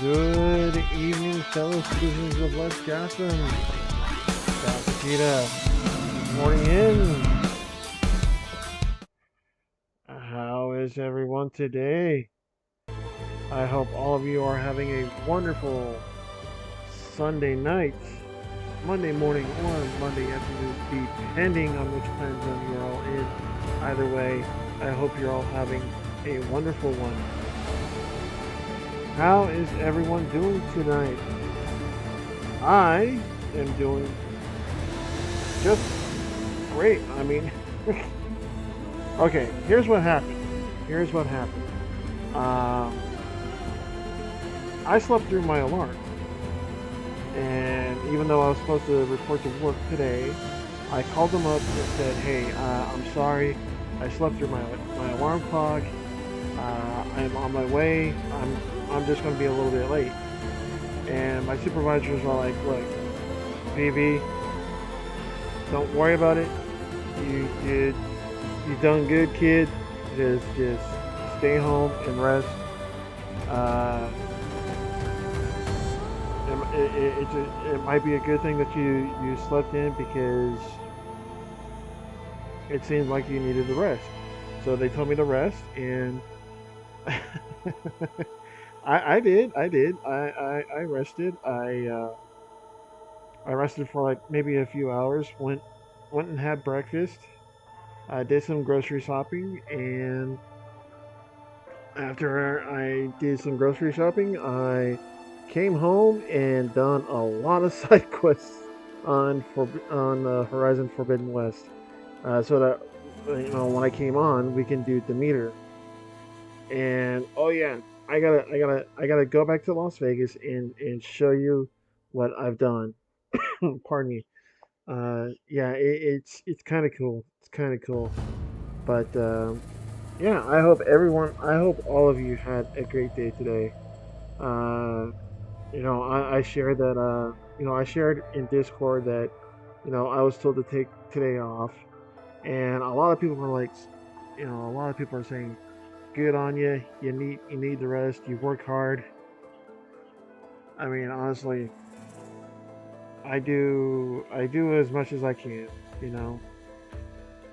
Good evening, fellow citizens of West Gotham. Capita, morning in. How is everyone today? I hope all of you are having a wonderful Sunday night, Monday morning, or Monday afternoon, depending on which time zone you're all in. Either way, I hope you're all having a wonderful one. How is everyone doing tonight? I am doing just great. I mean, okay, here's what happened. Here's what happened. Um, I slept through my alarm. And even though I was supposed to report to work today, I called them up and said, hey, I'm sorry. I slept through my alarm clock. I'm on my way. I'm just going to be a little bit late. And my supervisors are like, look, BB, don't worry about it. You done good, kid. Just stay home and rest. It might be a good thing that you slept in because it seemed like you needed the rest. So they told me to rest, and I did. I rested. I rested for like maybe a few hours. Went and had breakfast. I did some grocery shopping, and after I did some grocery shopping, I came home and done a lot of side quests on Horizon Forbidden West, so that when I came on, we can do Demeter. And oh yeah, I gotta go back to Las Vegas and show you what I've done. Pardon me. Yeah, it's kind of cool. It's kind of cool. But yeah, I hope all of you had a great day today. Uh, I shared that. I shared in Discord that, I was told to take today off, and a lot of people were like, a lot of people are saying, "Good on you. You need the rest. You work hard." I mean, honestly, I do as much as I can. You know,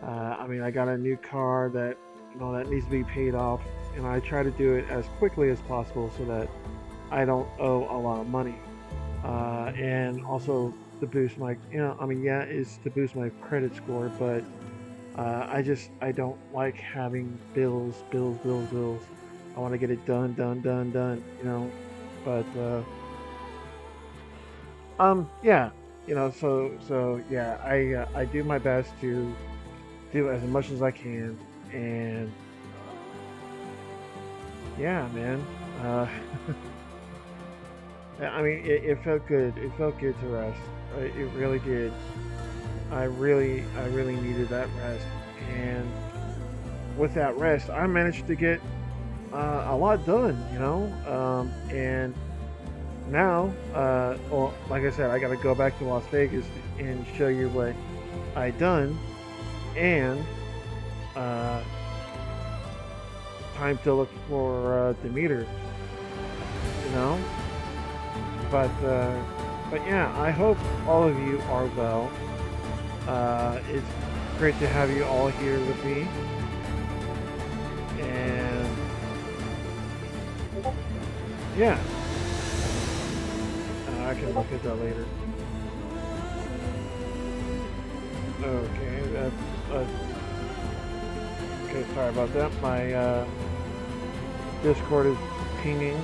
I mean, I got a new car that that needs to be paid off, and I try to do it as quickly as possible so that I don't owe a lot of money. And also to boost my, I mean, yeah, it's to boost my credit score, but I don't like having bills. I want to get it done. But yeah, yeah, I do my best to do as much as I can, and yeah, man. Uh, I mean, it felt good. It felt good to rest. It really did. I really needed that rest, and with that rest, I managed to get a lot done. And now, well, like I said, I got to go back to Las Vegas and show you what I done, and uh, time to look for Demeter. You know, but yeah, I hope all of you are well. It's great to have you all here with me, and yeah, I can look at that later. Okay, that's okay. Sorry about that. My Discord is pinging.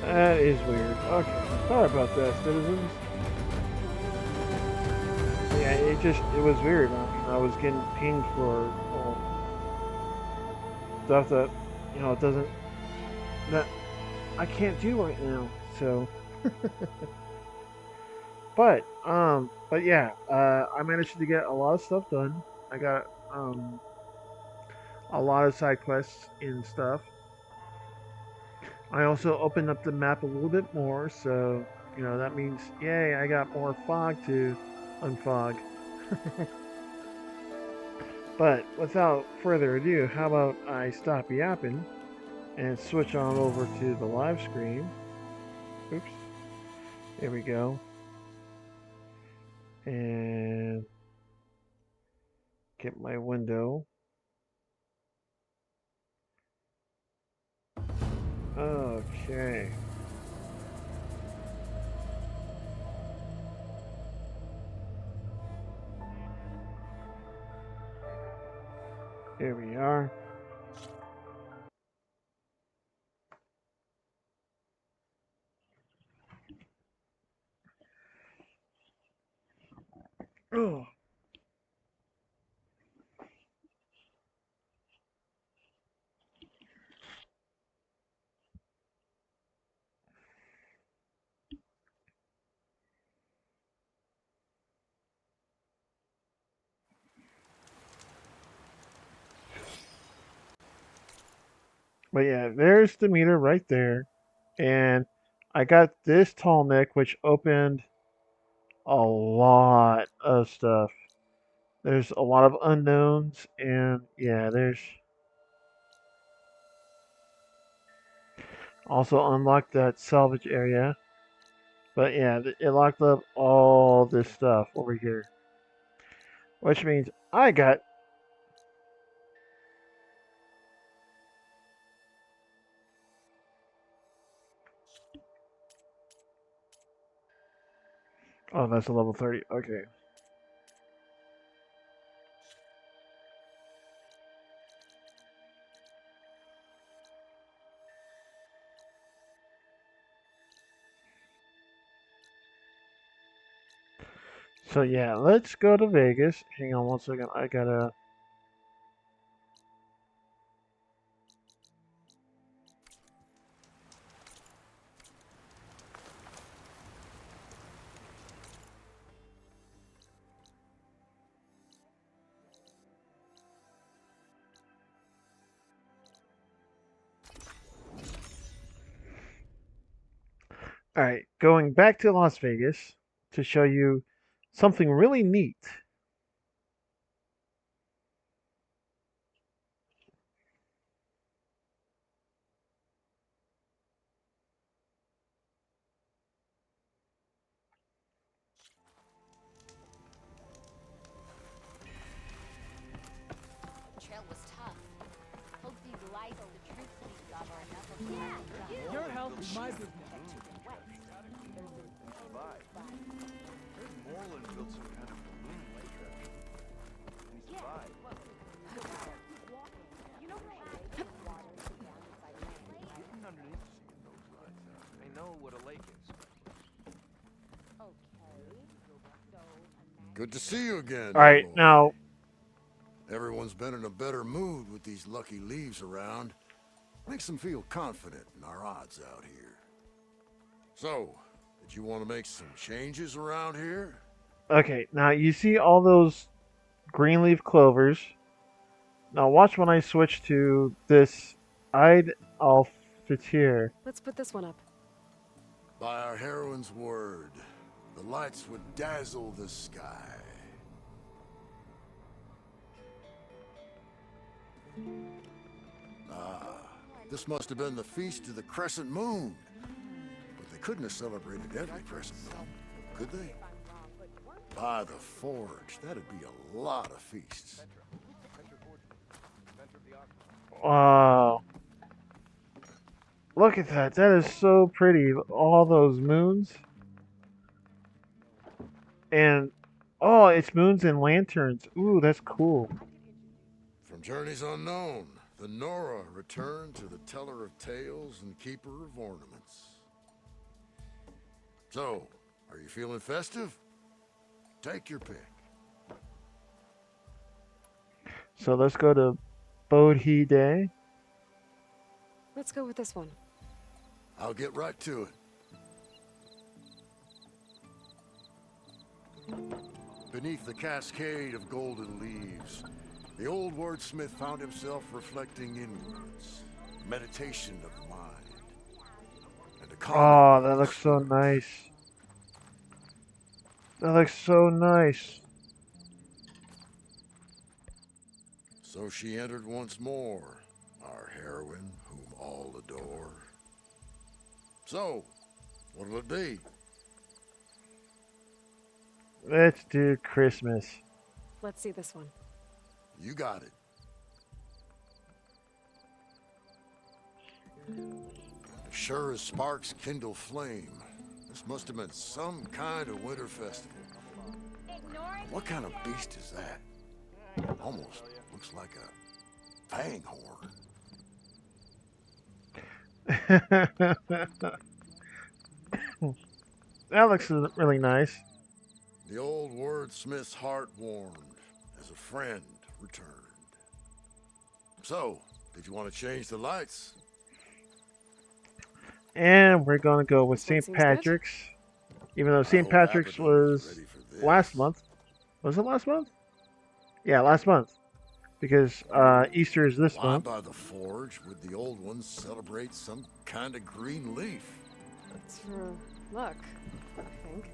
Uh, that is weird. Okay, sorry about that, citizens. Yeah, it was weird. I mean, I was getting pinged for stuff that doesn't that I can't do right now. So, but yeah, I managed to get a lot of stuff done. I got a lot of side quests and stuff. I also opened up the map a little bit more, so that means yay, I got more fog to unfog. But without further ado, how about I stop yapping and switch on over to the live screen. Oops. There we go. And get my window. Okay. Here we are. Oh. But yeah, there's Demeter right there. And I got this tall neck, which opened a lot of stuff. There's a lot of unknowns, and yeah, there's also unlocked that salvage area. But yeah, it locked up all this stuff over here. Which means I got. Oh, that's a level 30. Okay. So yeah, let's go to Vegas. Hang on one second. I gotta. All right, going back to Las Vegas to show you something really neat. Trail was tough. Hope these lights the troops we got are enough of yeah, your health is my business. Moreland built some kind of balloon light trap. And he survived. You know water Getting underneath seeing those lights out. They know what a lake is. Good to see you again. All right, Aloy. now Everyone's been in a better mood with these lucky leaves around. Makes them feel confident in our odds out here. So, did you want to make some changes around here? okay, now you see all those green leaf clovers. Now watch when I switch to this Eid al-Fitir. Let's put this one up. By our heroine's word, the lights would dazzle the sky. Ah, this must have been the Feast of the Crescent Moon. But they couldn't have celebrated every crescent moon, could they? By the Forge, that'd be a lot of feasts. Wow. Look at that. That is so pretty. All those moons. And, oh, it's moons and lanterns. Ooh, that's cool. From Journeys Unknown, the Nora returned to the Teller of Tales and Keeper of Ornaments. So, are you feeling festive? Take your pick. So let's go to Bodhi Day. Let's go with this one. I'll get right to it. Beneath the cascade of golden leaves, The old wordsmith found himself reflecting inwards, meditation of mind, and a calming Oh, of that the looks so spirit. nice. That looks so nice. So she entered once more, our heroine, whom all adore. So, what'll it be? Let's do Christmas. Let's see this one. You got it. Sure as sparks kindle flame. This must have been some kind of winter festival. Ignoring What kind of beast is that? Almost looks like a fang horn. That looks really nice. The old wordsmith's heart warmed as a friend returned. So, did you want to change the lights? And we're gonna go with This one St. seems good. Patrick's. Even though I St. hope Patrick's Abaddon is was ready for last this. month. Was it last month? Yeah, last month. Because Easter is this Why month. by the forge would the old ones celebrate some kind of green leaf? It's for luck, I think.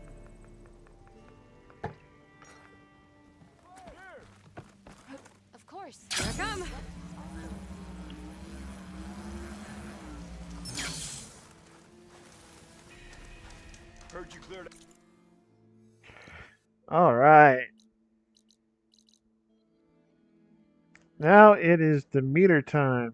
Of course. Here I come. Heard you cleared. All right. Now it is Demeter time.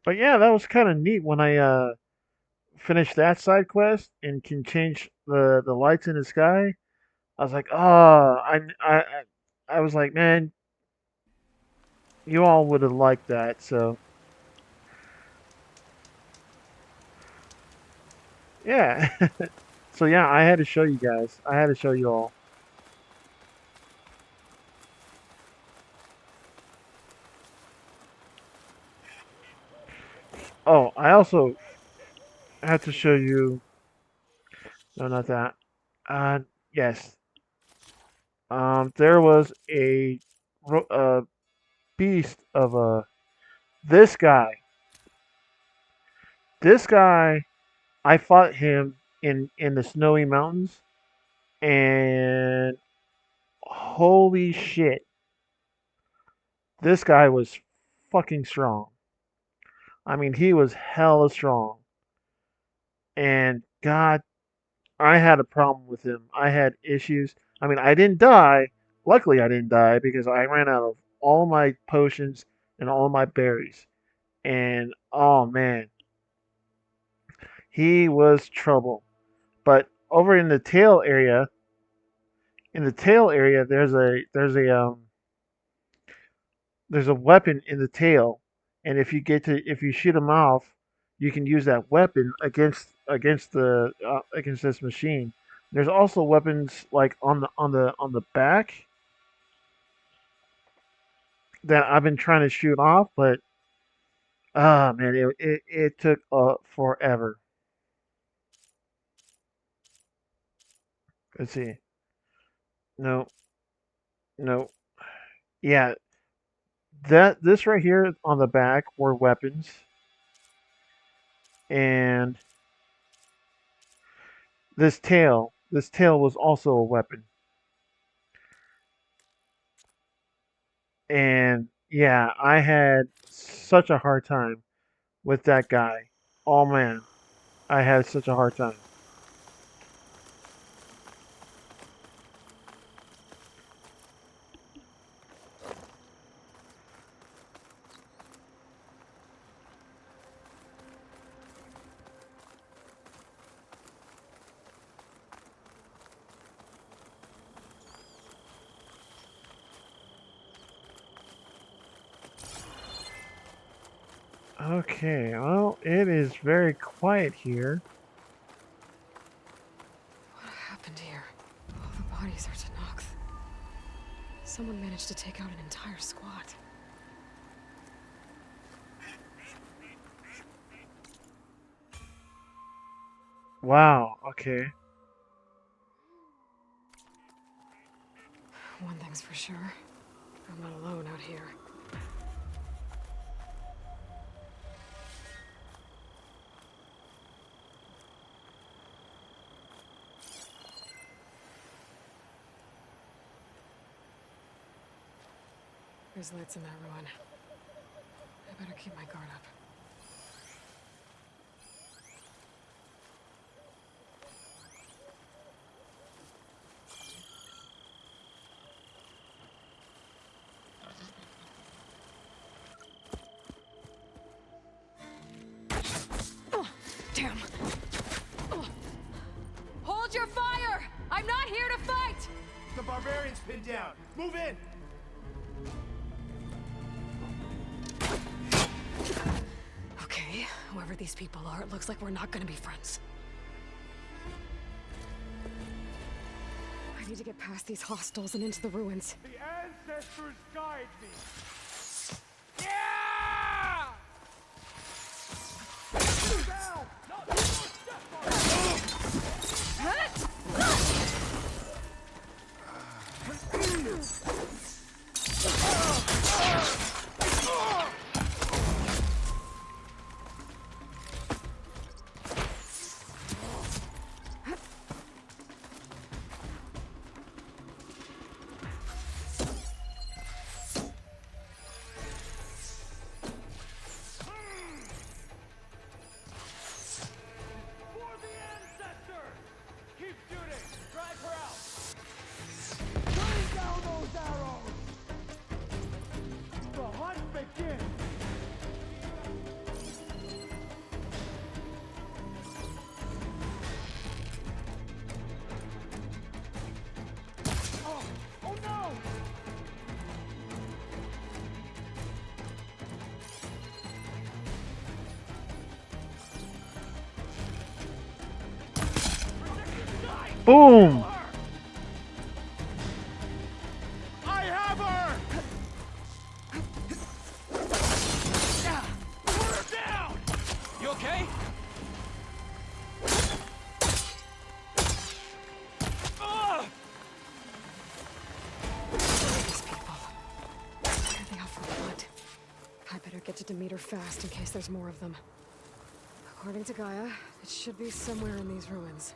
But yeah, that was kind of neat when I finished that side quest and can change the lights in the sky. I was like, oh, I was like, man, you all would have liked that. So yeah, so yeah, I had to show you guys. I had to show you all. Oh, I also had to show you. No, not that. Uh, yes. There was a beast of a this guy. This guy, I fought him in the snowy mountains, and holy shit, this guy was fucking strong. I mean, he was hella strong, and God, I had a problem with him. I had issues. I mean, I didn't die. Luckily, I didn't die because I ran out of all my potions and all my berries. And oh man, he was trouble. But over in the tail area, there's a weapon in the tail, and if you shoot him off, you can use that weapon against this machine. There's also weapons like on the back that I've been trying to shoot off, but ah man, it took forever. Let's see. No, no. Yeah, that this right here on the back were weapons, and this tail was also a weapon. And yeah, I had such a hard time with that guy. Oh man, I had such a hard time. Okay, well, it is very quiet here. What happened here? All the bodies are Tanox. Someone managed to take out an entire squad. Wow, okay. One thing's for sure. I'm not alone out here. There's lights in that ruin. I better keep my guard up. Damn. Hold your fire! I'm not here to fight! The barbarian's pinned down. Move in! Okay, whoever these people are, it looks like we're not gonna be friends. I need to get past these hostels and into the ruins. The ancestors guide me. Yeah! Down! For the ancestors! Keep shooting! Drive her out! Bring down those arrows! The hunt begins! Oh! Oh no! Boom! I have her! Put her down! You okay? These people. They're out for blood. I better get to Demeter fast in case there's more of them. According to Gaia, it should be somewhere in these ruins.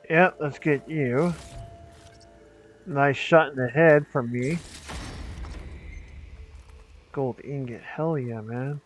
Yeah, let's get you. Nice shot in the head from me. Gold ingot, hell yeah, man.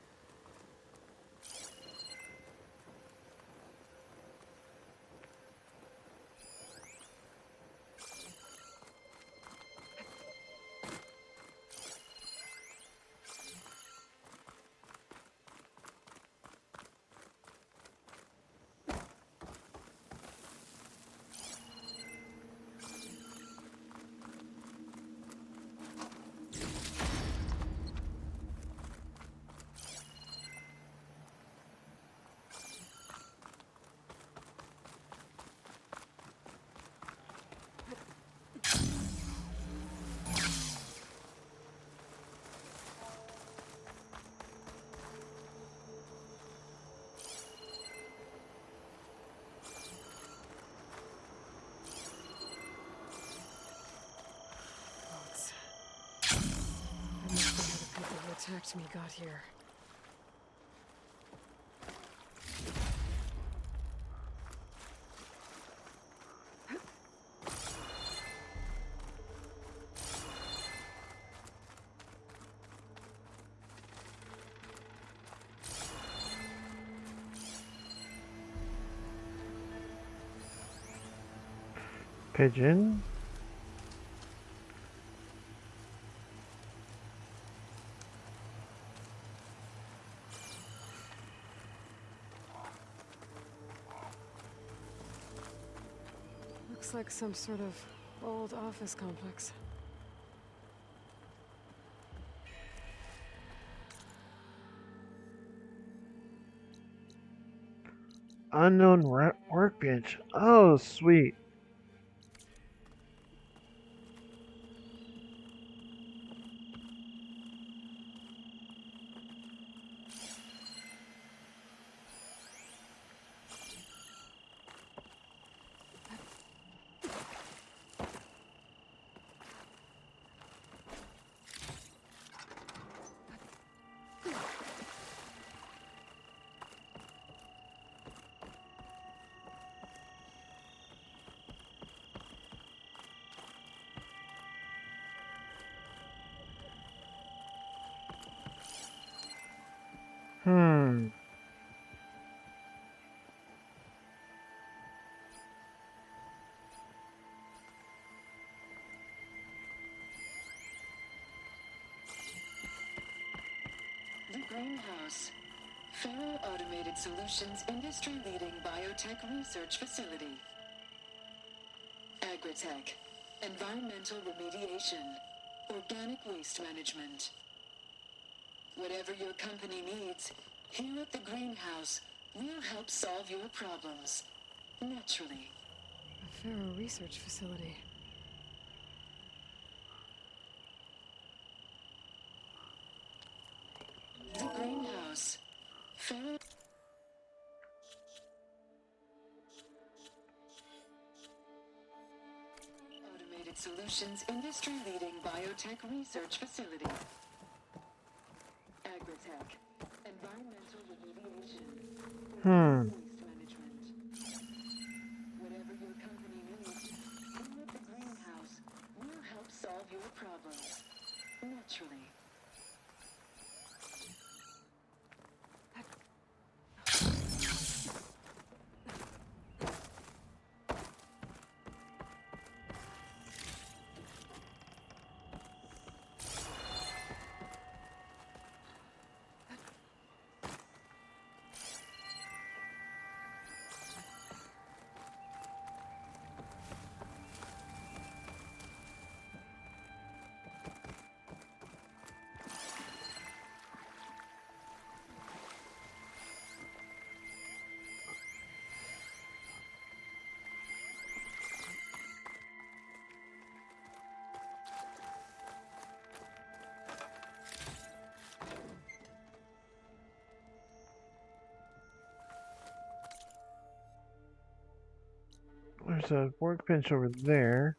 kept me got here. Pigeon? Looks like some sort of old office complex. Unknown workbench. Oh, sweet. Hmm. The Greenhouse. Faro Automated Solutions industry-leading biotech research facility. Agritech. Environmental remediation. Organic waste management. Whatever your company needs, here at the Greenhouse, we'll help solve your problems. Naturally. A Faro research facility. The Greenhouse. Faro Automated Solutions industry-leading biotech research facility. Agritech. Environmental remediation. Hmm. Waste management. Whatever your company needs, here at the Greenhouse, we'll help solve your problems. Naturally. There's a workbench over there.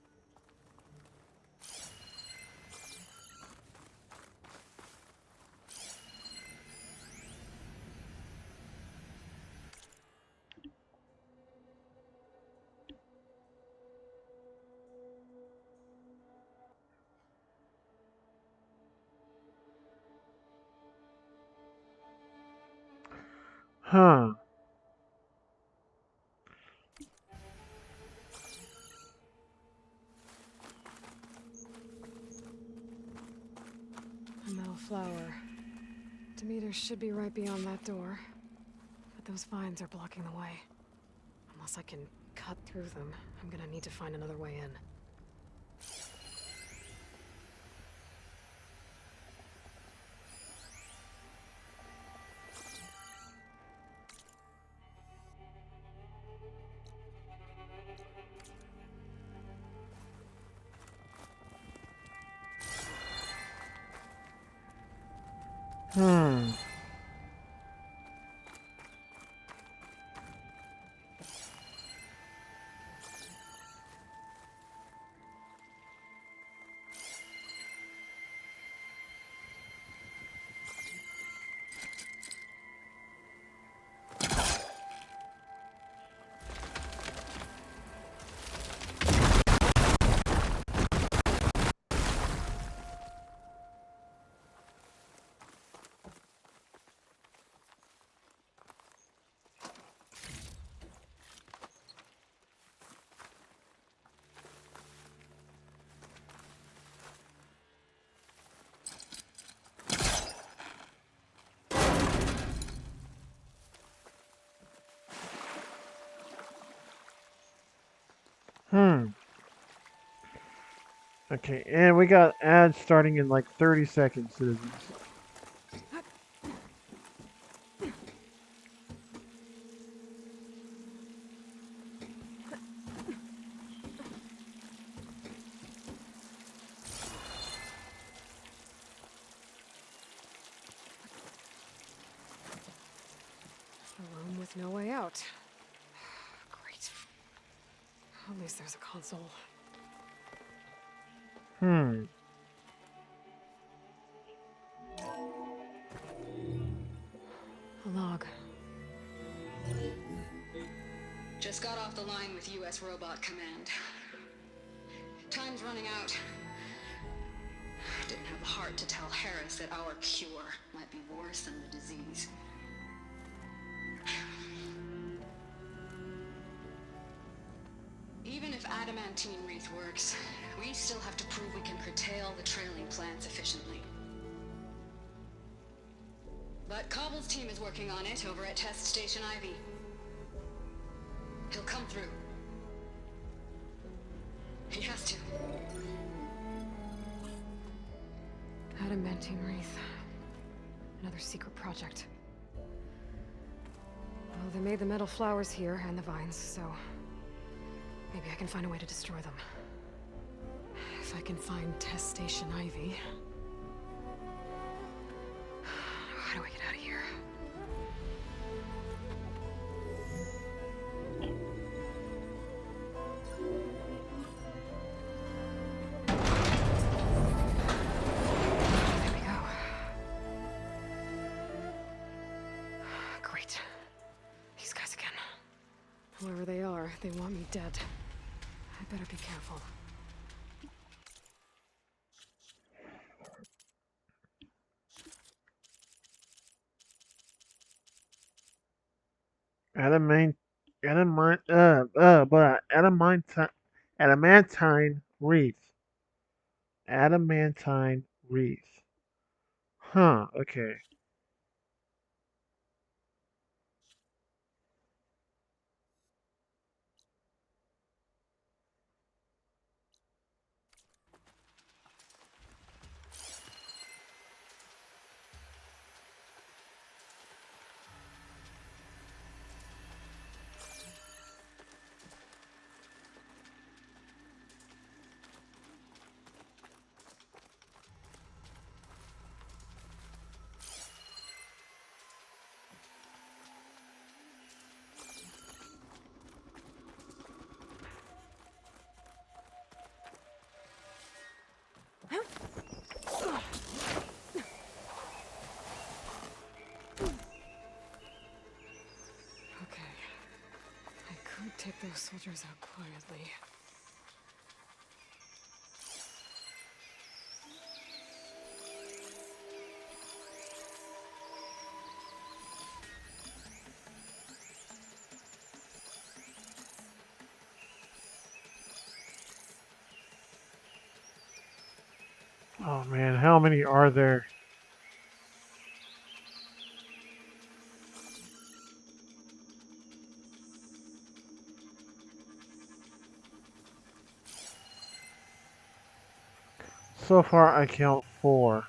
Huh. A metal flower. Demeter should be right beyond that door. But those vines are blocking the way. Unless I can cut through them, I'm gonna need to find another way in. Hmm. Hmm. Okay, and we got ads starting in like 30 seconds, citizens. A room with no way out. Great. At least there's a console. Hmm. A log. Just got off the line with U.S. Robot Command. Time's running out. Didn't have the heart to tell Harris that our cure might be worse than the disease. Even if adamantine wreath works, we still have to prove we can curtail the trailing plants efficiently. But Cobble's team is working on it over at Test Station Ivy. He'll come through. He has to. Adamantine wreath. Another secret project. Well, they made the metal flowers here and the vines, so maybe I can find a way to destroy them. If I can find Test Station Ivy. How do I get out of here? There we go. Great. These guys again. Whoever they are, they want me dead. I better be careful. Adamant, adamantine wreath. Adamantine wreath. Huh, okay. Okay. I could take those soldiers out quietly. Oh man, how many are there? So far, I count 4.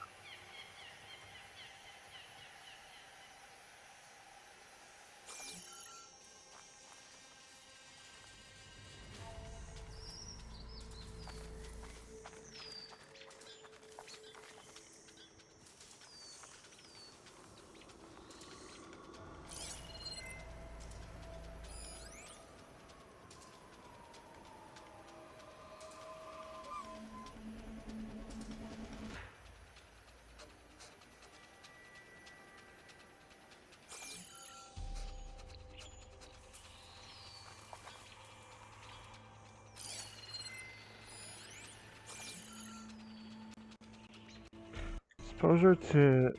Exposure to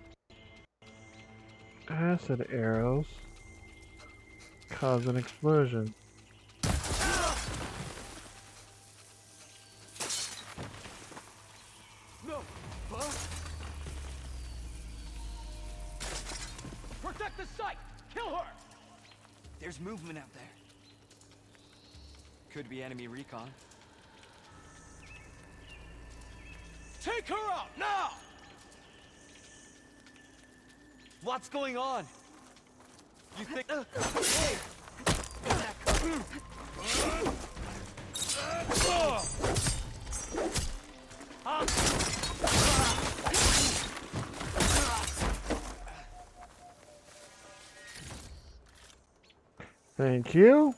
acid arrows cause an explosion. No! Huh? Protect the site! Kill her! There's movement out there. Could be enemy recon. Take her out now! What's going on? You think... Thank you.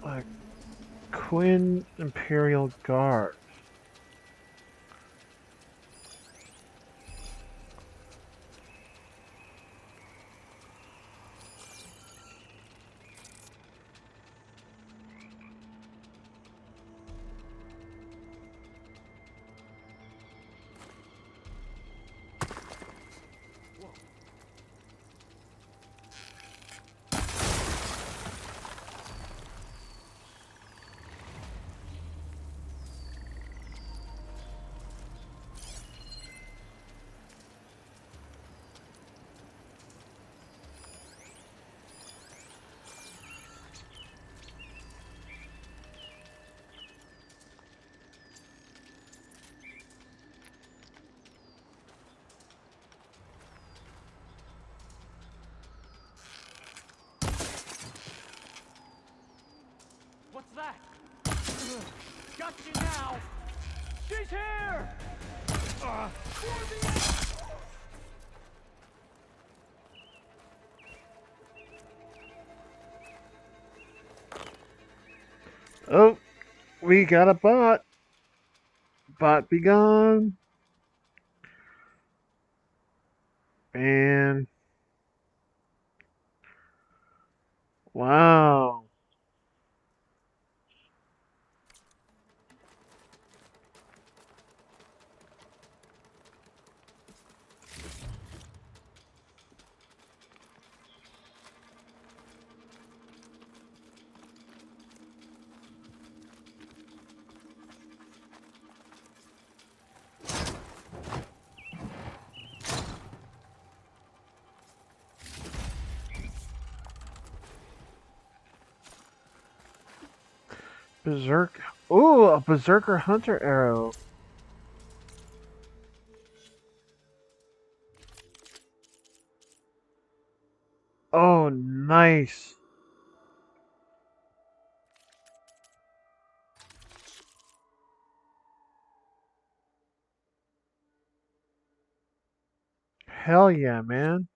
A Quinn Imperial Guard. What's that? Got you now! She's here! Oh, we got a bot. Bot be gone. And wow. Berserk. Ooh, a Berserker Hunter arrow. Oh, nice. Hell yeah, man.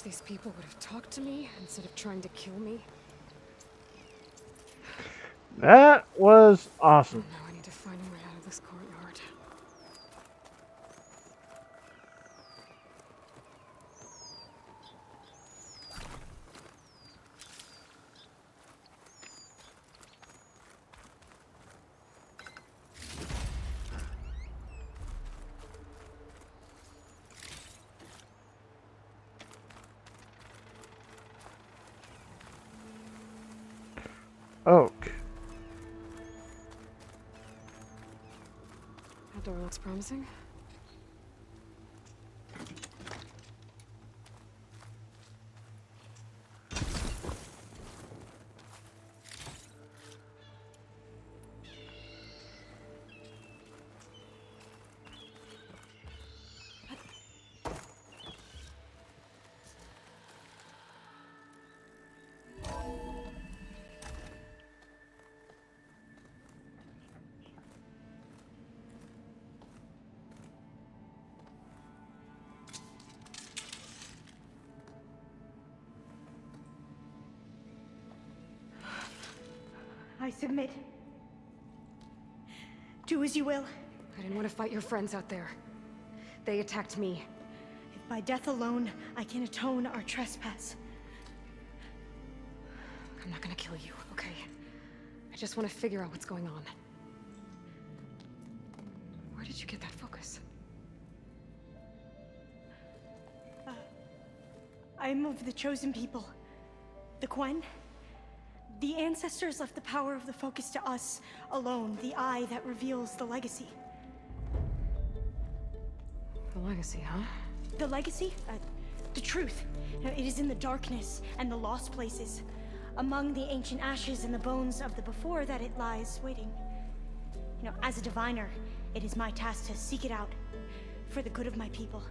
wish these people would have talked to me instead of trying to kill me. That was awesome. Now I need to find a way out of this courtyard. Oak. That door looks promising. I submit. Do as you will. I didn't want to fight your friends out there. They attacked me. If by death alone I can atone our trespass. I'm not gonna kill you, okay? I just want to figure out what's going on. Where did you get that focus? I'm of the chosen people. The Quen. The ancestors left the power of the focus to us alone, the eye that reveals the legacy. The legacy, huh? The legacy? The truth. It is in the darkness and the lost places. Among the ancient ashes and the bones of the before that it lies waiting. As a diviner, it is my task to seek it out. For the good of my people.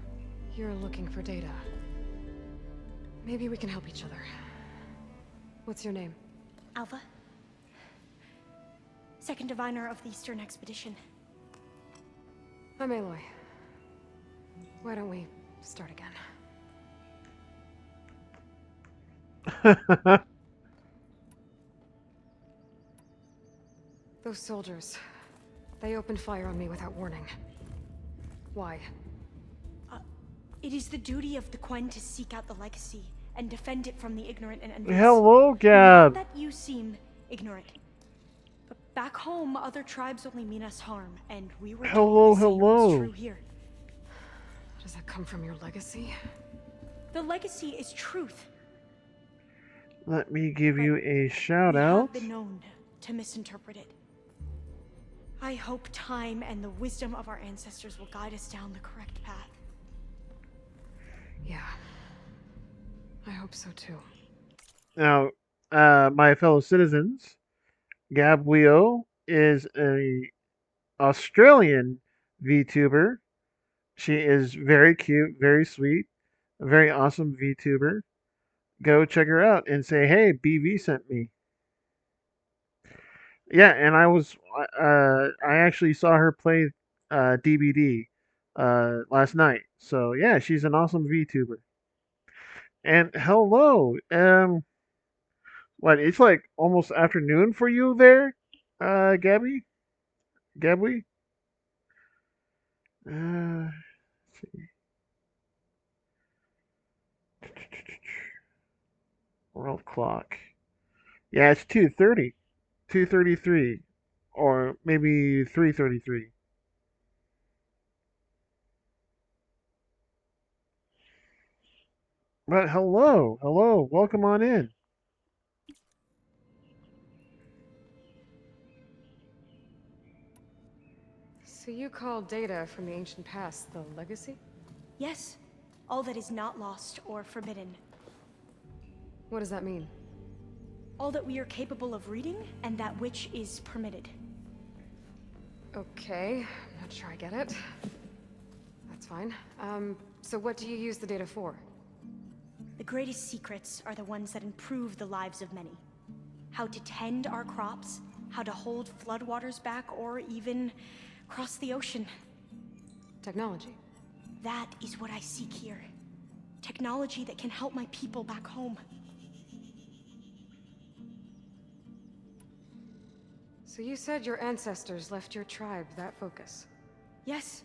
You're looking for data. Maybe we can help each other. What's your name? Alpha. Second diviner of the Eastern Expedition. I'm Aloy. Why don't we start again? Those soldiers, they opened fire on me without warning. Why? It is the duty of the Quen to seek out the legacy and defend it from the ignorant and envious. Hello, Gab. Not that you seem ignorant. But back home, other tribes only mean us harm, and we were told the same was true here. Does that come from your legacy? The legacy is truth. Let me give you a shout We out. have been known to misinterpret it. I hope time and the wisdom of our ancestors will guide us down the correct path. Yeah. I hope so too. Now, my fellow citizens, Gab Weo is a Australian VTuber. She is very cute, very sweet, a very awesome VTuber. Go check her out and say, "Hey, BV sent me." Yeah, and I actually saw her play DBD last night. So yeah, she's an awesome VTuber. And hello, what? It's like almost afternoon for you there, Gabby, Gabby. Let's see. World clock. Yeah, it's 2:30, 2:33, or maybe 3:33. But hello, hello, welcome on in. So you call data from the ancient past the legacy? Yes, all that is not lost or forbidden. What does that mean? All that we are capable of reading, and that which is permitted. Okay, I'm not sure I get it. That's fine. So what do you use the data for? The greatest secrets are the ones that improve the lives of many. How to tend our crops, how to hold floodwaters back, or even cross the ocean. Technology. That is what I seek here. Technology that can help my people back home. So you said your ancestors left your tribe that focus? Yes.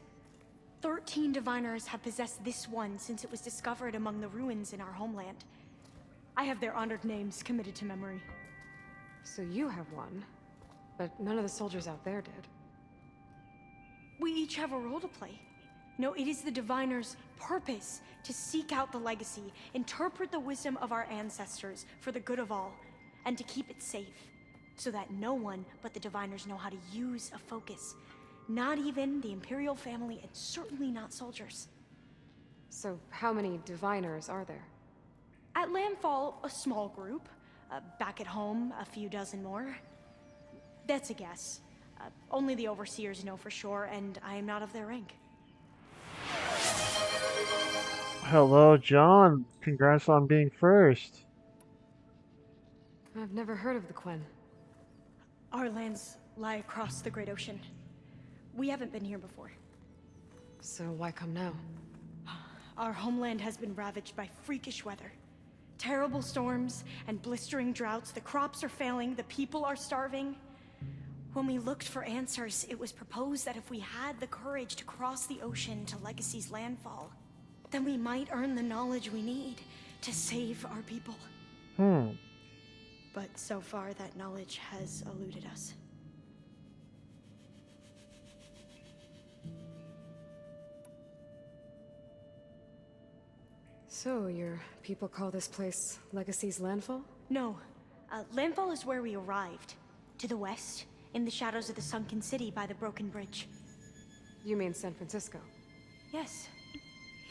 13 diviners have possessed this one since it was discovered among the ruins in our homeland. I have their honored names committed to memory. So you have one, but none of the soldiers out there did. We each have a role to play. No, it is the diviner's purpose to seek out the legacy, interpret the wisdom of our ancestors for the good of all, and to keep it safe, so that no one but the diviners know how to use a focus. Not even the Imperial family, and certainly not soldiers. So how many diviners are there? At Landfall, a small group. Back at home, a few dozen more. That's a guess. Only the overseers know for sure, and I am not of their rank. Hello, John. Congrats on being first. I've never heard of the Quen. Our lands lie across the Great Ocean. We haven't been here before. So why come now? Our homeland has been ravaged by freakish weather. Terrible storms and blistering droughts. The crops are failing, the people are starving. When we looked for answers, it was proposed that if we had the courage to cross the ocean to Legacy's landfall, then we might earn the knowledge we need to save our people. But so far, that knowledge has eluded us. So your people call this place Legacy's landfall? No. Landfall is where we arrived. To the west, in the shadows of the sunken city by the broken bridge. You mean San Francisco? Yes.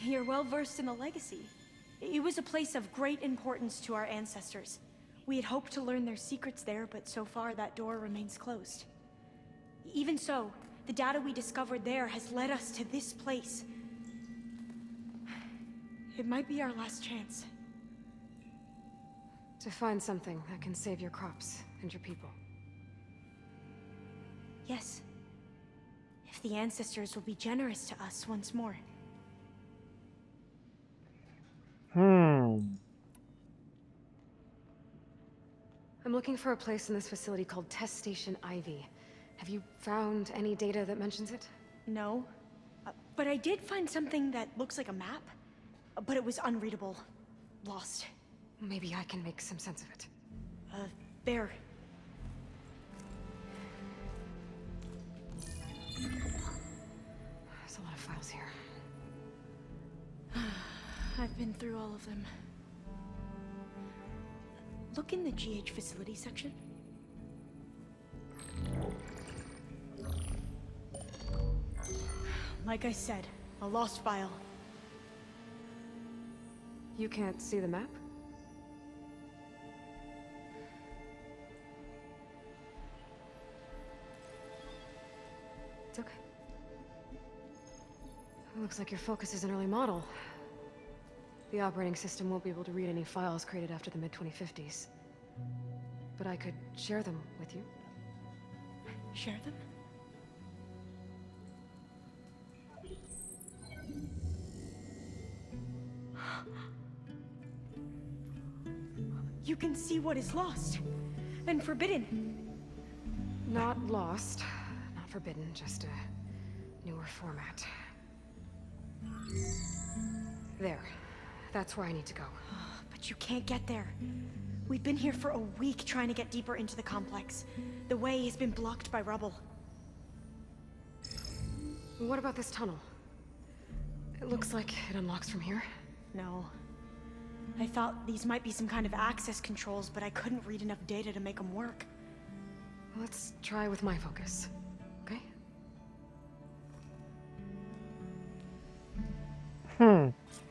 You're well versed in the legacy. It was a place of great importance to our ancestors. We had hoped to learn their secrets there, but so far that door remains closed. Even so, the data we discovered there has led us to this place. It might be our last chance. To find something that can save your crops and your people. Yes. If the ancestors will be generous to us once more. Hmm. I'm looking for a place in this facility called Test Station Ivy. Have you found any data that mentions it? No. But I did find something that looks like a map. But it was unreadable. Lost. Maybe I can make some sense of it. There. There's a lot of files here. I've been through all of them. Look in the GH facility section. Like I said, a lost file. You can't see the map? It's okay. Looks like your focus is an early model. The operating system won't be able to read any files created after the mid-2050s. But I could share them with you. Share them? You can see what is lost and forbidden. Not lost, not forbidden, just a newer format. There. That's where I need to go. But you can't get there. We've been here for a week trying to get deeper into the complex. The way has been blocked by rubble. What about this tunnel? It looks like it unlocks from here. No. I thought these might be some kind of access controls, but I couldn't read enough data to make them work. Let's try with my focus, okay?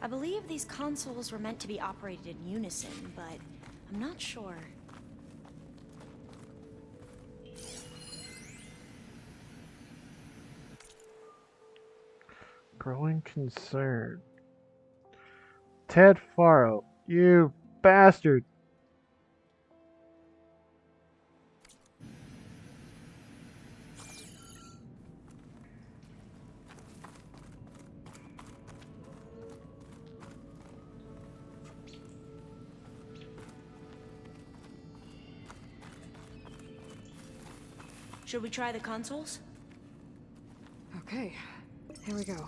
I believe these consoles were meant to be operated in unison, but I'm not sure. Growing concern. Ted Faro, you bastard. Should we try the consoles? Okay, here we go.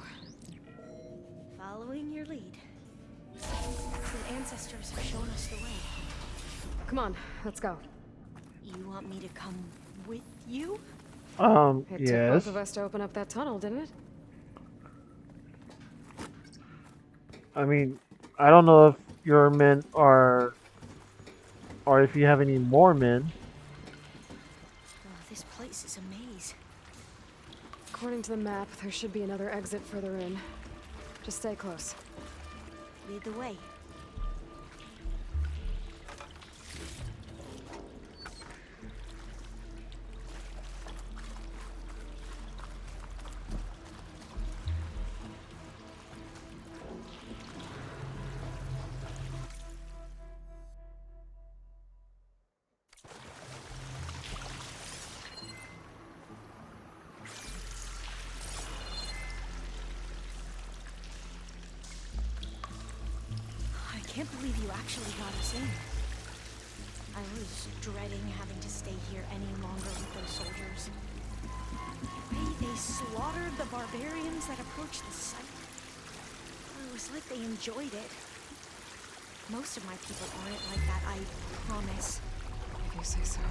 Following your lead. The ancestors have shown us the way. Come on, let's go. You want me to come with you? It took Yes. both of us to open up that tunnel, didn't it? I mean, I don't know if your men are, or if you have any more men. Oh, this place is a maze. According to the map, there should be another exit further in. Just stay close. Lead the way. I can't believe you actually got us in. I was dreading having to stay here any longer with those soldiers. The way they slaughtered the barbarians that approached the site. It was like they enjoyed it. Most of my people aren't like that, I promise. If you say so.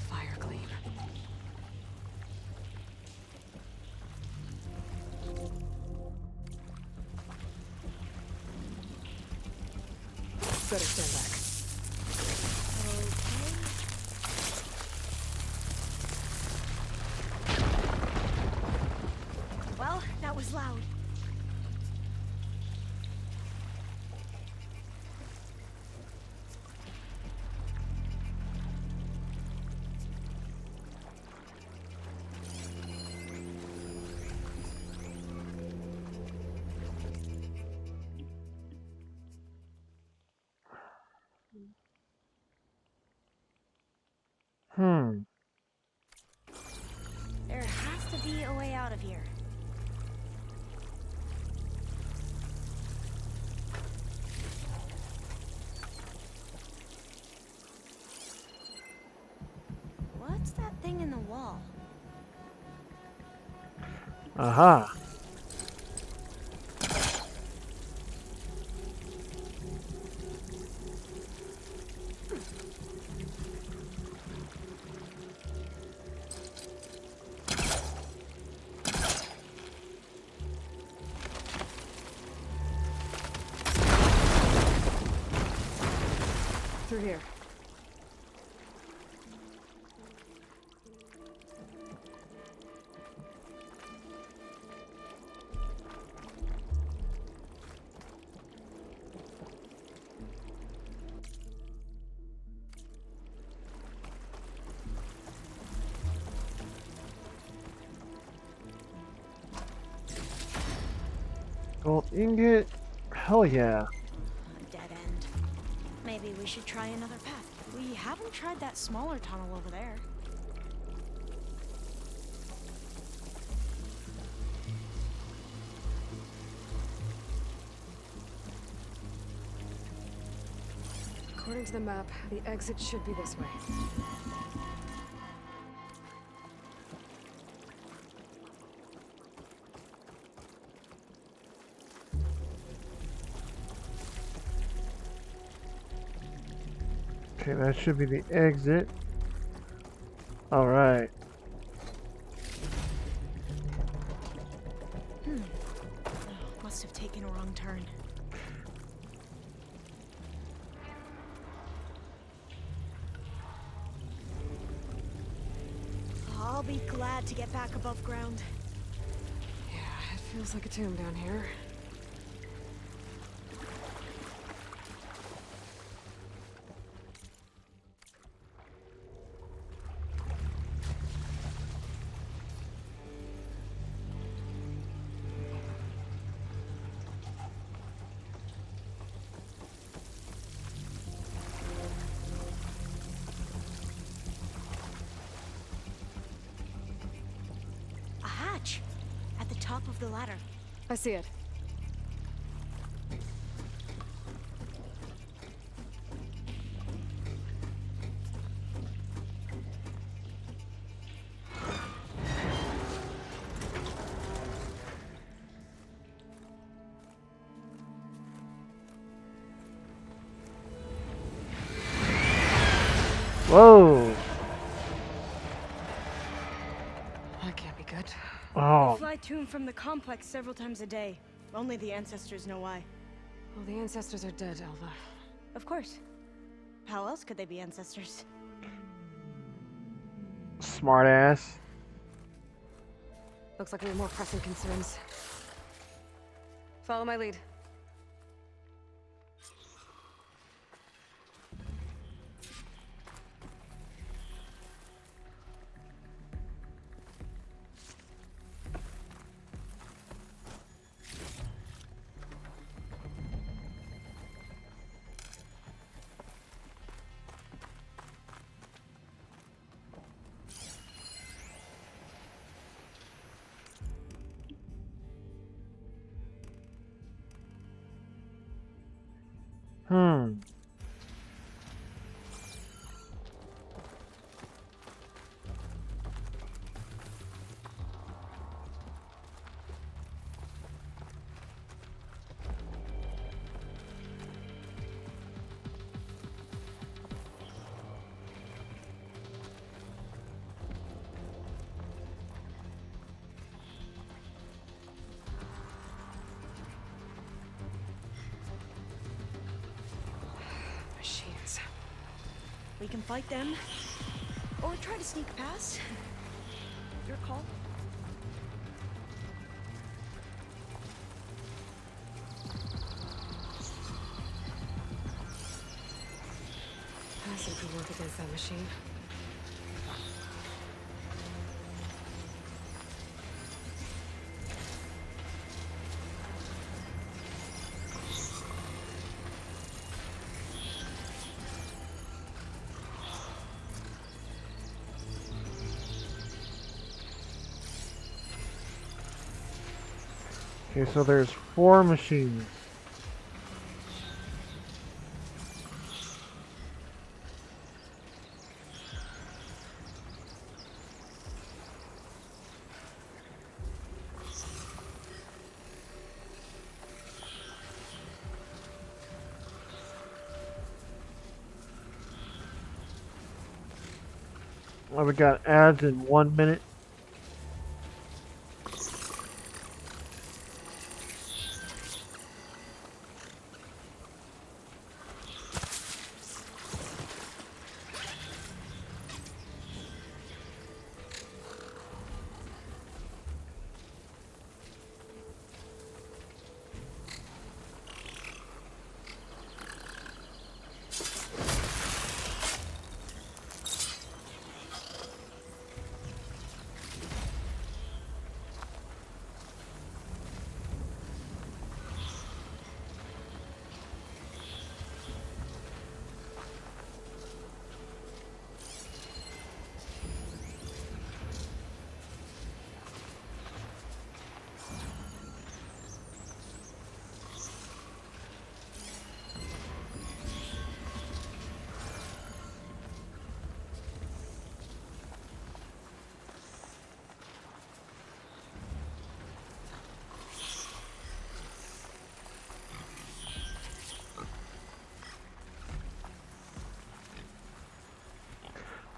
Fire gleam. Better stand back. Okay. Well, that was loud. There has to be a way out of here. What's that thing in the wall? Aha. Through here. Gold ingot. Hell yeah. A dead end. Maybe we should try another path. We haven't tried that smaller tunnel over there. According to the map, the exit should be this way. Okay, that should be the exit. Alright. Must have taken a wrong turn. I'll be glad to get back above ground. Yeah, it Feels like a tomb down here. A hatch at the top of the ladder. I see it. Whoa! That can't be good. They Oh, fly to and from the complex several times a day. Only the ancestors know why. Well, the ancestors are dead, Elva. Of course. How else could they be ancestors? smart ass. Looks like we have more pressing concerns. Follow my lead. Hmm. Machines. We can fight them, or try to sneak past. Your call. Passive could work against that machine. Okay, so there's 4 machines. Well, we got ads in 1 minute.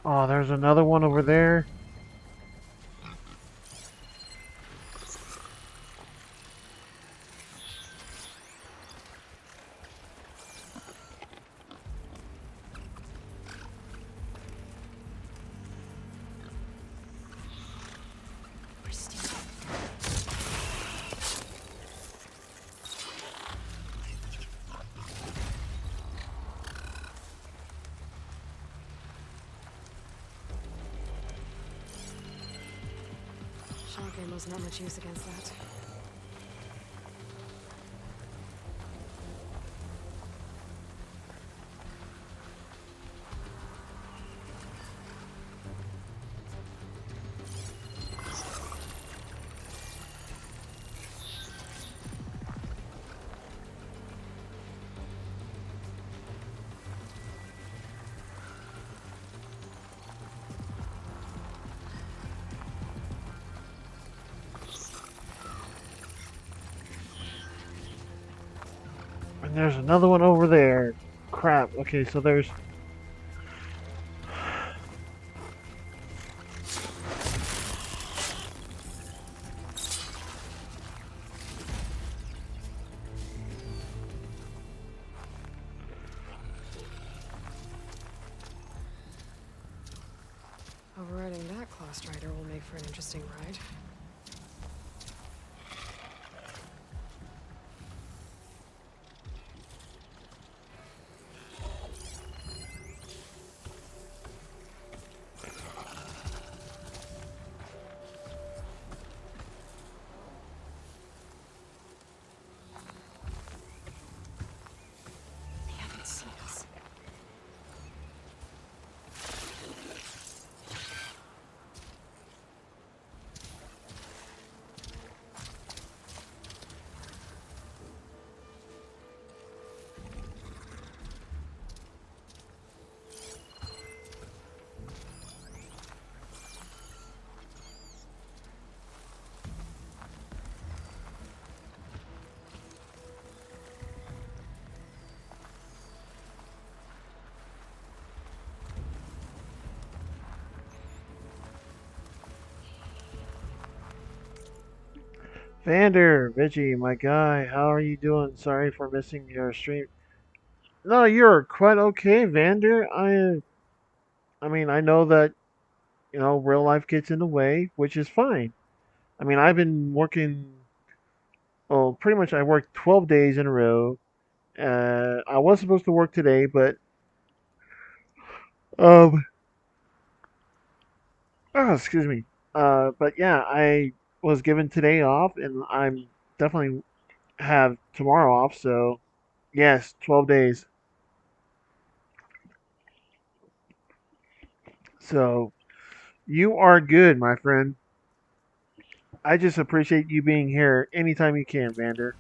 Oh, there's another one over there. ammo's not much use against that. And there's another one over there. Crap. Okay, so there's... Overriding that claw strider will make for an interesting ride. They haven't seen us. Vander, Veggie, my guy, how are you doing? Sorry for missing your stream. No, you're quite okay, Vander. I mean, I know that, real life gets in the way, which is fine. I mean, I've been working, well, pretty much I worked 12 days in a row. I was supposed to work today, but, um, oh, excuse me. But yeah, I was given today off, and I'm definitely have tomorrow off, so yes, 12 days. So you are good, my friend. I just appreciate you being here anytime you can, Vander.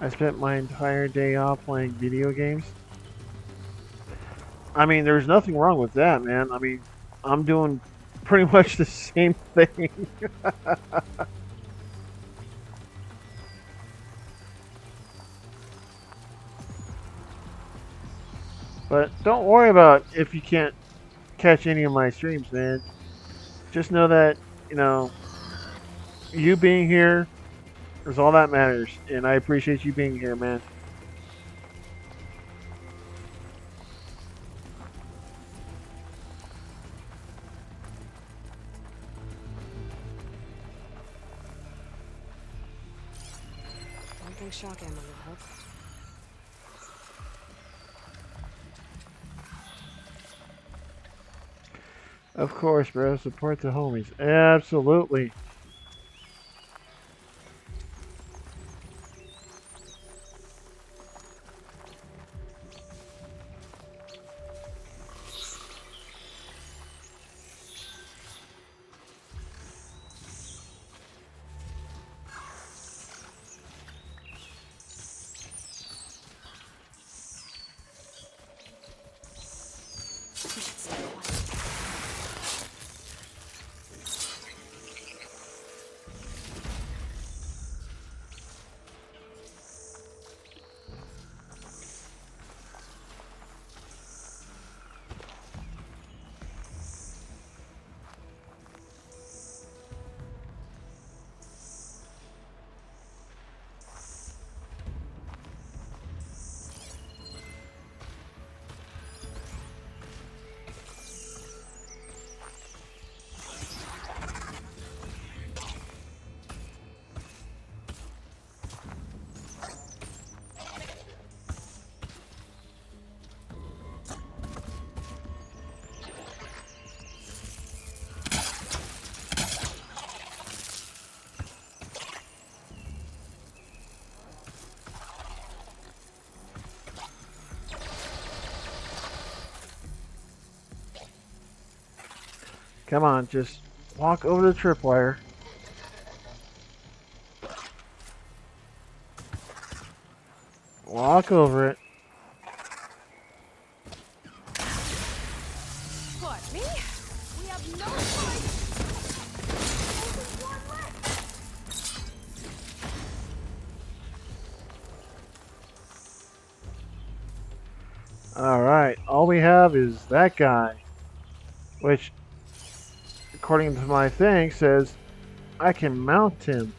I spent my entire day off playing video games. I mean, there's nothing wrong with that, man. I mean, I'm doing pretty much the same thing. But don't worry about if you can't catch any of my streams, man. Just know that, you know, you being here is all that matters. And I appreciate you being here, man. Don't think shock ammo will help. Of course, bro. Support the homies. Absolutely. We should stay quiet. Come on, just walk over the tripwire. Walk over it. What, me? We have no choice. Only one left. Alright, all we have is that guy. Which, according to my thing, says I can mount him.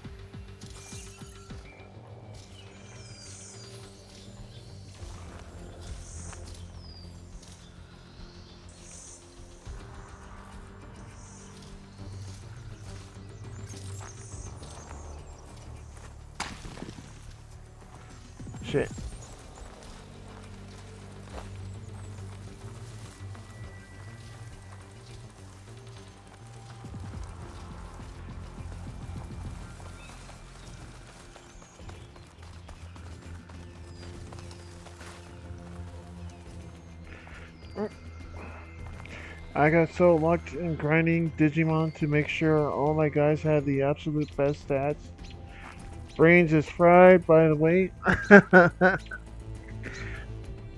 Shit. I got so locked in grinding Digimon to make sure all my guys had the absolute best stats. Brains is fried, by the way.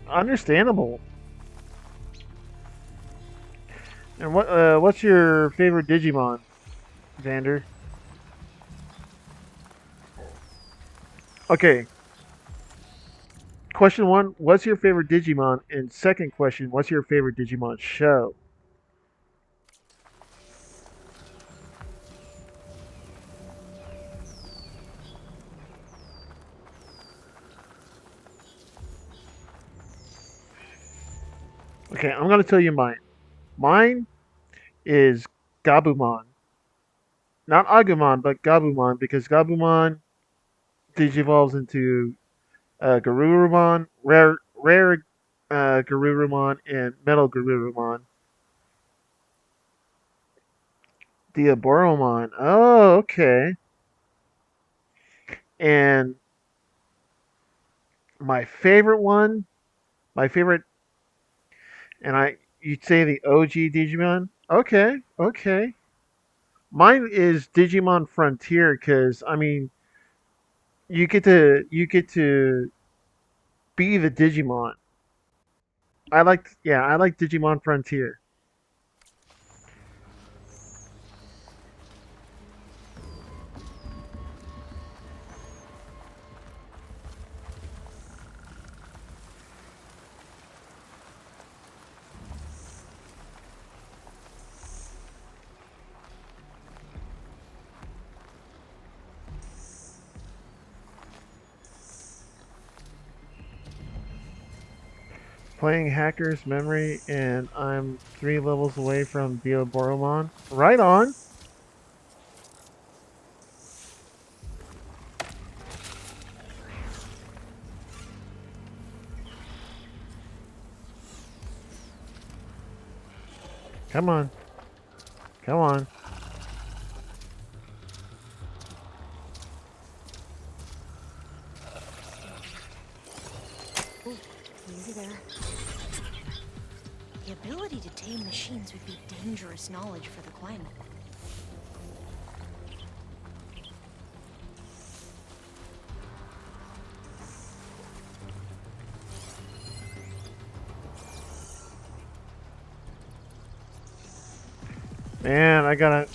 Understandable. And what's your favorite Digimon, Xander? Okay. Question one, what's your favorite Digimon? And second question, what's your favorite Digimon show? Okay, I'm gonna tell you mine. Mine is Gabumon. Not Agumon, but Gabumon, because Gabumon digivolves into Garurumon, rare Garurumon, and Metal Garurumon. Diaboromon. Oh, okay. And my favorite one, my favorite, and you'd say the OG Digimon. Okay, okay. Mine is Digimon Frontier because I mean you get to be the Digimon. I like Digimon Frontier. Playing Hacker's Memory, and I'm 3 levels away from Diaboromon. Right on. Come on. Come on. Ooh, easy there. The ability to tame machines would be dangerous knowledge for the climate. Man, I gotta.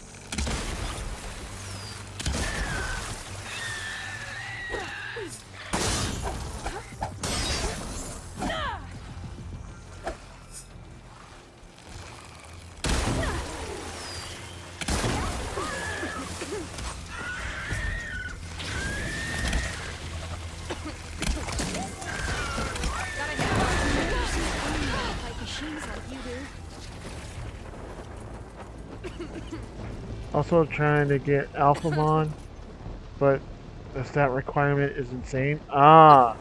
Like machines like you do. Also trying to get Alphamon, but the stat requirement is insane. Ah.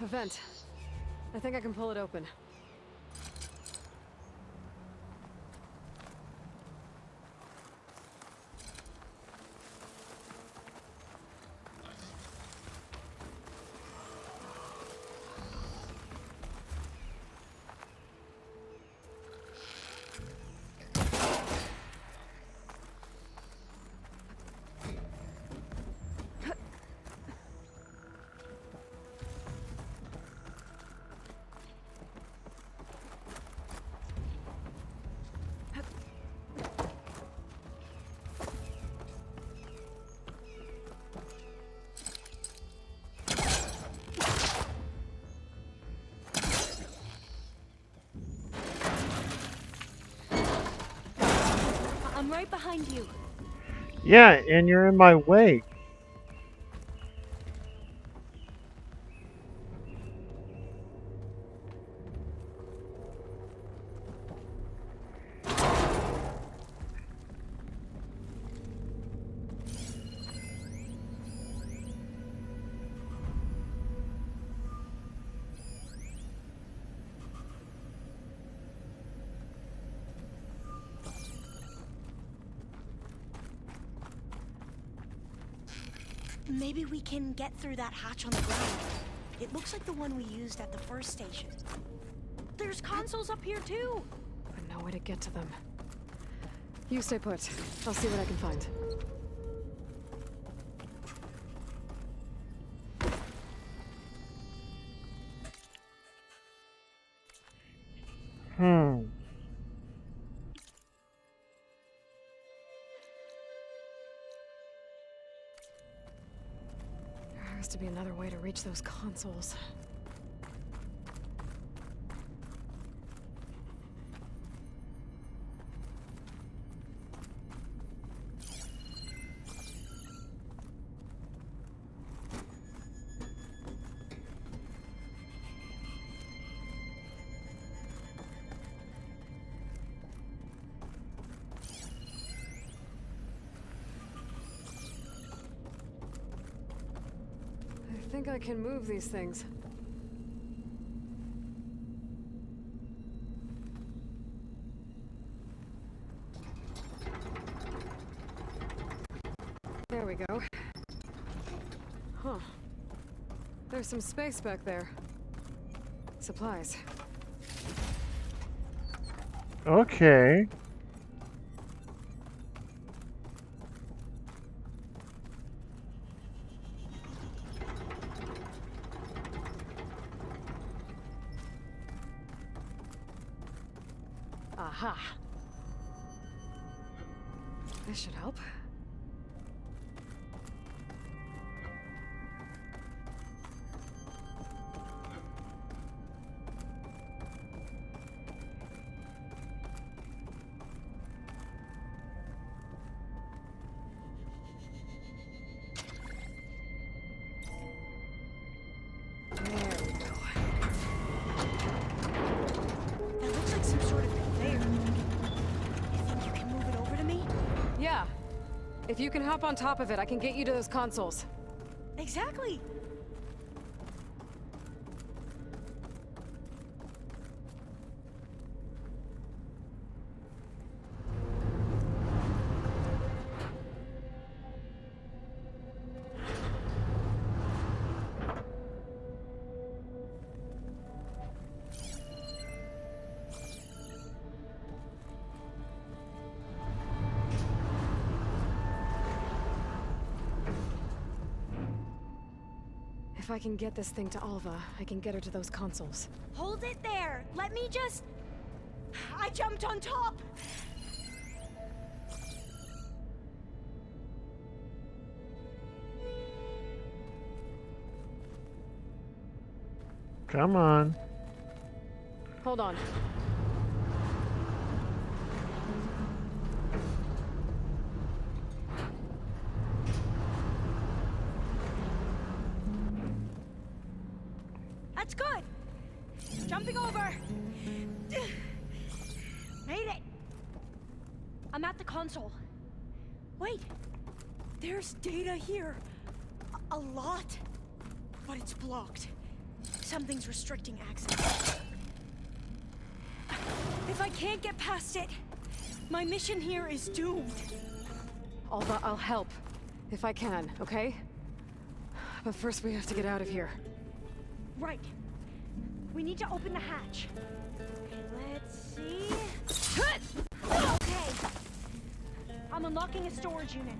a vent. I think I can pull it open. I'm right behind you. Yeah, and you're in my way. Maybe we can get through that hatch on the ground. It looks like the one we used at the first station. There's consoles up here too. But no way to get to them. You stay put. I'll see what I can find. There has to be another way to reach those consoles. I think I can move these things. There we go. Huh. There's some space back there. Supplies. Okay. Aha. This should help. There we go. That looks like some sort of conveyor. You think you can move it over to me? Yeah. If you can hop on top of it, I can get you to those consoles. Exactly. If I can get this thing to Alva, I can get her to those consoles. Hold it there. Let me just... I jumped on top. Come on. Hold on. That's good. Jumping over. Made it. I'm at the console. Wait. There's data here. A lot. But it's blocked. Something's restricting access. If I can't get past it, my mission here is doomed. Alva, I'll help. If I can, okay? But first we have to get out of here. Right. We need to open the hatch. Let's see. Okay. I'm unlocking a storage unit.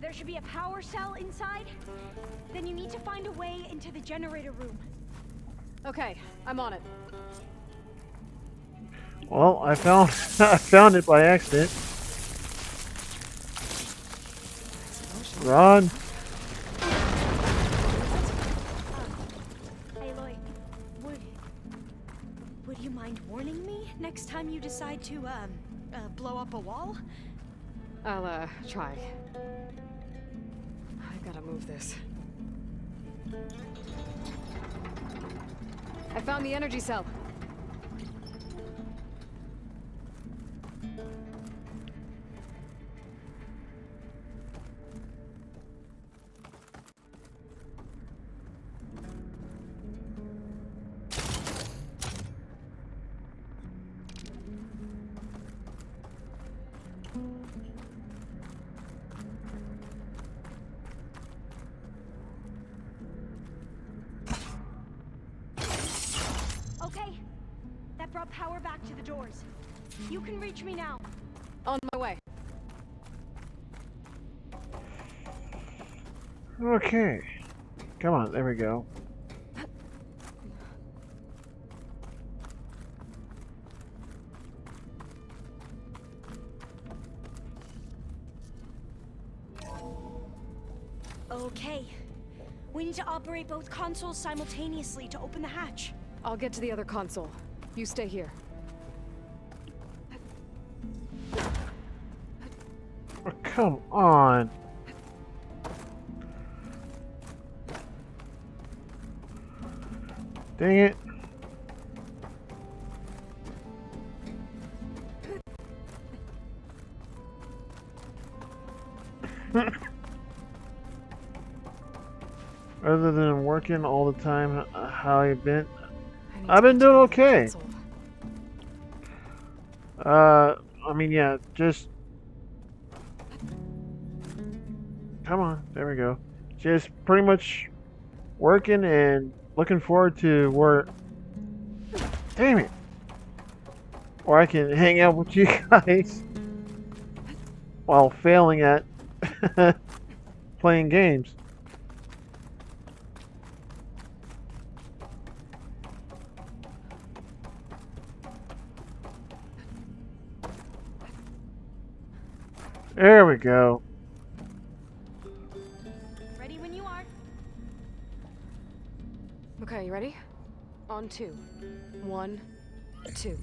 There should be a power cell inside. Then you need to find a way into the generator room. Okay, I'm on it. Well, I found I found it by accident. Run! Aloy, would you mind warning me next time you decide to blow up a wall? I'll, try. I gotta move this. I found the energy cell. Okay. That brought power back to the doors. You can reach me now. On my way. Okay. Come on, there we go. Okay. We need to operate both consoles simultaneously to open the hatch. I'll get to the other console. You stay here. Oh, come on. Dang it. Other than working all the time, how I've been doing okay. I mean, yeah, just come on, there we go. Just pretty much working and looking forward to where, damn it, where I can hang out with you guys while failing at playing games. There we go. Ready when you are. Okay, you ready? On 2. 1, 2.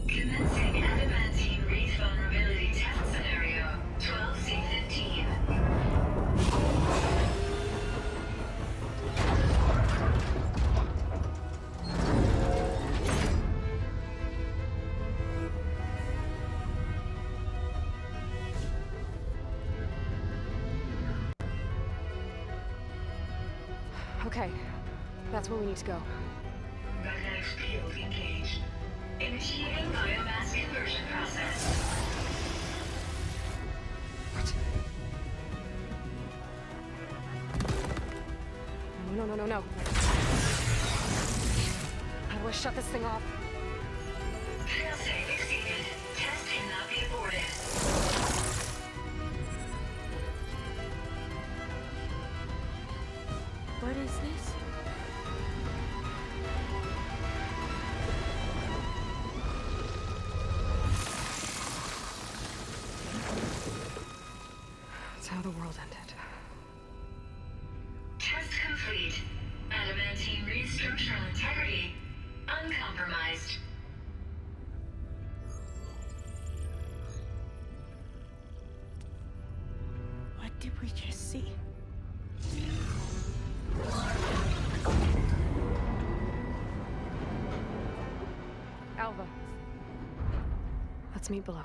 Commencing adamantine wreath vulnerability test scenario 12C15. Okay, that's where we need to go. Magnetic field engaged. Initiating biomass conversion process. What? No. How do I shut this thing off? Failsafe exceeded. Test cannot be aborted. What is this? That's how the world ended. Test complete. Adamantine wreath structural integrity uncompromised. What did we just see? Alva. Let's meet below.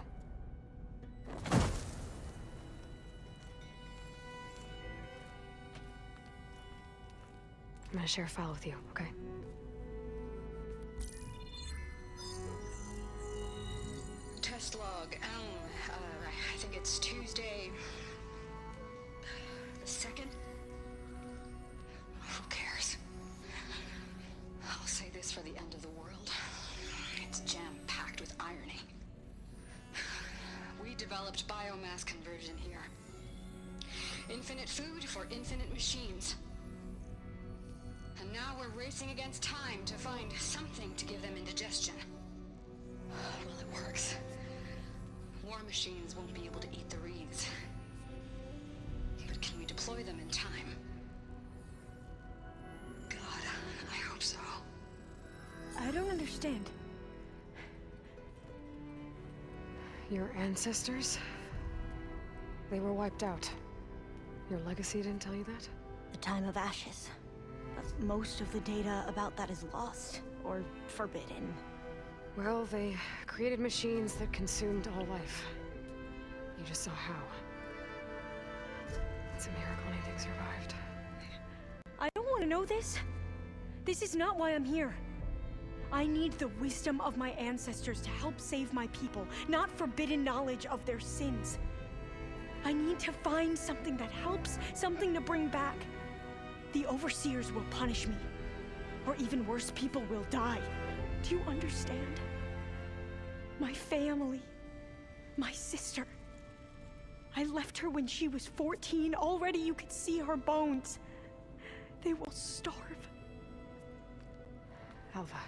I'm gonna share a file with you, okay? Test log, I think it's Tuesday the 2nd? Who cares? I'll say this for the end of the world. It's jam-packed with irony. We developed biomass conversion here. Infinite food for infinite machines. And now we're racing against time to find something to give them indigestion. Well, it works. War machines won't be able to eat the reeds. But can we deploy them in time? God, I hope so. I don't understand. Your ancestors? They were wiped out. Your legacy didn't tell you that? The time of ashes. But most of the data about that is lost or forbidden. Well, they created machines that consumed all life. You just saw how. It's a miracle anything survived. I don't want to know this. This is not why I'm here. I need the wisdom of my ancestors to help save my people, not forbidden knowledge of their sins. I need to find something that helps, something to bring back. The overseers will punish me. Or even worse, people will die. Do you understand? My family. My sister. I left her when she was 14. Already you could see her bones. They will starve. Alva.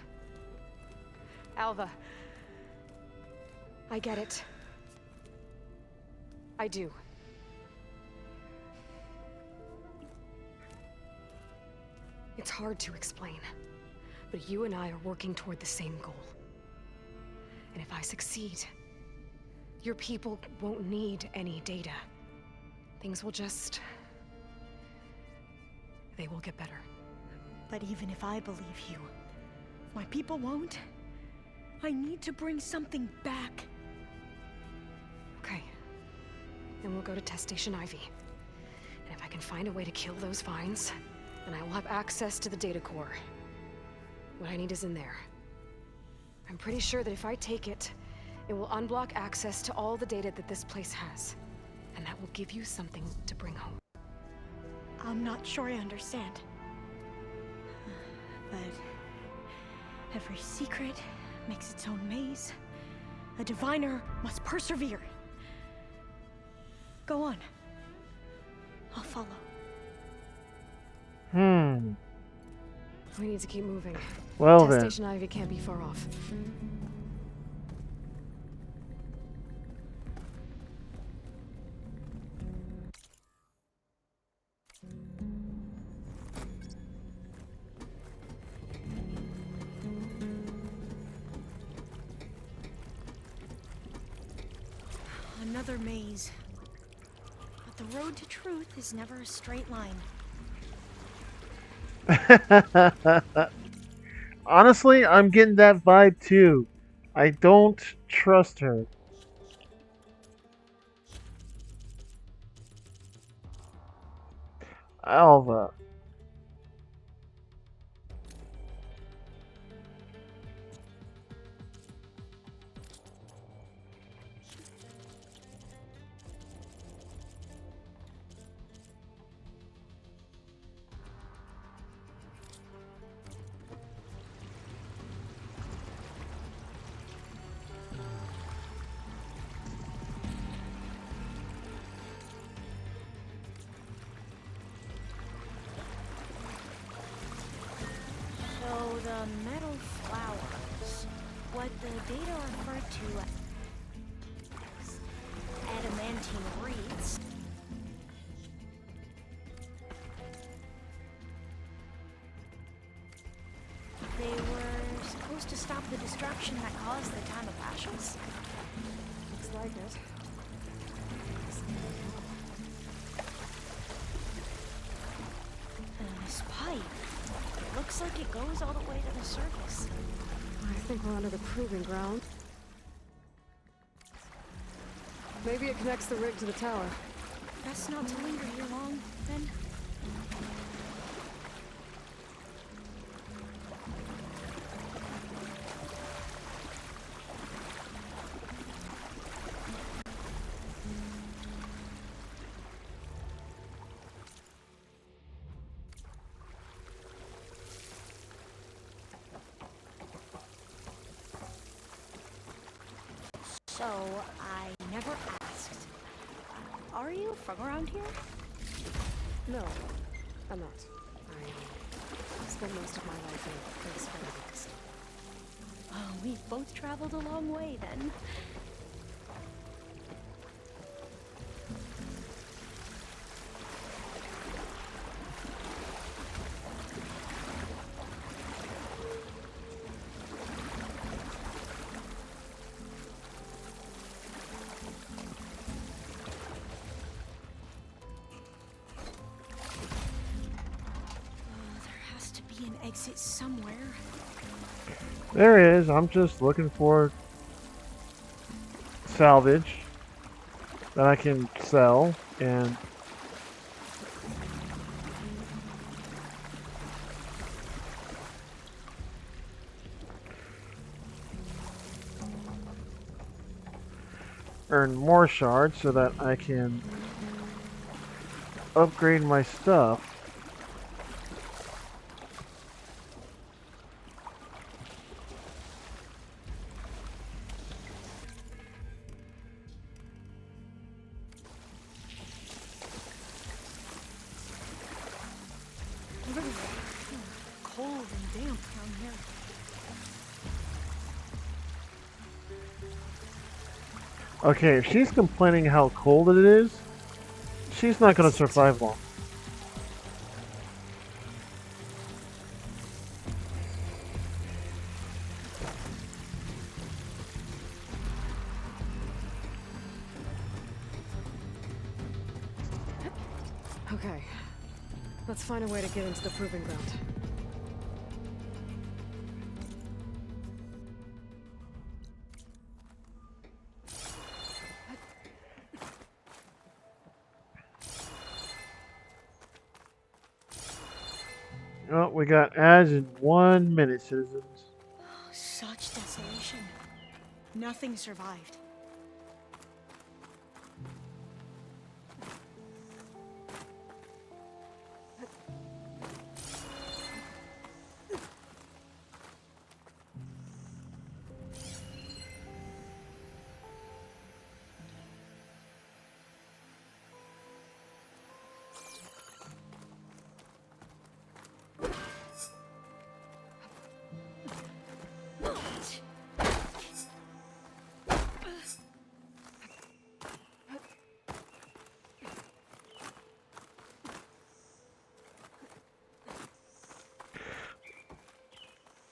Alva. I get it. I do. It's hard to explain, but you and I are working toward the same goal. And if I succeed, your people won't need any data. Things will just... they will get better. But even if I believe you, my people won't. I need to bring something back. Okay. Then we'll go to Test Station Ivy. And if I can find a way to kill those vines, then I will have access to the data core. What I need is in there. I'm pretty sure that if I take it, it will unblock access to all the data that this place has. And that will give you something to bring home. I'm not sure I understand. But every secret makes its own maze. A diviner must persevere. Go on. I'll follow. We need to keep moving. Well Test then. Station Ivy can't be far off. Another maze. But the road to truth is never a straight line. Honestly, I'm getting that vibe too. I don't trust her. Alva. So the metal flowers, what the data referred to as adamantine reeds. They were supposed to stop the destruction that caused the time of ashes. Looks like it. And this pipe, it looks like it goes all the way to the surface. I think we're under the proving ground. Maybe it connects the rig to the tower. Best not to linger here long, then. Oh, I never asked. Are you from around here? No, I'm not. I spent most of my life in a place far west. Oh, we've both traveled a long way then. There has to be an exit somewhere. There is. I'm just looking for salvage that I can sell and earn more shards so that I can upgrade my stuff. Cold and damp down here. Okay, if she's complaining how cold it is, she's not going to survive long. Okay, let's find a way to get into the proving ground. Oh, we got ads in 1 minute, citizens. Such desolation. Nothing survived.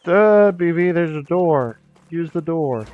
Duh, BB, there's a door. Use the door.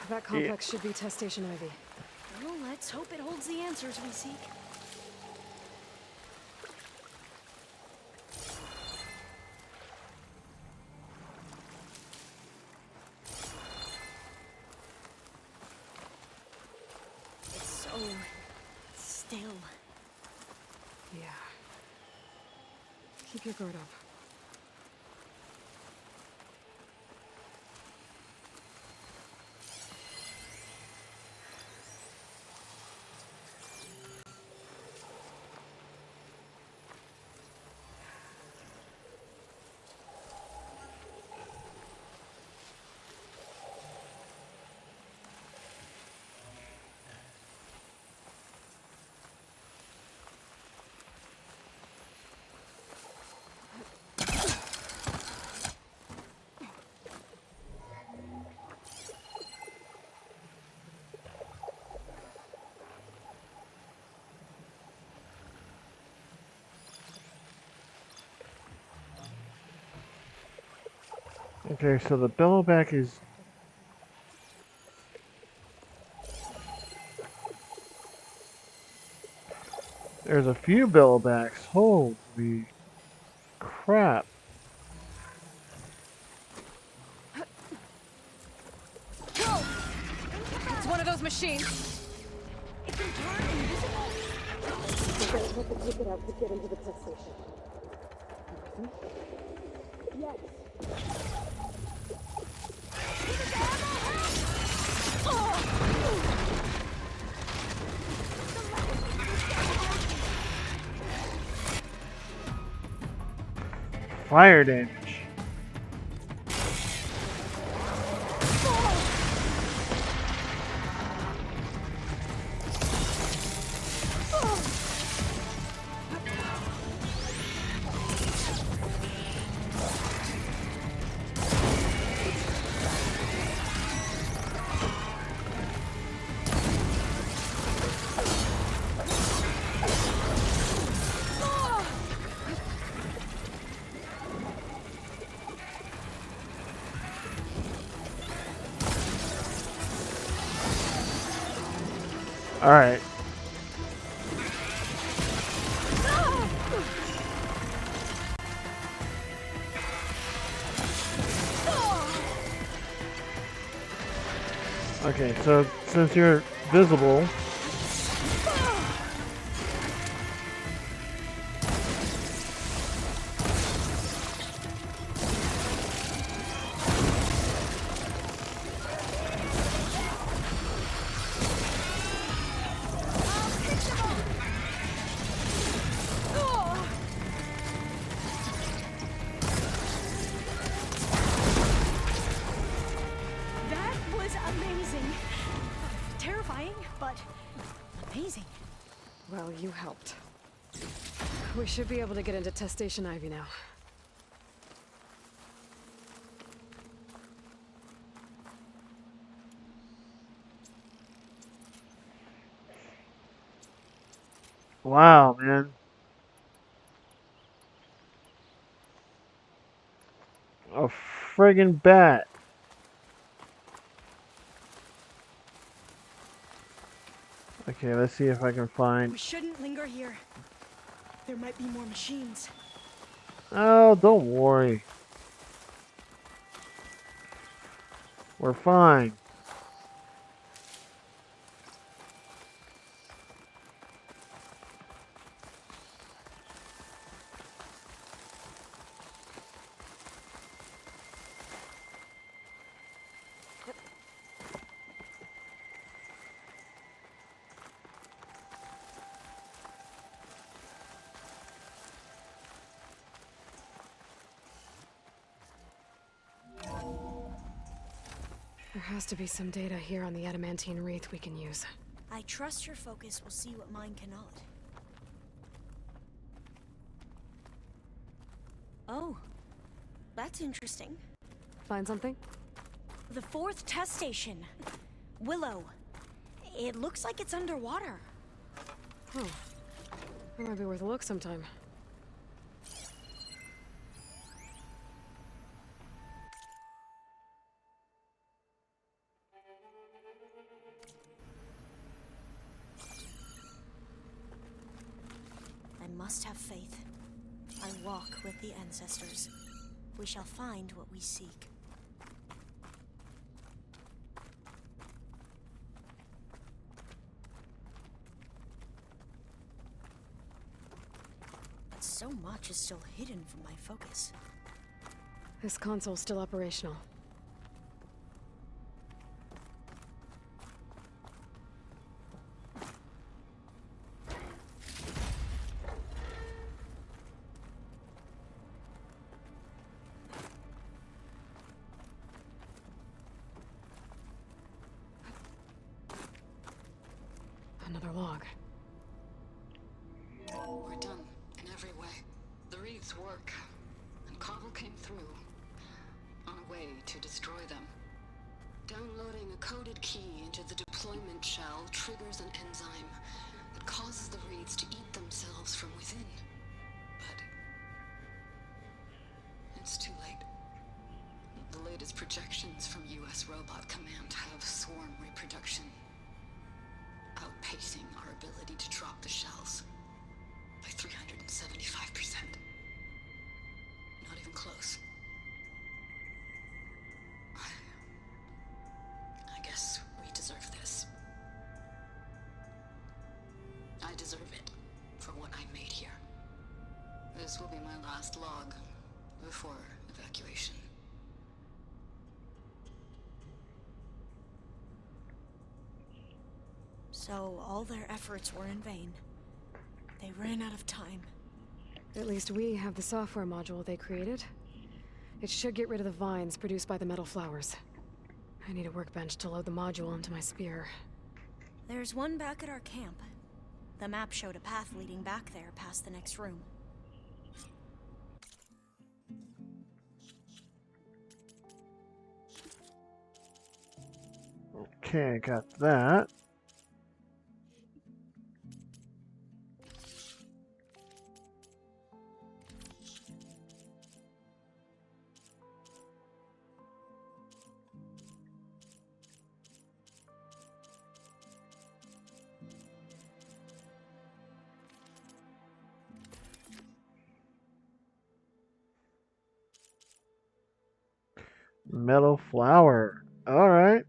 That complex should be test station Ivy. Well, let's hope it holds the answers we seek. It's so still. Yeah. Keep your guard up. Okay, so the bellowback is... There's a few bellowbacks. Holy crap. It's one of those machines. It can turn invisible. We're gonna have to take it out to get into the test station. Yes. Fire damage. Alright. Okay, so since you're visible, That was amazing. Terrifying, but amazing. Well, you helped. We should be able to get into Test Station Ivy now. wow, man. A friggin' bat. Okay, let's see if I can find... We shouldn't linger here. There might be more machines. Oh, don't worry. We're fine. There has to be some data here on the adamantine wreath we can use. I trust your focus will see what mine cannot. Oh, that's interesting. Find something? The 4th test station. Willow. It looks like it's underwater. Oh. That might be worth a look sometime. I must have faith. I walk with the ancestors. We shall find what we seek. But so much is still hidden from my focus. This console's still operational. Another log. We're done in every way. The wreaths work, and Cobble came through on a way to destroy them. Downloading a coded key into the deployment shell triggers an enzyme that causes the wreaths to eat themselves from within. But it's too late. The latest projections from U.S. Robot Command have swarm reproduction outpacing our ability to drop the shells by 375%. Not even close. I guess we deserve this. I deserve it for what I made here. This will be my last log before evacuation. So all their efforts were in vain. They ran out of time. At least we have the software module they created. It should get rid of the vines produced by the metal flowers. I need a workbench to load the module into my spear. There's one back at our camp. The map showed a path leading back there past the next room. Okay, I got that. Metal flower. All right.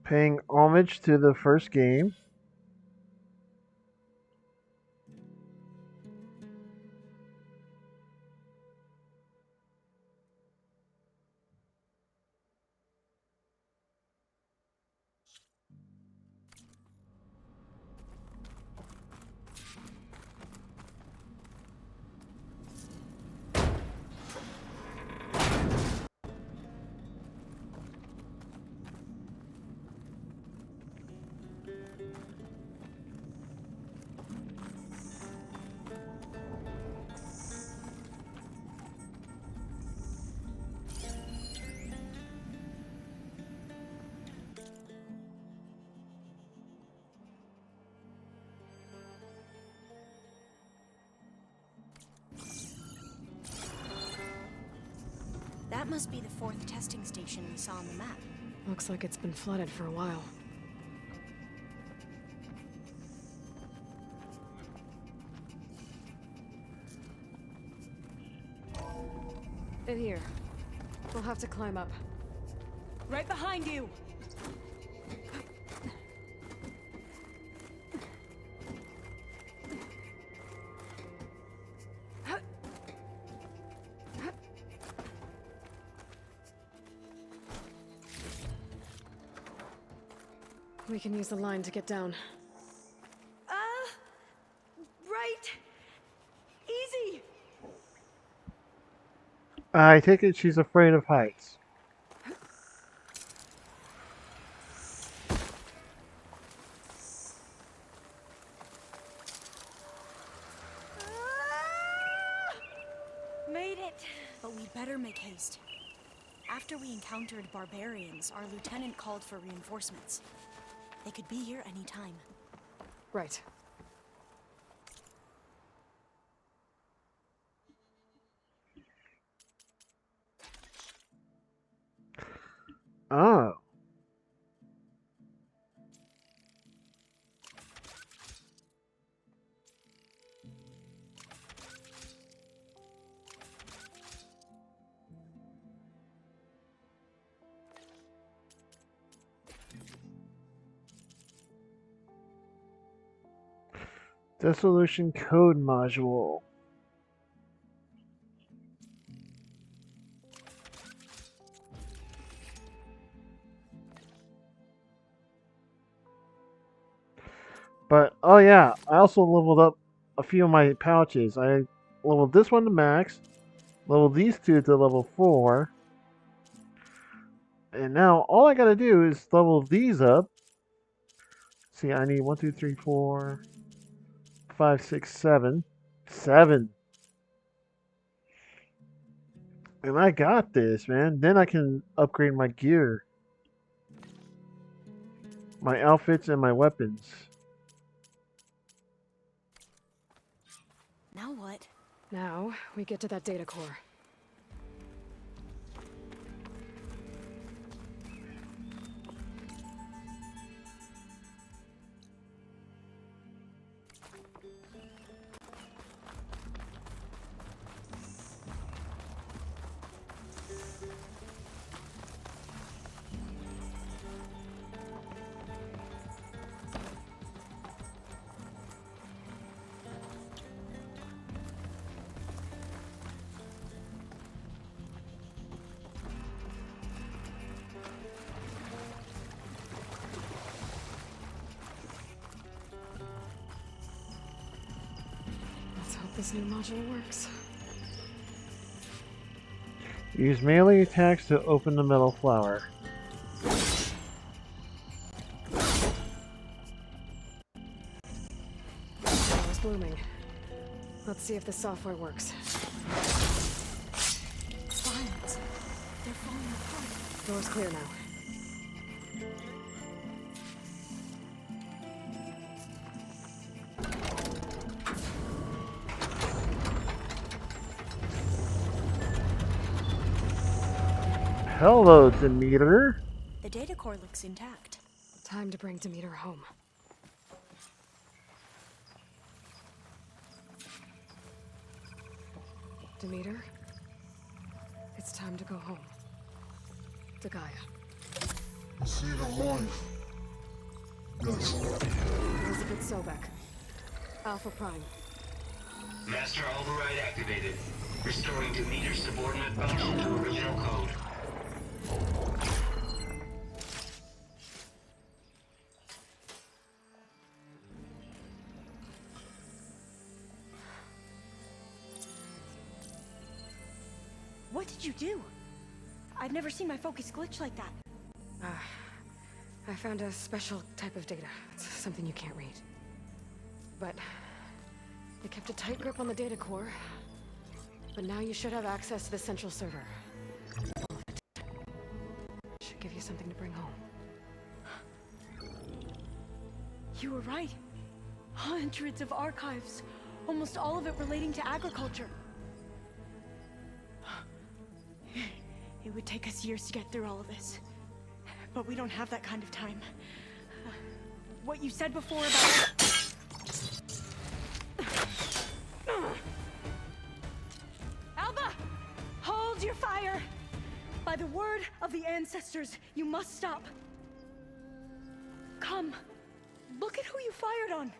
Paying homage to the first game. That must be the 4th testing station we saw on the map. Looks like it's been flooded for a while. In here. We'll have to climb up. Right behind you! We can use the line to get down. Right! Easy! I take it she's afraid of heights. Made it! But we better make haste. After we encountered barbarians, our lieutenant called for reinforcements. They could be here any time. Right. Oh. Dissolution code module. But, oh yeah, I also leveled up a few of my pouches. I leveled this one to max, leveled these two to level 4, and now all I gotta do is level these up. See, I need 1, 2, 3, 4, 5, 6, 7. 7. And I got this, man. Then I can upgrade my gear, my outfits, and my weapons. Now what? Now, we get to that data core. Let's hope this new module works. Use melee attacks to open the metal flower. Flower's blooming. Let's see if the software works. Vines. They're falling apart. Door's clear now. Hello, Demeter. The data core looks intact. Time to bring Demeter home. Demeter, it's time to go home. To Gaia. See the light. Yes. Elizabeth Sobek. Alpha Prime. Master override activated. Restoring Demeter's subordinate function to original code. What did you do? I've never seen my focus glitch like that. I found a special type of data. It's something you can't read. But they kept a tight grip on the data core. But now you should have access to the central server. Should give you something to bring home. You were right. Hundreds of archives. Almost all of it relating to agriculture. It would take us years to get through all of this. But we don't have that kind of time. What you said before about... Alba! Hold your fire! By the word of the ancestors, you must stop. Come. Look at who you fired on.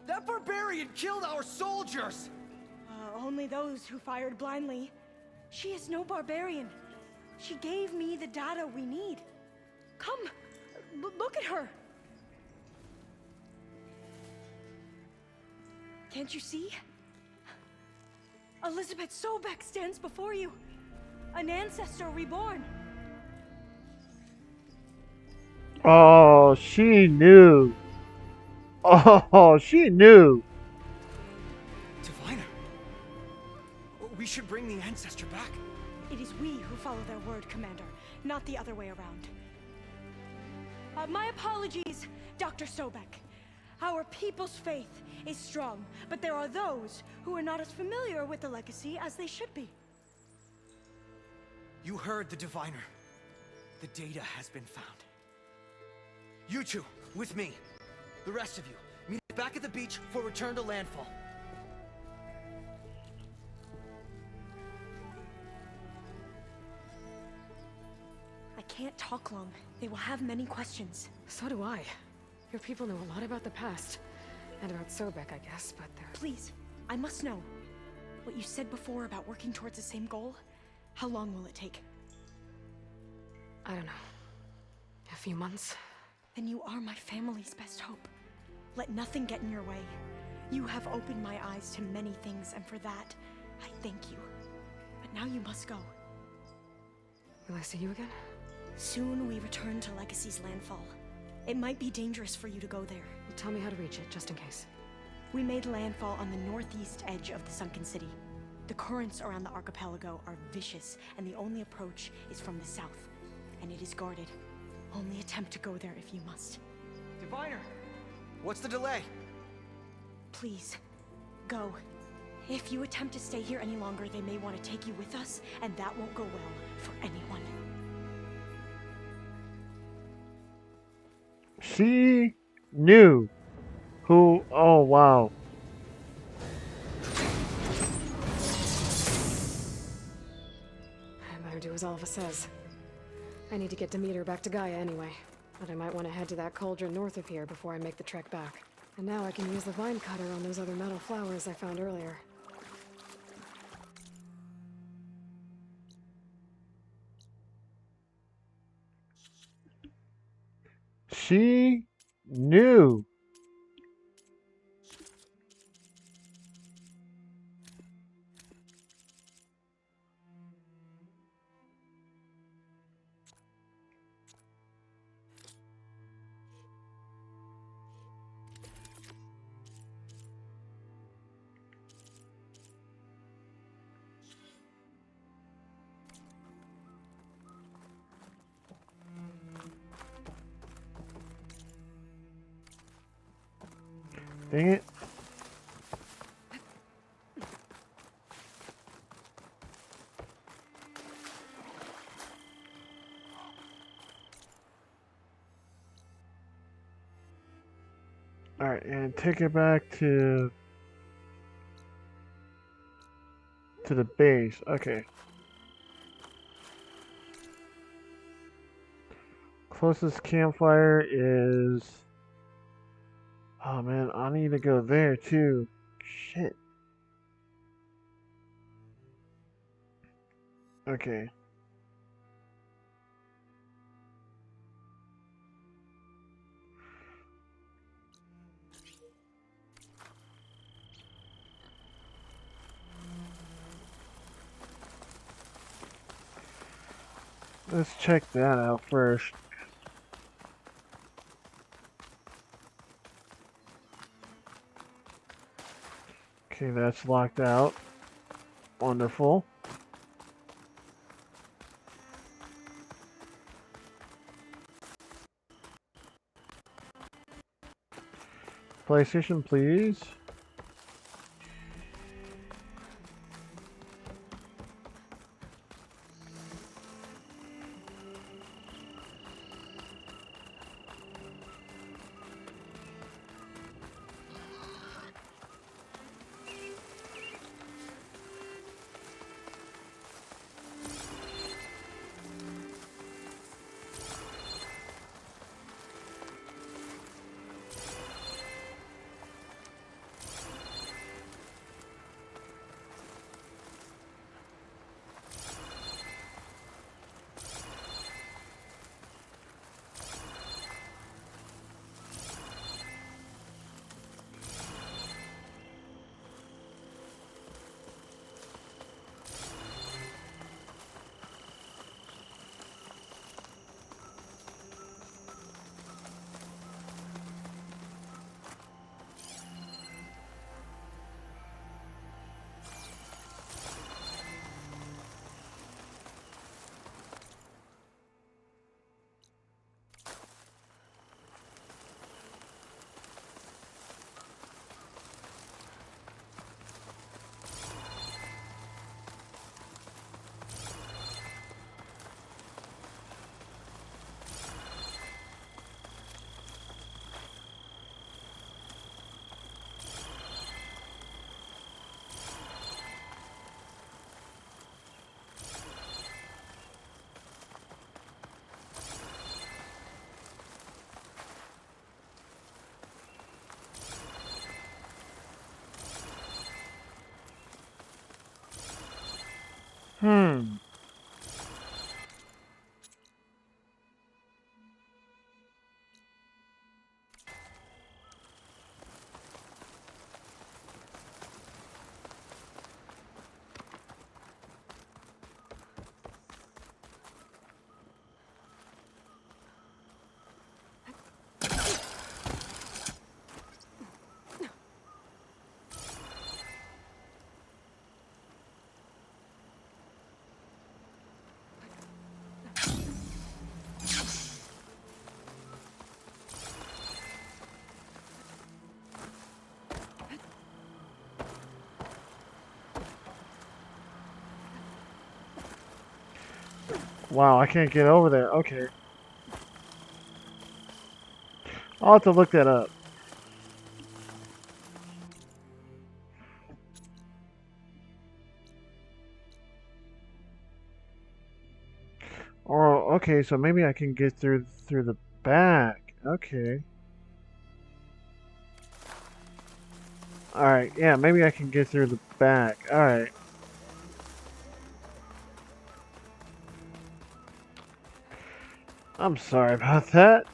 That barbarian killed our soldiers! Only those who fired blindly. She is no barbarian. She gave me the data we need. Come, look at her. Can't you see? Elizabeth Sobek stands before you. An ancestor reborn. Oh, she knew. Oh, she knew. Diviner. We should bring the ancestor back. It is we who follow their word, Commander, not the other way around. My apologies, Dr. Sobek. Our people's faith is strong, but there are those who are not as familiar with the legacy as they should be. You heard the diviner. The data has been found. You two, with me. The rest of you, meet back at the beach for return to landfall. I can't talk long. They will have many questions. So do I. Your people know a lot about the past. And about Sobek, I guess, but they're... Please, I must know. What you said before about working towards the same goal, how long will it take? I don't know. A few months? Then you are my family's best hope. Let nothing get in your way. You have opened my eyes to many things, and for that, I thank you. But now you must go. Will I see you again? Soon we return to Legacy's landfall. It might be dangerous for you to go there. Well, tell me how to reach it, just in case. We made landfall on the northeast edge of the sunken city. The currents around the archipelago are vicious, and the only approach is from the south. And it is guarded. Only attempt to go there if you must. Diviner! What's the delay? Please, go. If you attempt to stay here any longer, they may want to take you with us, and that won't go well for anyone. She knew who. Oh, wow. I better do as Alva says. I need to get Demeter back to Gaia anyway, but I might want to head to that cauldron north of here before I make the trek back. And now I can use the vine cutter on those other metal flowers I found earlier. She knew. Dang it. Alright, and take it back to the base. Okay. Closest campfire is... Oh man, I need to go there too. Shit. Okay. Let's check that out first. Okay, that's locked out. Wonderful. PlayStation, please. Wow, I can't get over there. Okay. I'll have to look that up. Oh, okay, so maybe I can get through the back. Okay. Alright, yeah, maybe I can get through the back. Alright. I'm sorry about that.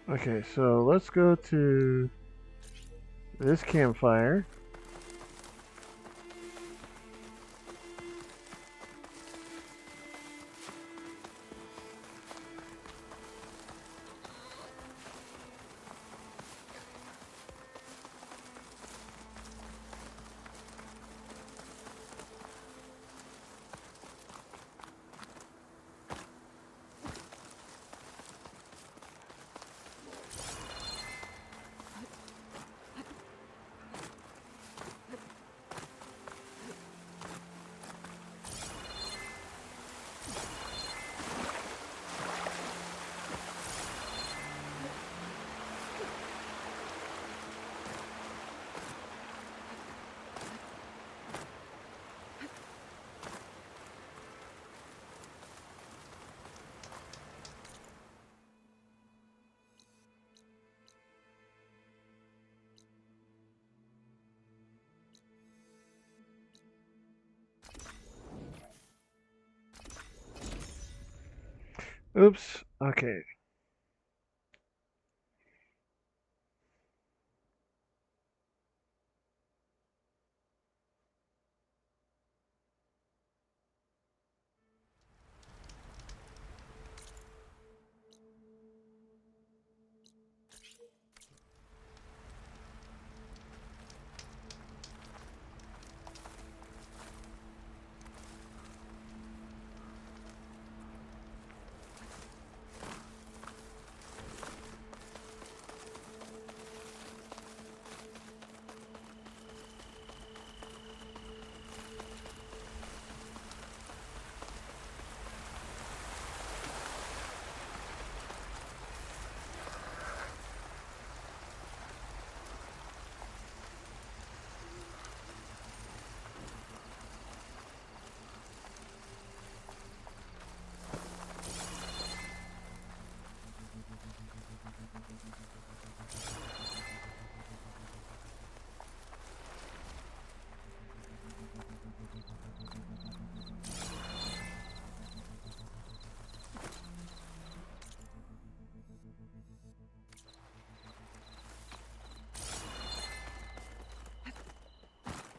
Okay, so let's go to this campfire. Oops. Okay.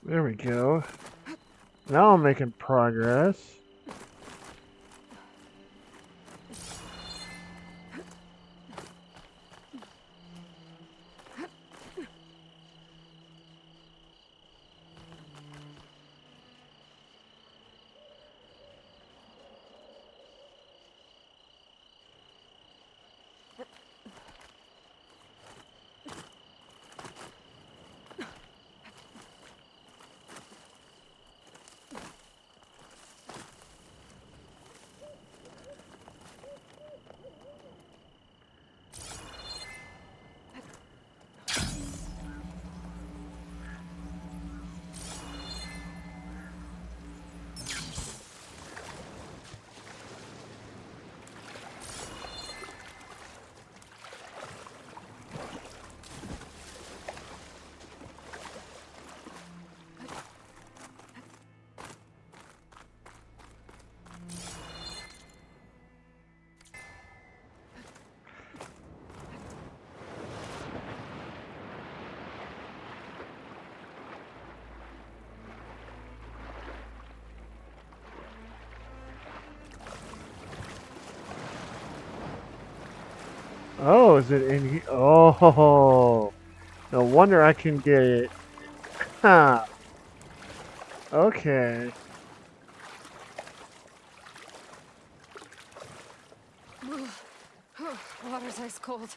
There we go. Now I'm making progress. Oh, is it in here? Oh, no wonder I can get it. Huh. Okay. Water's ice cold.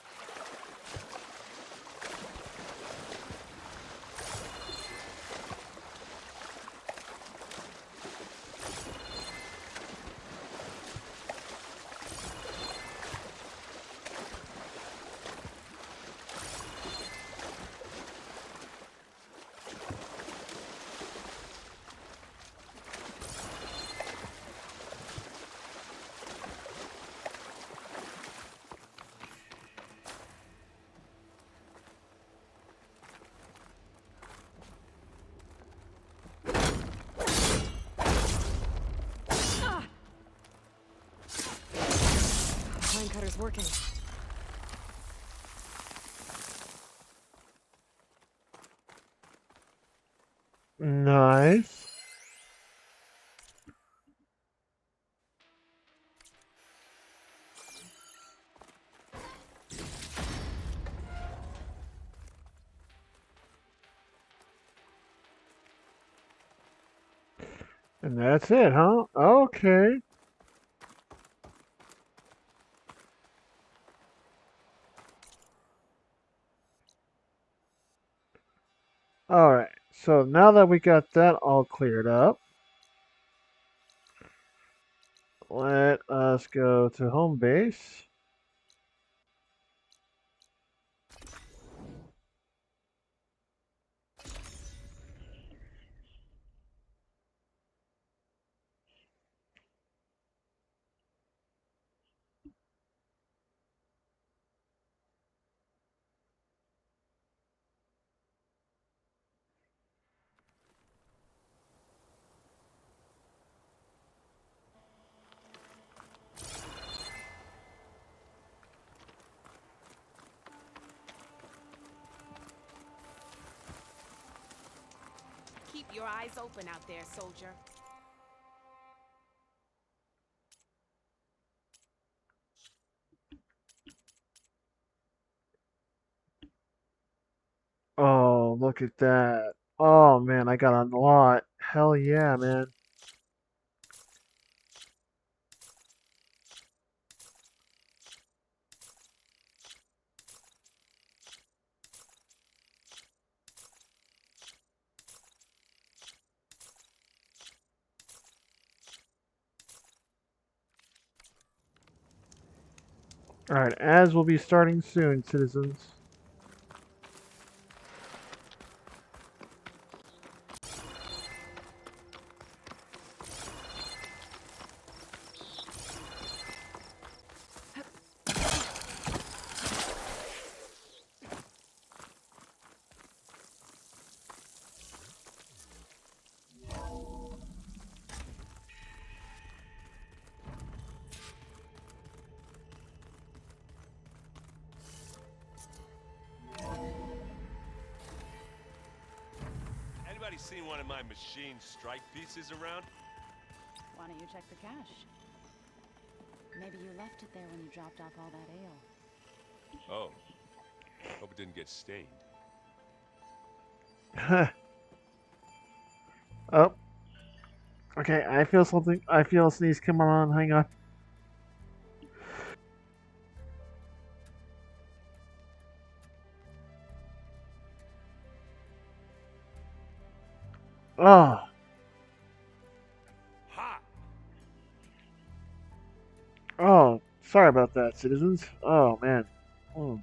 Line cutter's working. Nice. And that's it, huh? Okay. Alright, so now that we got that all cleared up, let us go to home base. Keep your eyes open out there, soldier. Oh, look at that. Oh man, I got a lot. Hell yeah, man. Alright, as will be starting soon, citizens. Anybody seen one of my machine strike pieces around? Why don't you check the cache? Maybe you left it there when you dropped off all that ale. Oh. Hope it didn't get stained. Oh. Okay, I feel something. I feel a sneeze. Come on, hang on. Oh. Hot. Oh, sorry about that, citizens. Oh man. Mm.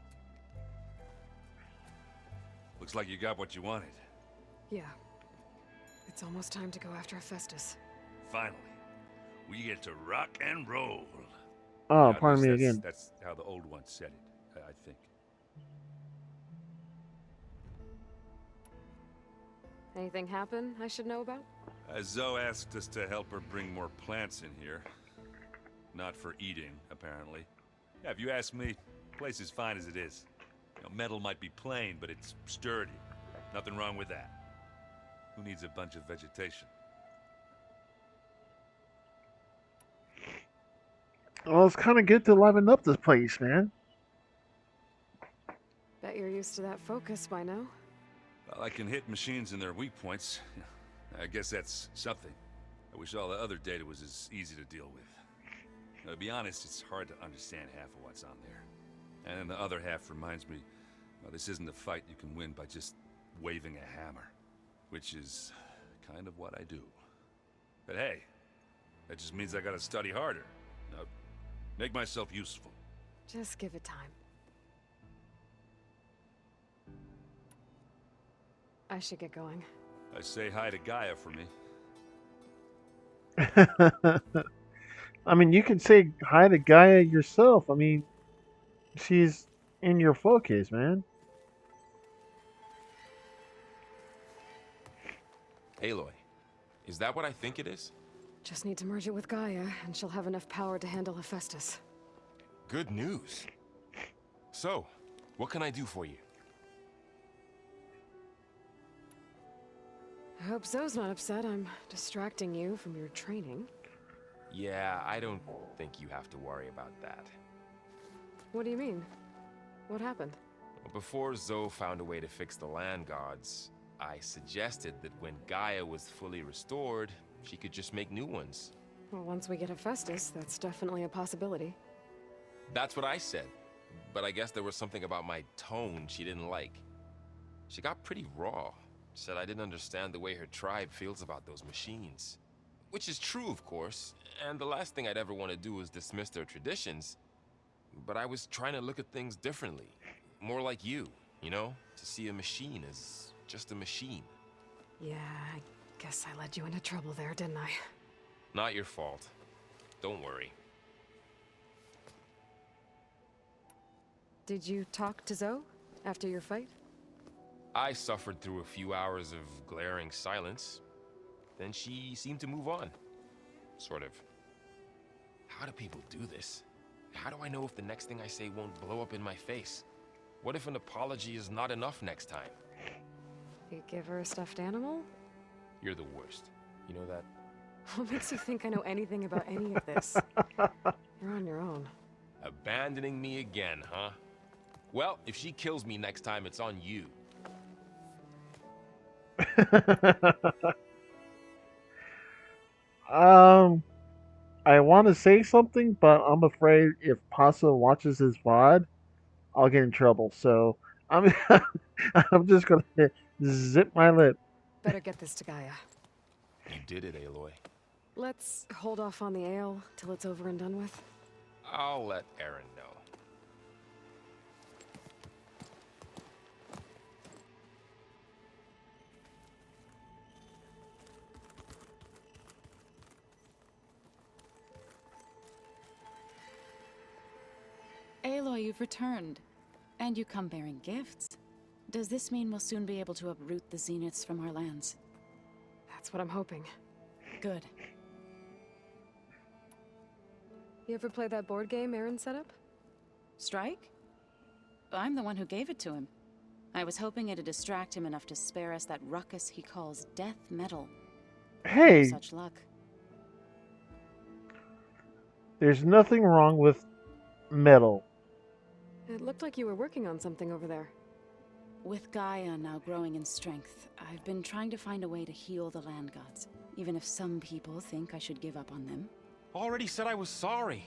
Looks like you got what you wanted. Yeah. It's almost time to go after Hephaestus. Finally. We get to rock and roll. Oh, At pardon least me again. That's how the old one said it, I think. Anything happen I should know about? Zoe asked us to help her bring more plants in here. Not for eating, apparently. Yeah, if you ask me, the place is fine as it is. You know, metal might be plain, but it's sturdy. Nothing wrong with that. Who needs a bunch of vegetation? Well, it's kind of good to liven up this place, man. Bet you're used to that focus by now. Well, I can hit machines in their weak points. I guess that's something. I wish all the other data was as easy to deal with. Now, to be honest, it's hard to understand half of what's on there. And the other half reminds me, well, this isn't a fight you can win by just waving a hammer. Which is kind of what I do. But hey, that just means I gotta study harder. Now, make myself useful. Just give it time. I should get going. I say hi to Gaia for me. I mean, you can say hi to Gaia yourself. I mean, she's in your focus, man. Aloy, is that what I think it is? Just need to merge it with Gaia, and she'll have enough power to handle Hephaestus. Good news. So, what can I do for you? I hope Zoe's not upset I'm distracting you from your training. Yeah, I don't think you have to worry about that. What do you mean? What happened? Before Zoe found a way to fix the land gods, I suggested that when Gaia was fully restored, she could just make new ones. Well, once we get Hephaestus, that's definitely a possibility. That's what I said, but I guess there was something about my tone she didn't like. She got pretty raw. Said I didn't understand the way her tribe feels about those machines. Which is true, of course, and the last thing I'd ever want to do is dismiss their traditions. But I was trying to look at things differently. More like you know? To see a machine as just a machine. Yeah, I guess I led you into trouble there, didn't I? Not your fault. Don't worry. Did you talk to Zoe after your fight? I suffered through a few hours of glaring silence. Then she seemed to move on. Sort of. How do people do this? How do I know if the next thing I say won't blow up in my face? What if an apology is not enough next time? You give her a stuffed animal? You're the worst. You know that? What makes you think I know anything about any of this? You're on your own. Abandoning me again, huh? Well, if she kills me next time, it's on you. I want to say something, but I'm afraid if Pasa watches his VOD, I'll get in trouble. So I'm I'm just gonna zip my lip. Better get this to Gaia. You did it, Aloy. Let's hold off on the ale till it's over and done with. I'll let Aaron know. Aloy, you've returned. And you come bearing gifts. Does this mean we'll soon be able to uproot the Zeniths from our lands? That's what I'm hoping. Good. You ever play that board game Aaron set up? Strike? I'm the one who gave it to him. I was hoping it'd distract him enough to spare us that ruckus he calls death metal. Hey! No such luck. There's nothing wrong with metal. It looked like you were working on something over there. With Gaia now growing in strength, I've been trying to find a way to heal the land gods, even if some people think I should give up on them. Already said I was sorry.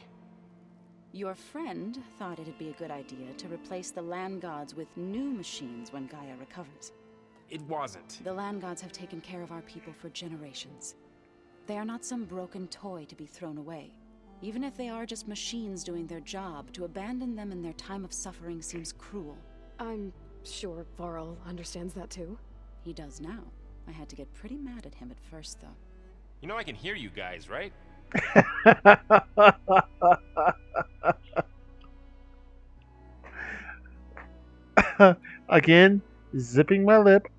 Your friend thought it'd be a good idea to replace the land gods with new machines when Gaia recovers. It wasn't. The land gods have taken care of our people for generations. They are not some broken toy to be thrown away. Even if they are just machines doing their job, to abandon them in their time of suffering seems cruel. I'm sure Varl understands that too. He does now. I had to get pretty mad at him at first, though. You know I can hear you guys, right? Again, zipping my lip.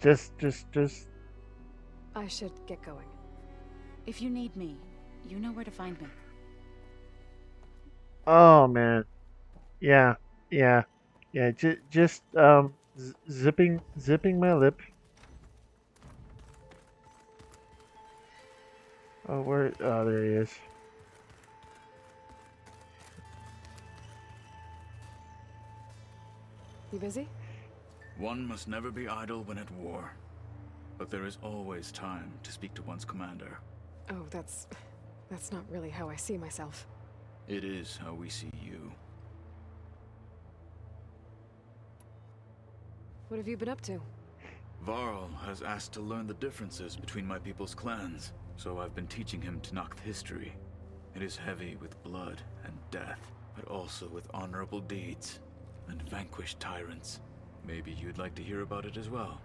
Just. I should get going. If you need me, you know where to find me. Oh man, yeah. Just zipping my lip. Oh, where? Oh, there he is. You busy? One must never be idle when at war, but there is always time to speak to one's commander. Oh, that's not really how I see myself. It is how we see you. What have you been up to? Varl has asked to learn the differences between my people's clans, so I've been teaching him Tenakth history. It is heavy with blood and death, but also with honorable deeds and vanquished tyrants. Maybe you'd like to hear about it as well,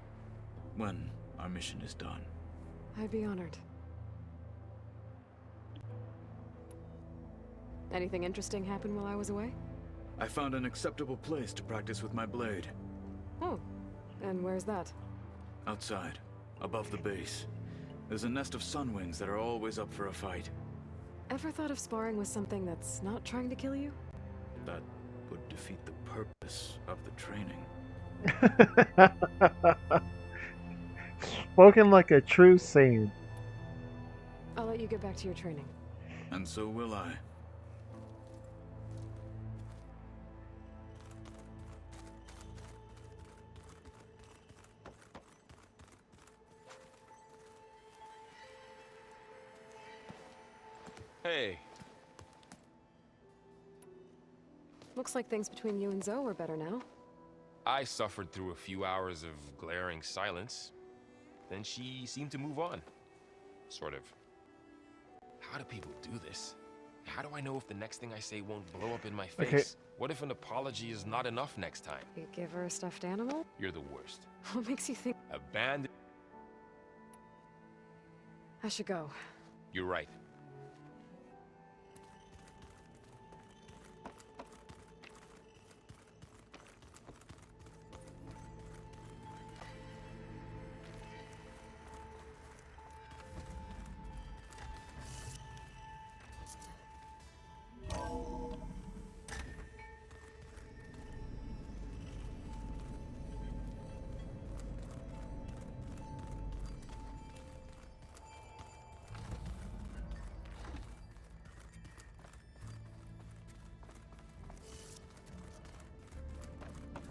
when our mission is done. I'd be honored. Anything interesting happen while I was away? I found an acceptable place to practice with my blade. Oh, and where's that? Outside, above the base. There's a nest of sunwings that are always up for a fight. Ever thought of sparring with something that's not trying to kill you? That would defeat the purpose of the training. Spoken like a true Saiyan. I'll let you get back to your training. And so will I. Hey. Looks like things between you and Zoe are better now. I suffered through a few hours of glaring silence. Then she seemed to move on. Sort of. How do people do this? How do I know if the next thing I say won't blow up in my face? Okay. What if an apology is not enough next time? You give her a stuffed animal? You're the worst. What makes you think Abandon. I should go? You're right.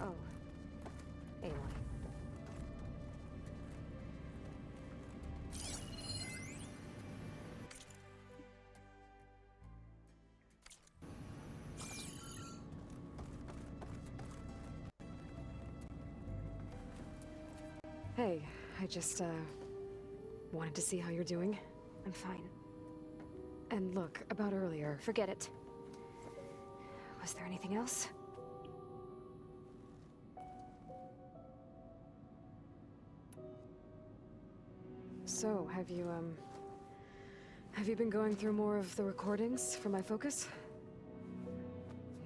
Oh. Aloy. Hey, I just, wanted to see how you're doing. I'm fine. And look, about earlier. Forget it. Was there anything else? So, have you been going through more of the recordings for my focus?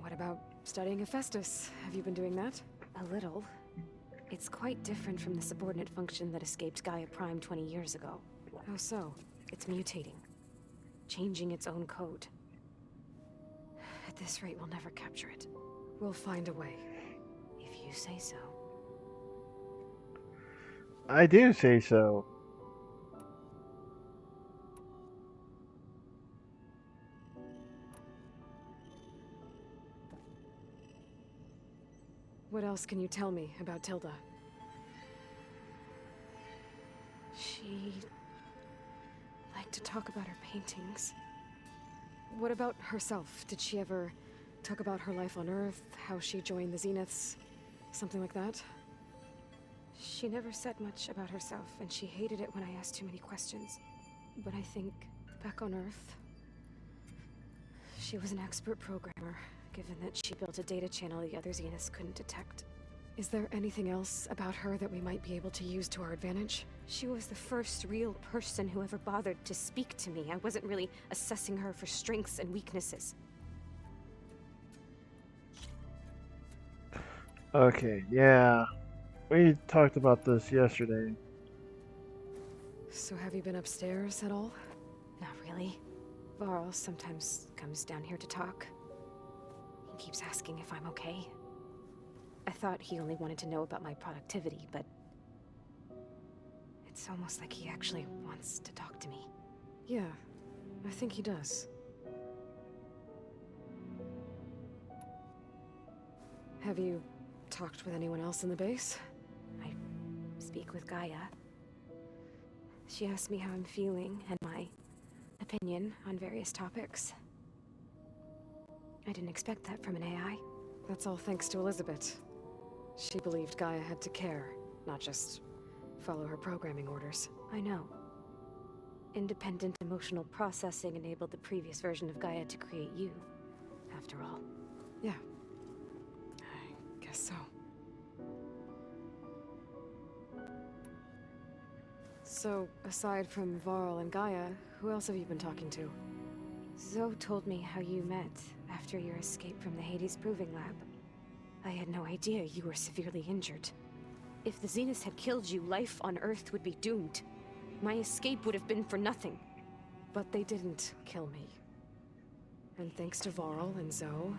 What about studying Hephaestus? Have you been doing that? A little. It's quite different from the subordinate function that escaped Gaia Prime 20 years ago. How so? It's mutating. Changing its own code. At this rate, we'll never capture it. We'll find a way. If you say so. I do say so. What else can you tell me about Tilda? She liked to talk about her paintings. What about herself? Did she ever talk about her life on Earth, how she joined the Zeniths, something like that? She never said much about herself, and she hated it when I asked too many questions. But I think, back on Earth, she was an expert programmer, given that she built a data channel the other Zeniths couldn't detect. Is there anything else about her that we might be able to use to our advantage? She was the first real person who ever bothered to speak to me. I wasn't really assessing her for strengths and weaknesses. Okay, yeah. We talked about this yesterday. So have you been upstairs at all? Not really. Varl sometimes comes down here to talk. He keeps asking if I'm okay. I thought he only wanted to know about my productivity, but it's almost like he actually wants to talk to me. Yeah, I think he does. Have you talked with anyone else in the base? I speak with Gaia. She asked me how I'm feeling and my opinion on various topics. I didn't expect that from an AI. That's all thanks to Elizabeth. She believed Gaia had to care, not just follow her programming orders. I know. Independent emotional processing enabled the previous version of Gaia to create you, after all. Yeah. I guess so. So, aside from Varl and Gaia, who else have you been talking to? Zoe told me how you met after your escape from the Hades Proving Lab. I had no idea you were severely injured. If the Zeniths had killed you, life on Earth would be doomed. My escape would have been for nothing. But they didn't kill me. And thanks to Varl and Zoe,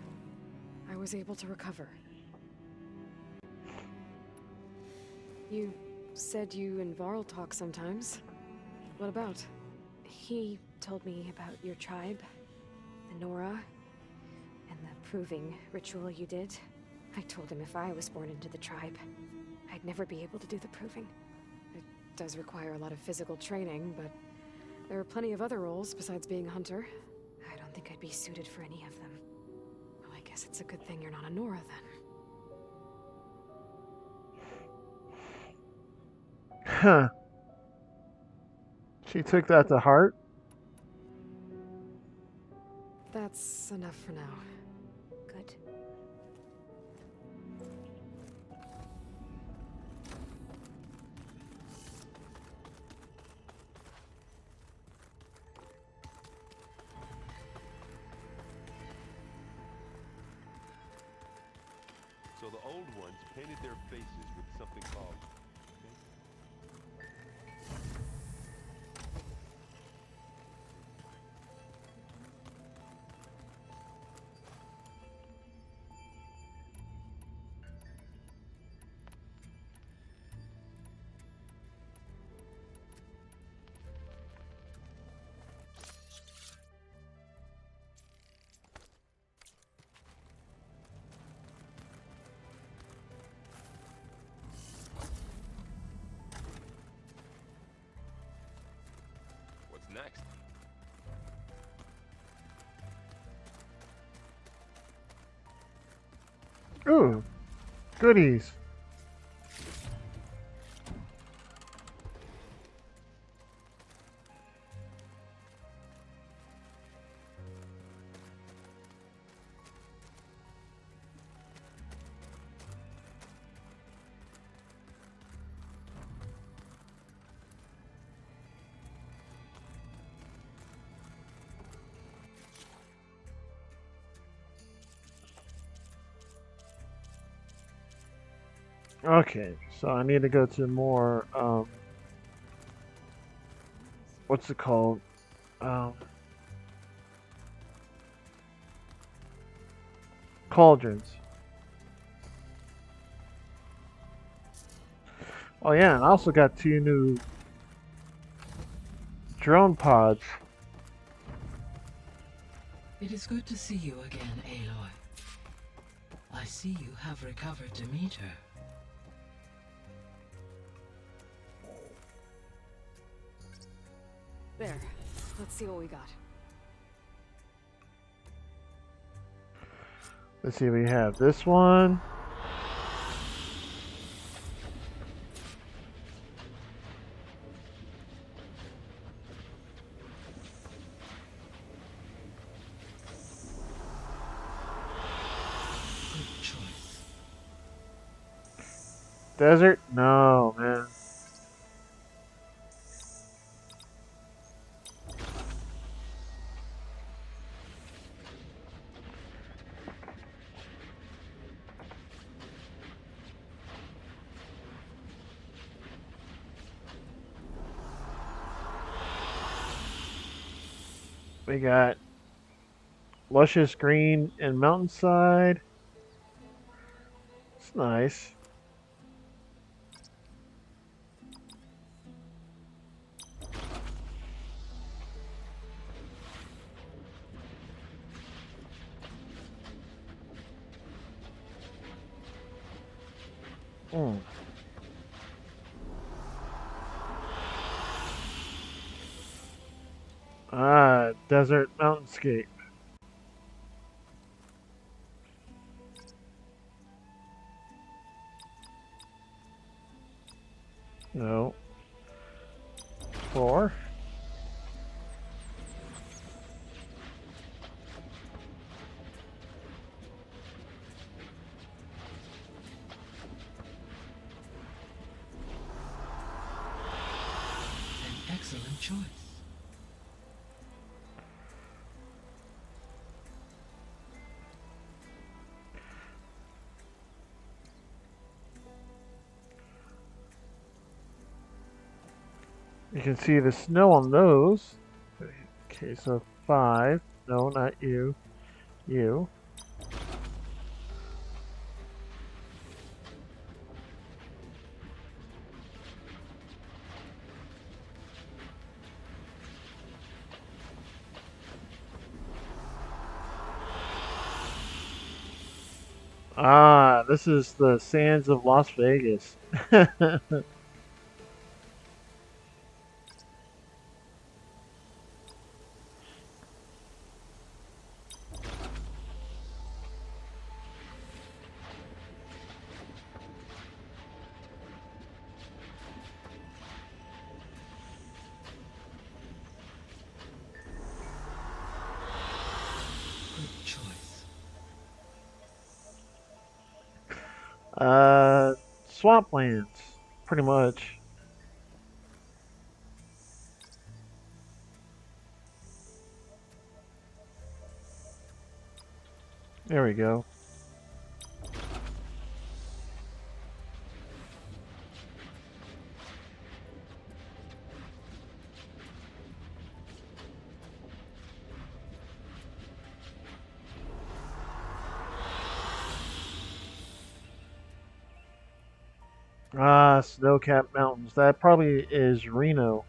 I was able to recover. You said you and Varl talk sometimes. What about? He told me about your tribe, the Nora, and the proving ritual you did. I told him if I was born into the tribe, I'd never be able to do the proving. It does require a lot of physical training, but there are plenty of other roles besides being a hunter. I don't think I'd be suited for any of them. Well, I guess it's a good thing you're not a Nora, then. Huh. She took that to heart? That's enough for now. Good. So the old ones painted their faces with something called... Next. Ooh, goodies. Okay, so I need to go to more, what's it called? Cauldrons. Oh yeah, and I also got 2 new drone pods. It is good to see you again, Aloy. I see you have recovered Demeter. There. Let's see what we got. Let's see, we have this one. Good choice. Desert? No, man. We got luscious green and mountainside. It's nice. Ah, desert mountainscape. No. 4. An excellent choice. You can see the snow on those. Okay, so 5. No, not you. You. Ah, this is the sands of Las Vegas. Good choice. Swamplands, pretty much. There we go. Ah, snow-capped mountains. That probably is Reno.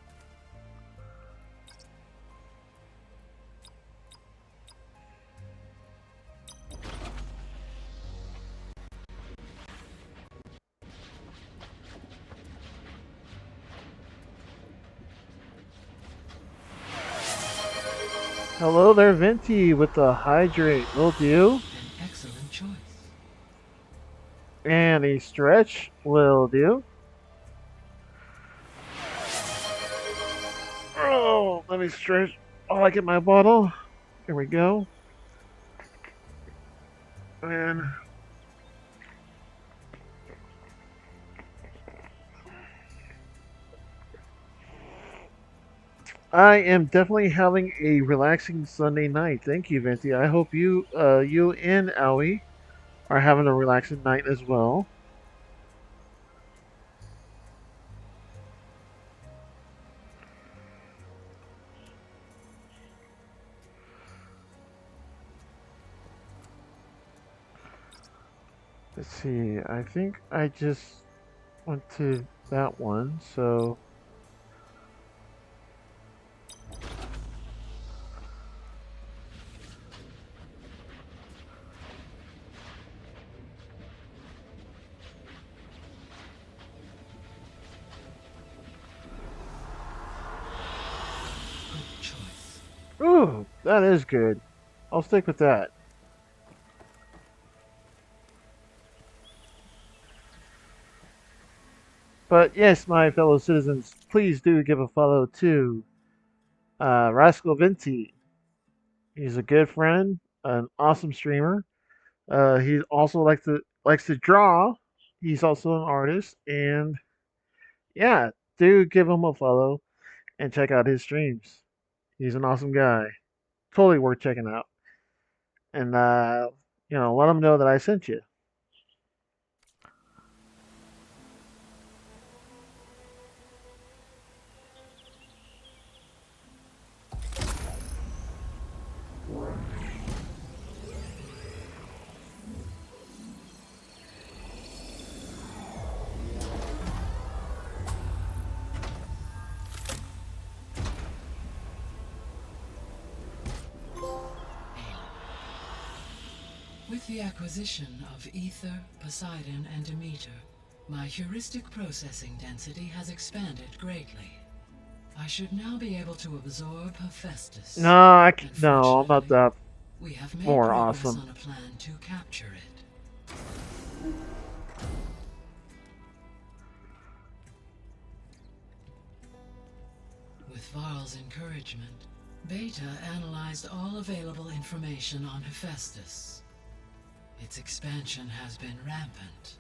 Hello there, Venti, with the hydrate. Will do. An excellent choice. And a stretch will do. Oh, let me stretch while I get my bottle. Here we go. And I am definitely having a relaxing Sunday night. Thank you, Venti. I hope you and Aoi are having a relaxing night as well. Let's see. I think I just went to that one, so Good choice. ooh, that is good. I'll stick with that. But yes, my fellow citizens, please do give a follow to Rascal Venti. He's a good friend, an awesome streamer. He also likes to draw. He's also an artist, and yeah, do give him a follow and check out his streams. He's an awesome guy. Totally worth checking out. And let him know that I sent you. With the acquisition of Ether, Poseidon, and Demeter, my heuristic processing density has expanded greatly. I should now be able to absorb Hephaestus. No, no, I'm not that We have made more progress awesome. on a plan to capture it. With Varl's encouragement, Beta analyzed all available information on Hephaestus. Its expansion has been rampant.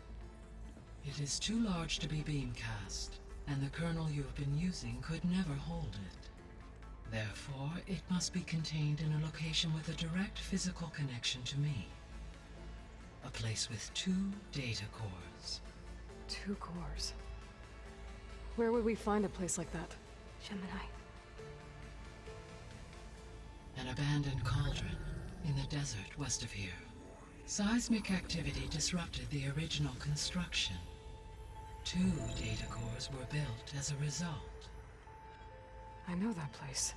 It is too large to be beamcast, and the kernel you've been using could never hold it. Therefore, it must be contained in a location with a direct physical connection to me. A place with 2 data cores. 2 cores? Where would we find a place like that? Gemini. An abandoned cauldron in the desert west of here. Seismic activity disrupted the original construction. 2 data cores were built as a result. I know that place.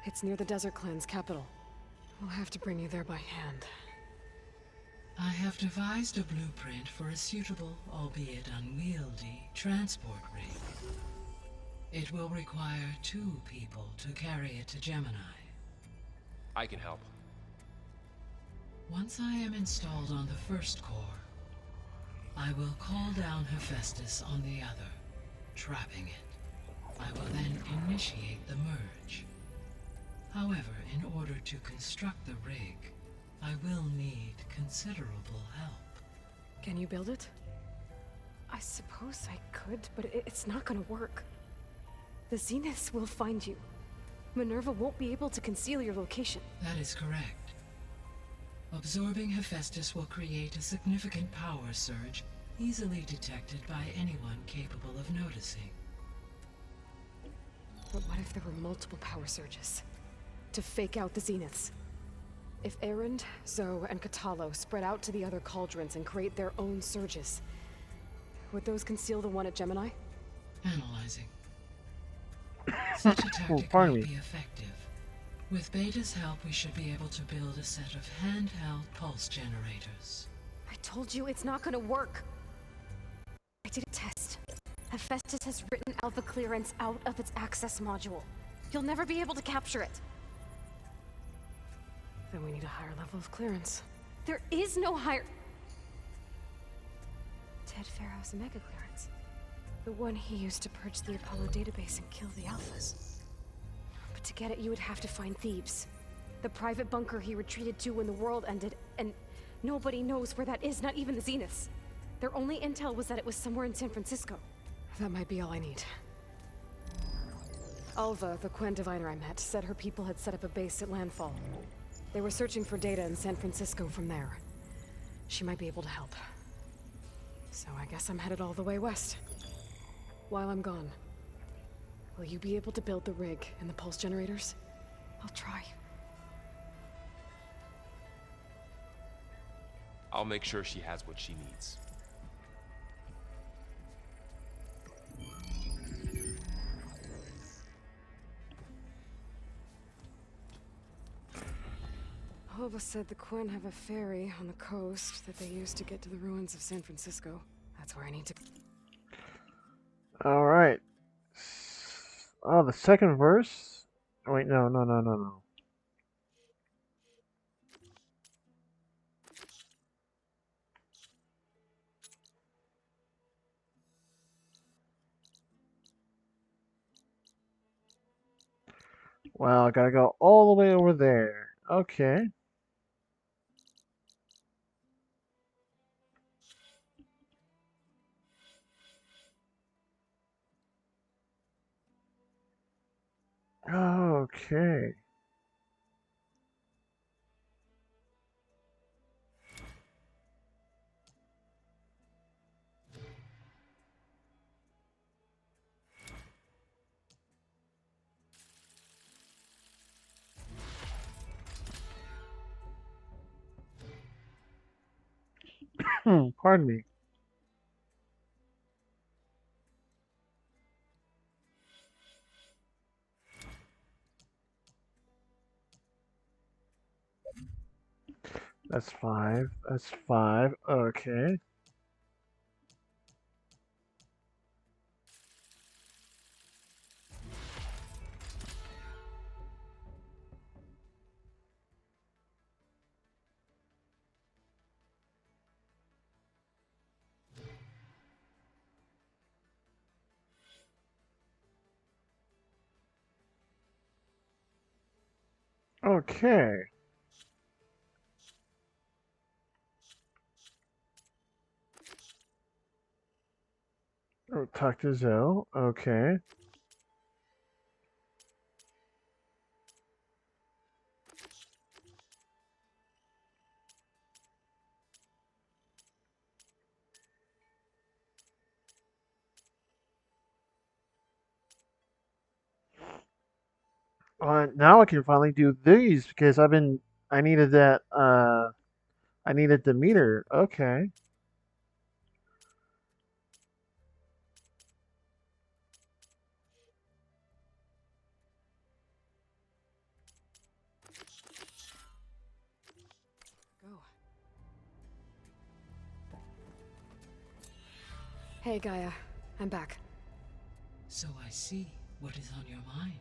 It's near the Desert Clan's capital. We'll have to bring you there by hand. I have devised a blueprint for a suitable, albeit unwieldy, transport rig. It will require 2 people to carry it to Gemini. I can help. Once I am installed on the first core, I will call down Hephaestus on the other, trapping it. I will then initiate the merge. However, in order to construct the rig, I will need considerable help. Can you build it? I suppose I could, but it's not gonna work. The Zeniths will find you. Minerva won't be able to conceal your location. That is correct. Absorbing Hephaestus will create a significant power surge, easily detected by anyone capable of noticing. But what if there were multiple power surges? To fake out the Zeniths? If Erend, Zoe, and Katalo spread out to the other cauldrons and create their own surges, would those conceal the one at Gemini? Analyzing. Such a tactic might be effective. With Beta's help, we should be able to build a set of handheld pulse generators. I told you it's not gonna work. I did a test. Hephaestus has written Alpha clearance out of its access module. You'll never be able to capture it. Then we need a higher level of clearance. There is no higher... Ted Pharaoh's Omega clearance. The one he used to purge the Apollo database and kill the Alphas. But to get it, you would have to find Thebes. The private bunker he retreated to when the world ended, and nobody knows where that is, not even the Zeniths. Their only intel was that it was somewhere in San Francisco. That might be all I need. Alva, the Quen diviner I met, said her people had set up a base at landfall. They were searching for data in San Francisco from there. She might be able to help. So I guess I'm headed all the way west. While I'm gone, will you be able to build the rig and the pulse generators? I'll try. I'll make sure she has what she needs. Alva said the Quen have a ferry on the coast that they use to get to the ruins of San Francisco. That's where I need to... Alright. Oh, the second verse? Oh, wait, no. Well, I gotta go all the way over there. Okay. Okay. Pardon me. That's 5. That's 5. Okay. Okay. Oh, talk to Zell. Okay. Now I can finally do these because I needed that I needed the meter. Okay. Go. Hey, Gaia. I'm back. So I see what is on your mind.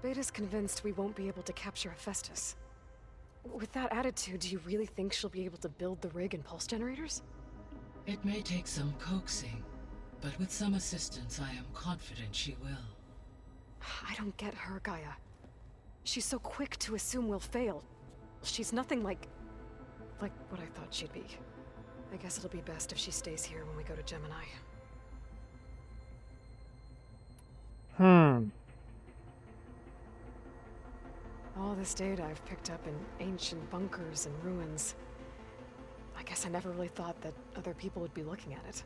Beta's convinced we won't be able to capture Hephaestus. With that attitude, do you really think she'll be able to build the rig and pulse generators? It may take some coaxing, but with some assistance I am confident she will. I don't get her, Gaia. She's so quick to assume we'll fail. She's nothing like what I thought she'd be. I guess it'll be best if she stays here when we go to Gemini. All this data I've picked up in ancient bunkers and ruins. I guess I never really thought that other people would be looking at it.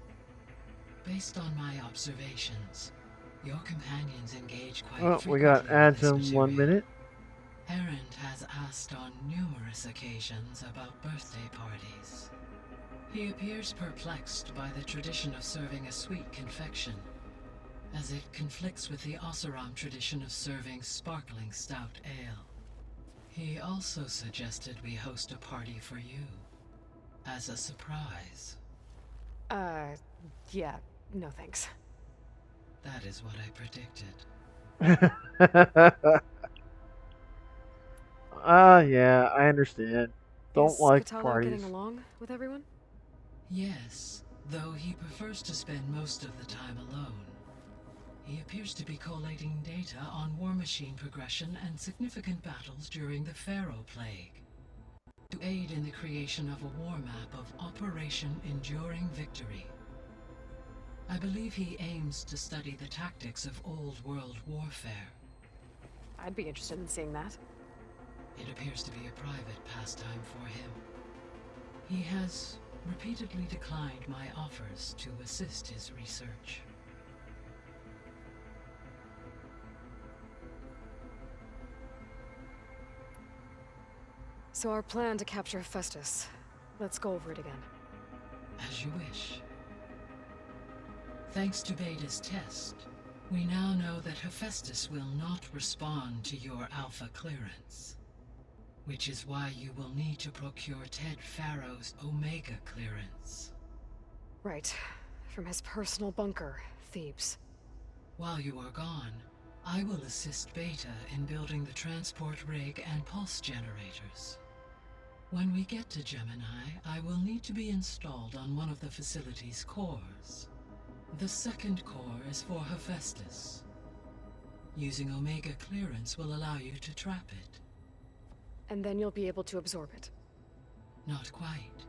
Based on my observations, your companions engage quite Oh, frequently we got with ads this in 1 material. minute. Erend has asked on numerous occasions about birthday parties. He appears perplexed by the tradition of serving a sweet confection, as it conflicts with the Oseram tradition of serving sparkling stout ale. He also suggested we host a party for you, as a surprise. Yeah, no thanks. That is what I predicted. Yeah, I understand. Don't Is like Cataldo parties. getting along with everyone? Yes, though he prefers to spend most of the time alone. He appears to be collating data on war machine progression and significant battles during the Pharaoh Plague, to aid in the creation of a war map of Operation Enduring Victory. I believe he aims to study the tactics of old world warfare. I'd be interested in seeing that. It appears to be a private pastime for him. He has repeatedly declined my offers to assist his research. So our plan to capture Hephaestus. Let's go over it again. As you wish. Thanks to Beta's test, we now know that Hephaestus will not respond to your Alpha clearance, which is why you will need to procure Ted Pharaoh's Omega clearance. Right. From his personal bunker, Thebes. While you are gone, I will assist Beta in building the transport rig and pulse generators. When we get to Gemini, I will need to be installed on one of the facility's cores. The second core is for Hephaestus. Using Omega clearance will allow you to trap it. And then you'll be able to absorb it. Not quite.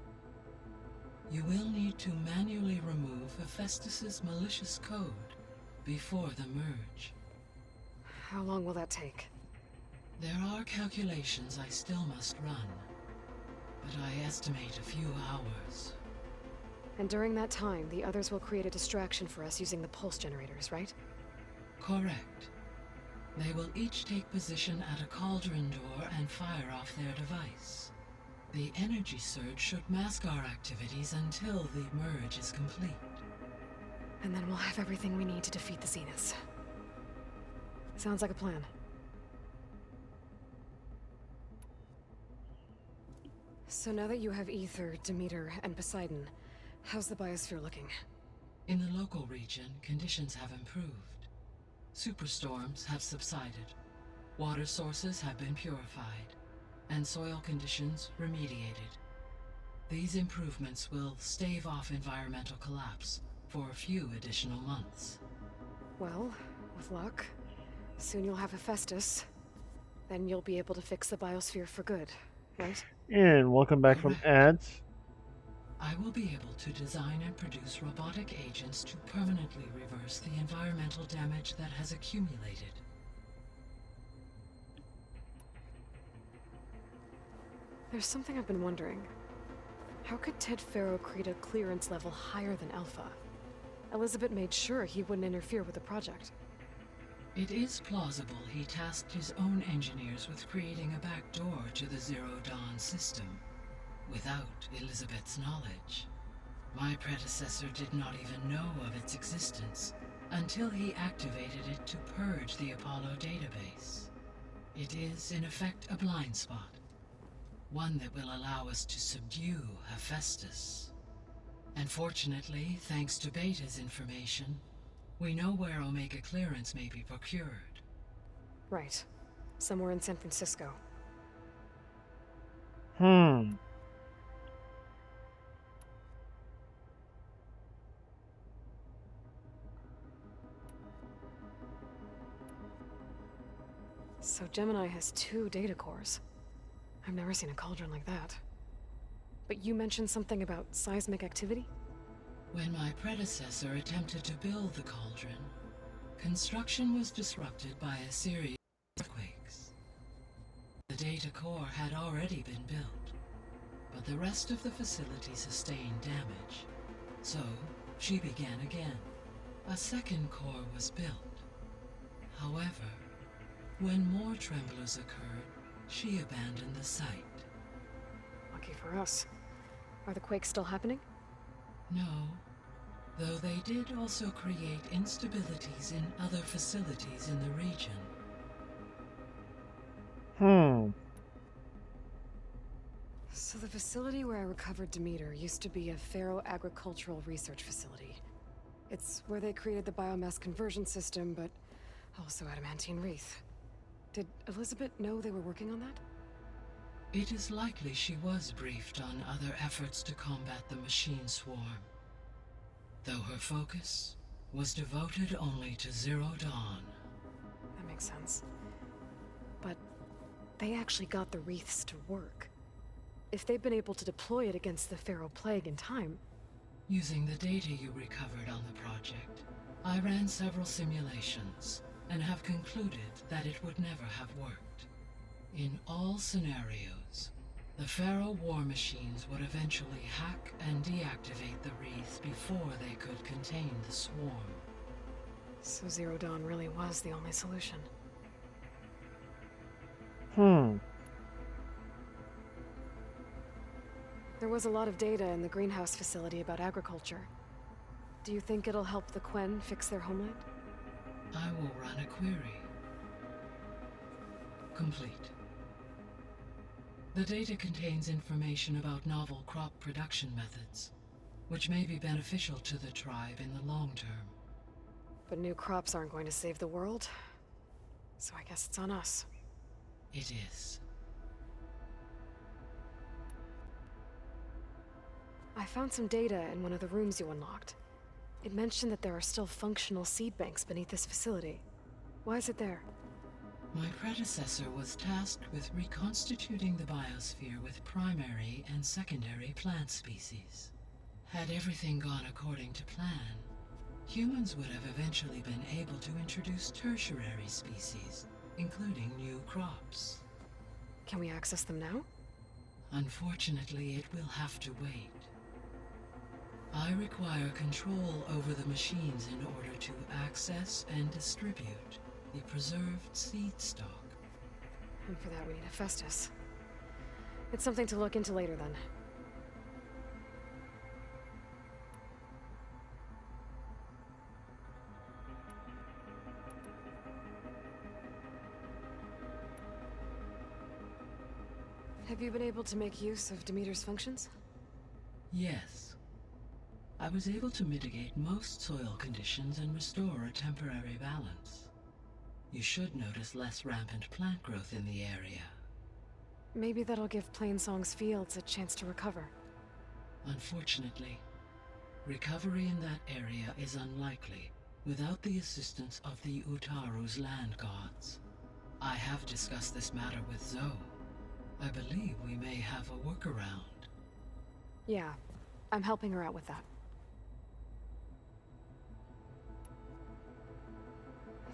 You will need to manually remove Hephaestus's malicious code before the merge. How long will that take? There are calculations I still must run, but I estimate a few hours. And during that time, the others will create a distraction for us using the pulse generators, right? Correct. They will each take position at a cauldron door and fire off their device. The energy surge should mask our activities until the merge is complete. And then we'll have everything we need to defeat the Zeniths. Sounds like a plan. So now that you have Ether, Demeter, and Poseidon, how's the biosphere looking? In the local region, conditions have improved. Superstorms have subsided, water sources have been purified, and soil conditions remediated. These improvements will stave off environmental collapse, for a few additional months. Well, with luck, soon you'll have Hephaestus. Then you'll be able to fix the biosphere for good, right? And welcome back from ads. I will be able to design and produce robotic agents to permanently reverse the environmental damage that has accumulated. There's something I've been wondering. How could Ted Faro create a clearance level higher than Alpha? Elizabeth made sure he wouldn't interfere with the project. It is plausible he tasked his own engineers with creating a backdoor to the Zero Dawn system, without Elizabeth's knowledge. My predecessor did not even know of its existence until he activated it to purge the Apollo database. It is, in effect, a blind spot. One that will allow us to subdue Hephaestus. And fortunately, thanks to Beta's information, we know where Omega clearance may be procured. Right. Somewhere in San Francisco. So Gemini has 2 data cores. I've never seen a cauldron like that. But you mentioned something about seismic activity? When my predecessor attempted to build the cauldron, construction was disrupted by a series of earthquakes. The data core had already been built, but the rest of the facility sustained damage. So, she began again. A second core was built. However, when more tremblers occurred, she abandoned the site. Lucky for us. Are the quakes still happening? No, though they did also create instabilities in other facilities in the region. So the facility where I recovered Demeter used to be a Faro agricultural research facility. It's where they created the biomass conversion system, but also adamantine wreath. Did Elizabeth know they were working on that? It is likely she was briefed on other efforts to combat the machine swarm, though her focus was devoted only to Zero Dawn. That makes sense. But they actually got the wreaths to work. If they've been able to deploy it against the Faro Plague in time... Using the data you recovered on the project, I ran several simulations and have concluded that it would never have worked. In all scenarios, the Faro war machines would eventually hack and deactivate the wreath before they could contain the swarm. So Zero Dawn really was the only solution. There was a lot of data in the greenhouse facility about agriculture. Do you think it'll help the Quen fix their homeland? I will run a query. Complete. The data contains information about novel crop production methods, which may be beneficial to the tribe in the long term. But new crops aren't going to save the world, so I guess it's on us. It is. I found some data in one of the rooms you unlocked. It mentioned that there are still functional seed banks beneath this facility. Why is it there? My predecessor was tasked with reconstituting the biosphere with primary and secondary plant species. Had everything gone according to plan, humans would have eventually been able to introduce tertiary species, including new crops. Can we access them now? Unfortunately, it will have to wait. I require control over the machines in order to access and distribute the preserved seed stock. And for that we need Hephaestus. It's something to look into later then. Have you been able to make use of Demeter's functions? Yes. I was able to mitigate most soil conditions and restore a temporary balance. You should notice less rampant plant growth in the area. Maybe that'll give Plainsong's fields a chance to recover. Unfortunately, Recovery in that area is unlikely without the assistance of the Utaru's land gods. I have discussed this matter with Zoe. I believe we may have a workaround. Yeah, I'm helping her out with that.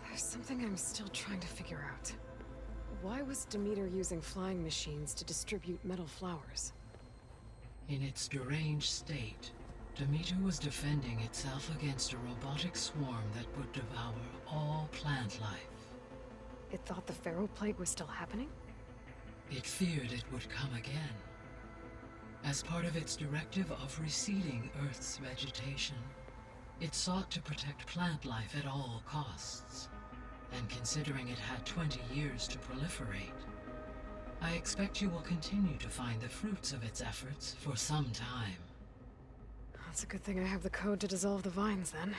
There's something I'm still trying to figure out. Why was Demeter using flying machines to distribute metal flowers? In its deranged state, Demeter was defending itself against a robotic swarm that would devour all plant life. It thought the Pharaoh Plague was still happening? It feared it would come again. As part of its directive of receding Earth's vegetation, it sought to protect plant life at all costs. And considering it had 20 years to proliferate, I expect you will continue to find the fruits of its efforts for some time. That's a good thing I have the code to dissolve the vines, then.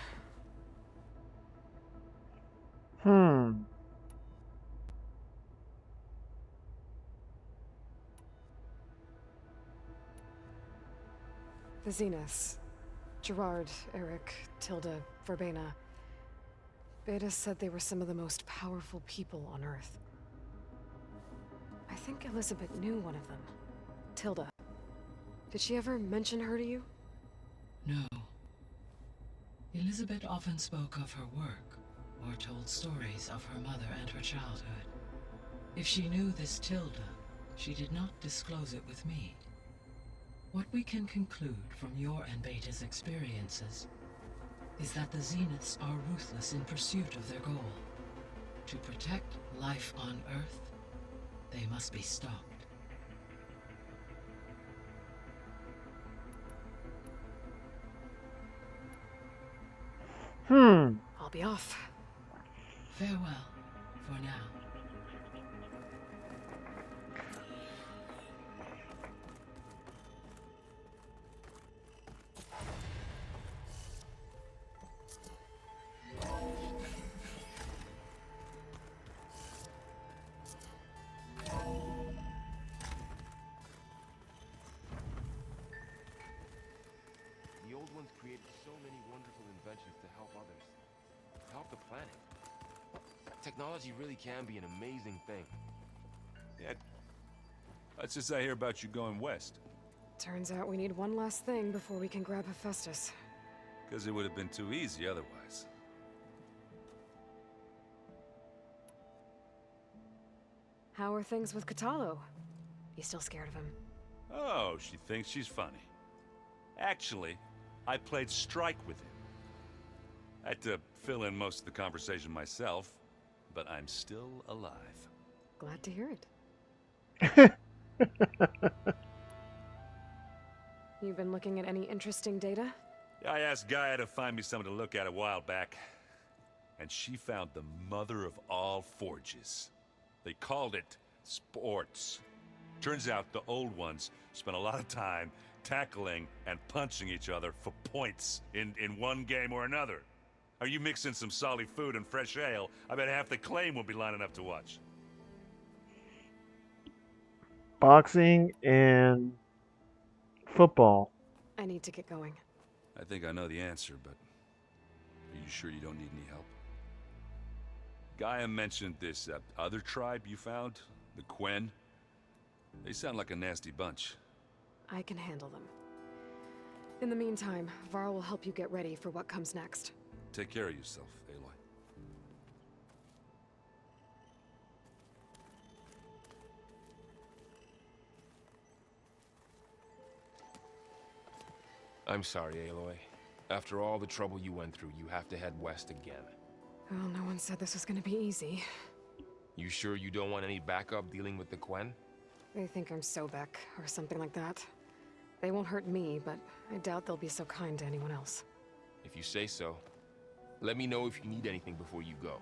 The Zeniths. Gerard, Eric, Tilda, Verbena. Beta said they were some of the most powerful people on Earth. I think Elizabeth knew one of them. Tilda. Did she ever mention her to you? No. Elizabeth often spoke of her work, or told stories of her mother and her childhood. If she knew this Tilda, she did not disclose it with me. What we can conclude from your and Beta's experiences is that the Zeniths are ruthless in pursuit of their goal. To protect life on Earth, they must be stopped. I'll be off. Farewell, for now. The old ones created so many wonderful inventions to help others. Help the planet. Technology really can be an amazing thing. Yeah. That's just I hear about you going west. Turns out we need one last thing before we can grab Hephaestus. Because it would have been too easy otherwise. How are things with Katalo? You still scared of him? Oh, she thinks she's funny. Actually, I played strike with him. I had to fill in most of the conversation myself, but I'm still alive. Glad to hear it. You've been looking at any interesting data? I asked Gaia to find me something to look at a while back, and she found the mother of all forges. They called it sports. Turns out the old ones spent a lot of time tackling and punching each other for points in one game or another. Are you mixing some solid food and fresh ale? I bet half the claim will be lining up to watch. Boxing and football. I need to get going. I think I know the answer, but are you sure you don't need any help? Gaia mentioned this other tribe you found, the Quen. They sound like a nasty bunch. I can handle them. In the meantime, Var will help you get ready for what comes next. Take care of yourself, Aloy. I'm sorry, Aloy. After all the trouble you went through, you have to head west again. Well, no one said this was gonna be easy. You sure you don't want any backup dealing with the Quen? They think I'm Sobek, or something like that. They won't hurt me, but I doubt they'll be so kind to anyone else. If you say so. Let me know if you need anything before you go.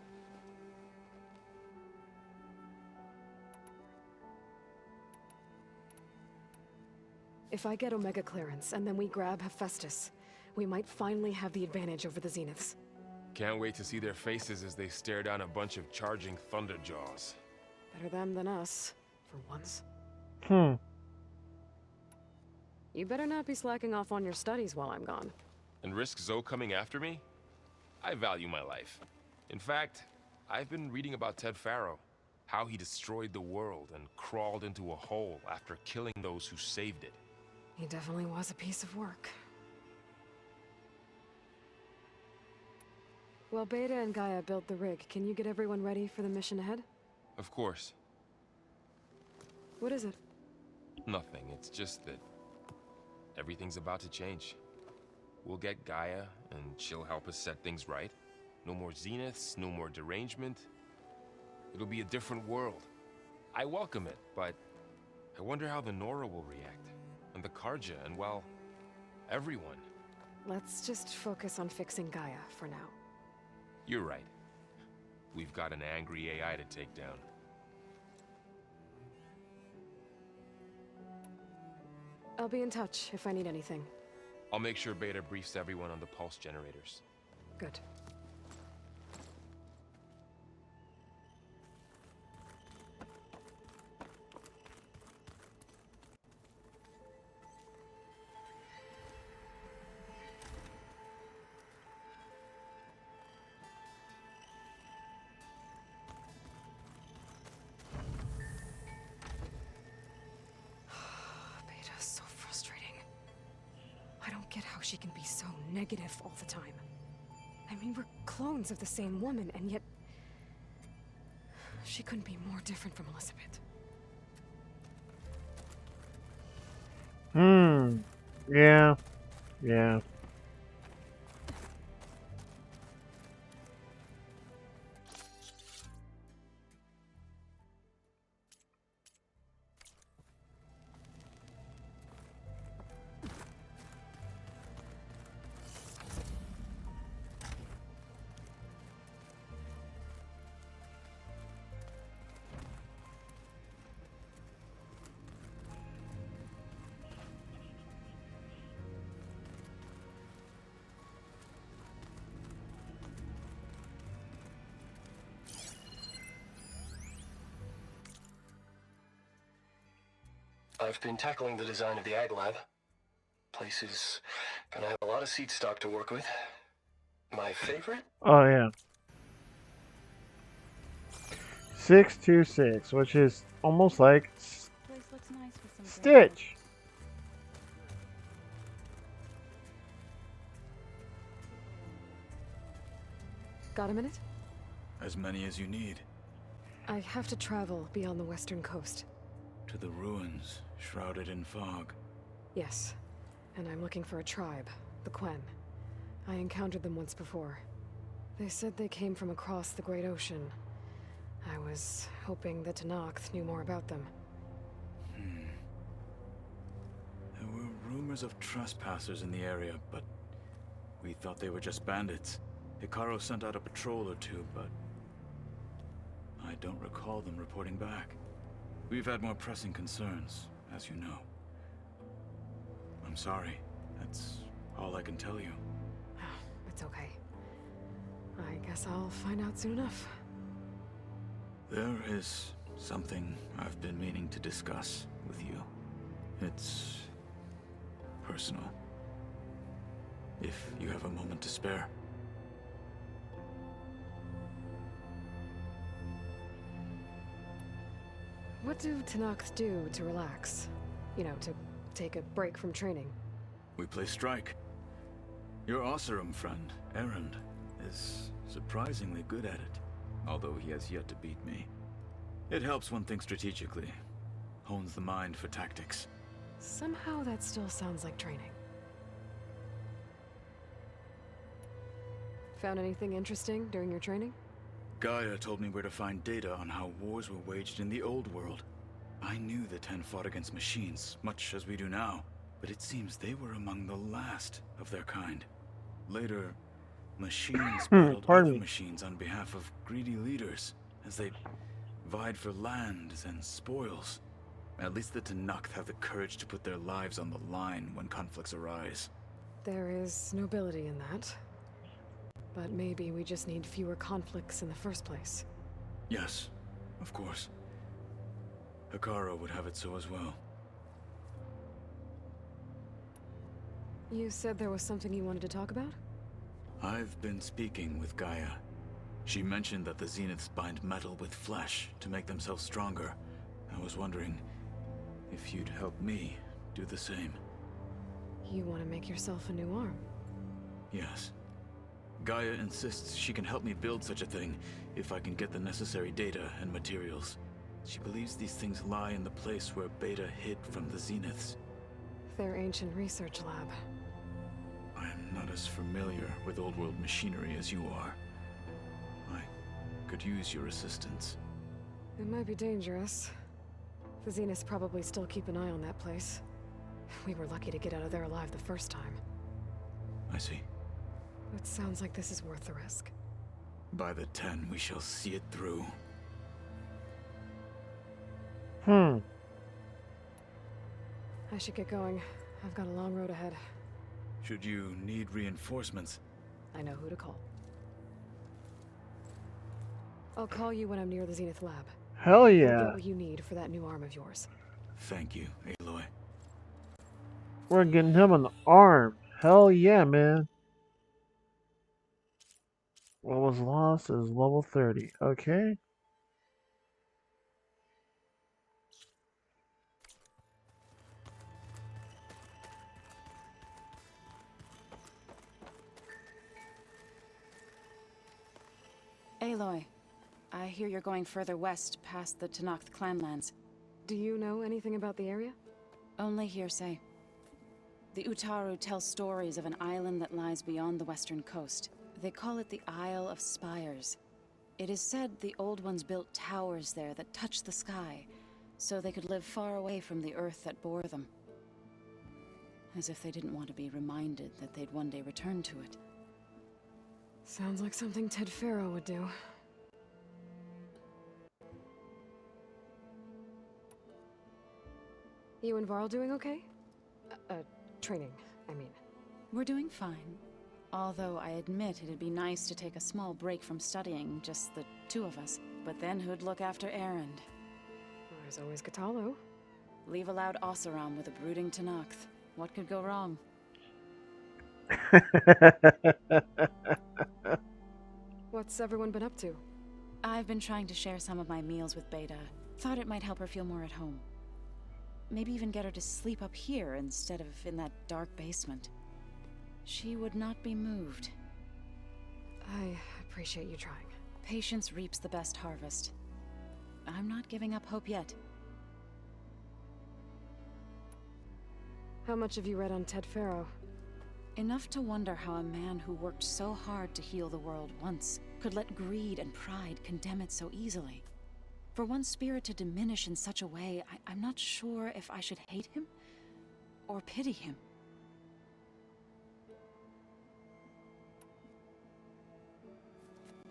If I get Omega clearance, and then we grab Hephaestus, we might finally have the advantage over the Zeniths. Can't wait to see their faces as they stare down a bunch of charging Thunderjaws. Better them than us, for once. You better not be slacking off on your studies while I'm gone. And risk Zoe coming after me? I value my life. In fact, I've been reading about Ted Faro. How he destroyed the world and crawled into a hole after killing those who saved it. He definitely was a piece of work. Well, Beta and Gaia built the rig. Can you get everyone ready for the mission ahead? Of course. What is it? Nothing. It's just that everything's about to change. We'll get Gaia, and she'll help us set things right. No more Zeniths, no more derangement. It'll be a different world. I welcome it, but I wonder how the Nora will react. And the Karja, and well, everyone. Let's just focus on fixing Gaia for now. You're right. We've got an angry AI to take down. I'll be in touch if I need anything. I'll make sure Beta briefs everyone on the pulse generators. Good. Beta's so frustrating. I don't get how she can be so negative all the time. I mean, we're clones of the same woman, and yet she couldn't be more different from Elizabeth. Yeah. Yeah. I've been tackling the design of the Ag Lab. Place is gonna have a lot of seed stock to work with. My favorite? Oh, yeah. 626, which is almost like Stitch. Got a minute? As many as you need. I have to travel beyond the western coast. To the ruins, shrouded in fog. Yes, and I'm looking for a tribe, the Quen. I encountered them once before. They said they came from across the Great Ocean. I was hoping that Tenakth knew more about them. There were rumors of trespassers in the area, but we thought they were just bandits. Hikaru sent out a patrol or two, but I don't recall them reporting back. We've had more pressing concerns, as you know. I'm sorry. That's all I can tell you. It's okay. I guess I'll find out soon enough. There is something I've been meaning to discuss with you. It's personal. If you have a moment to spare. What do Tenakth do to relax? You know, to take a break from training? We play strike. Your Oseram friend, Erend, is surprisingly good at it, although he has yet to beat me. It helps one think strategically, hones the mind for tactics. Somehow that still sounds like training. Found anything interesting during your training? Gaia told me where to find data on how wars were waged in the old world. I knew the Ten fought against machines, much as we do now, but it seems they were among the last of their kind. Later, machines battled other machines on behalf of greedy leaders, as they vied for lands and spoils. At least the Tenakth have the courage to put their lives on the line when conflicts arise. There is nobility in that. But maybe we just need fewer conflicts in the first place. Yes, of course. Hikaru would have it so as well. You said there was something you wanted to talk about? I've been speaking with Gaia. She mentioned that the Zeniths bind metal with flesh to make themselves stronger. I was wondering if you'd help me do the same. You want to make yourself a new arm? Yes. Gaia insists she can help me build such a thing if I can get the necessary data and materials. She believes these things lie in the place where Beta hid from the Zeniths. Their ancient research lab. I am not as familiar with old-world machinery as you are. I could use your assistance. It might be dangerous. The Zeniths probably still keep an eye on that place. We were lucky to get out of there alive the first time. I see. It sounds like this is worth the risk. By the 10, we shall see it through. I should get going. I've got a long road ahead. Should you need reinforcements? I know who to call. I'll call you when I'm near the Zenith lab. Hell You'll yeah. get what you need for that new arm of yours. Thank you, Aloy. We're getting him an arm. Hell yeah, man. What was lost is level 30. Okay. Aloy, I hear you're going further west past the Tenakth clanlands. Do you know anything about the area? Only hearsay. The Utaru tell stories of an island that lies beyond the western coast. They call it the Isle of Spires. It is said the Old Ones built towers there that touch the sky, so they could live far away from the earth that bore them. As if they didn't want to be reminded that they'd one day return to it. Sounds like something Ted Faro would do. You and Varl doing okay? Training, I mean. We're doing fine. Although I admit it'd be nice to take a small break from studying, just the two of us. But then who'd look after Erend? There's always Katalo. Leave a loud Oseram with a brooding Tenakth. What could go wrong? What's everyone been up to? I've been trying to share some of my meals with Beta. Thought it might help her feel more at home. Maybe even get her to sleep up here instead of in that dark basement. She would not be moved. I appreciate you trying. Patience reaps the best harvest. I'm not giving up hope yet. How much have you read on Ted Faro? Enough to wonder how a man who worked so hard to heal the world once could let greed and pride condemn it so easily. For one spirit to diminish in such a way, I'm not sure if I should hate him or pity him.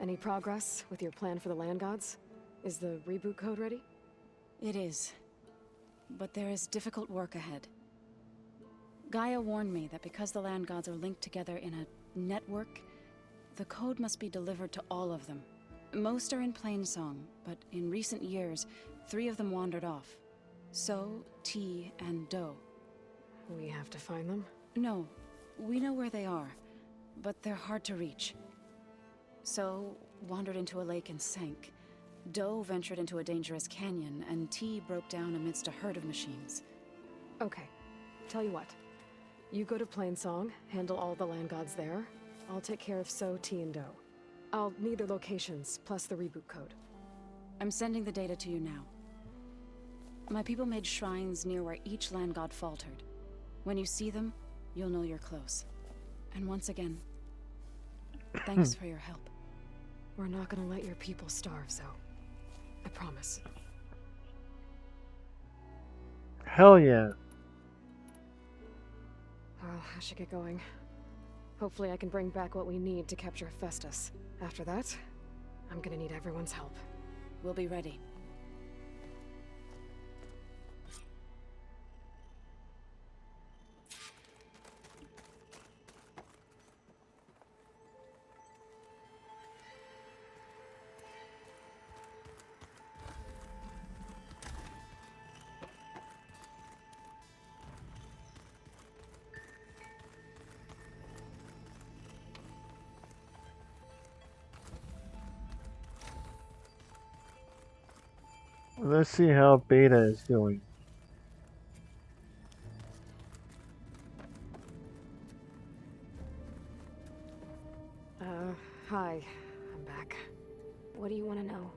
Any progress with your plan for the land gods? Is the reboot code ready? It is. But there is difficult work ahead. Gaia warned me that because the land gods are linked together in a network, the code must be delivered to all of them. Most are in Plainsong, but in recent years, 3 of them wandered off. So, T, and Do. We have to find them? No, we know where they are, but they're hard to reach. So, wandered into a lake and sank. Do ventured into a dangerous canyon, and T broke down amidst a herd of machines. Okay, tell you what. You go to Plainsong, handle all the land gods there. I'll take care of So, T, and Do. I'll need their locations, plus the reboot code. I'm sending the data to you now. My people made shrines near where each land god faltered. When you see them, you'll know you're close. And once again, thanks for your help. We're not gonna let your people starve, Zo. I promise. Hell yeah. Well, I should get going. Hopefully I can bring back what we need to capture Festus. After that, I'm gonna need everyone's help. We'll be ready. Let's see how Beta is doing. Hi. I'm back. What do you want to know?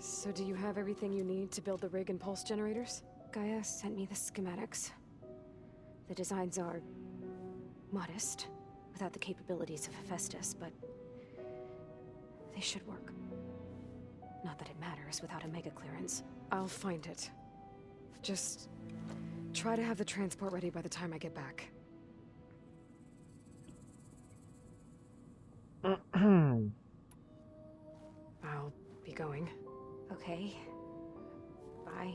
So do you have everything you need to build the rig and pulse generators? Gaia sent me the schematics. The designs are modest, without the capabilities of Hephaestus, but they should work. Not that it matters without a mega clearance. I'll find it. Just try to have the transport ready by the time I get back. I'll be going. Okay. Bye.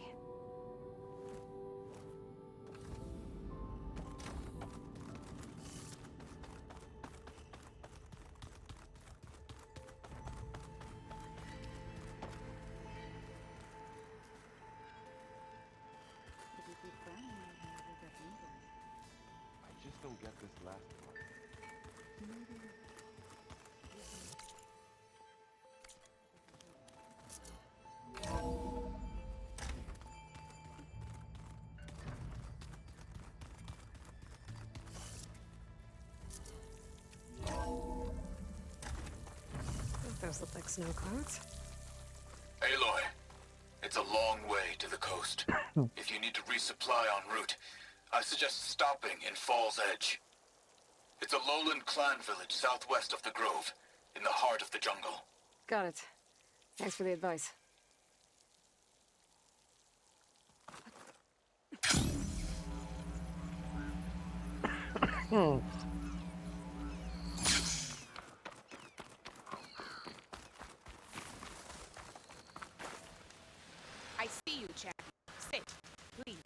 I just don't get this last part. Those look like snow clouds. Aloy, it's a long way to the coast. If you need to resupply en route, I suggest stopping in Fall's Edge. It's a lowland clan village southwest of the Grove, in the heart of the jungle. Got it. Thanks for the advice. I see you, Chad. Sit, please.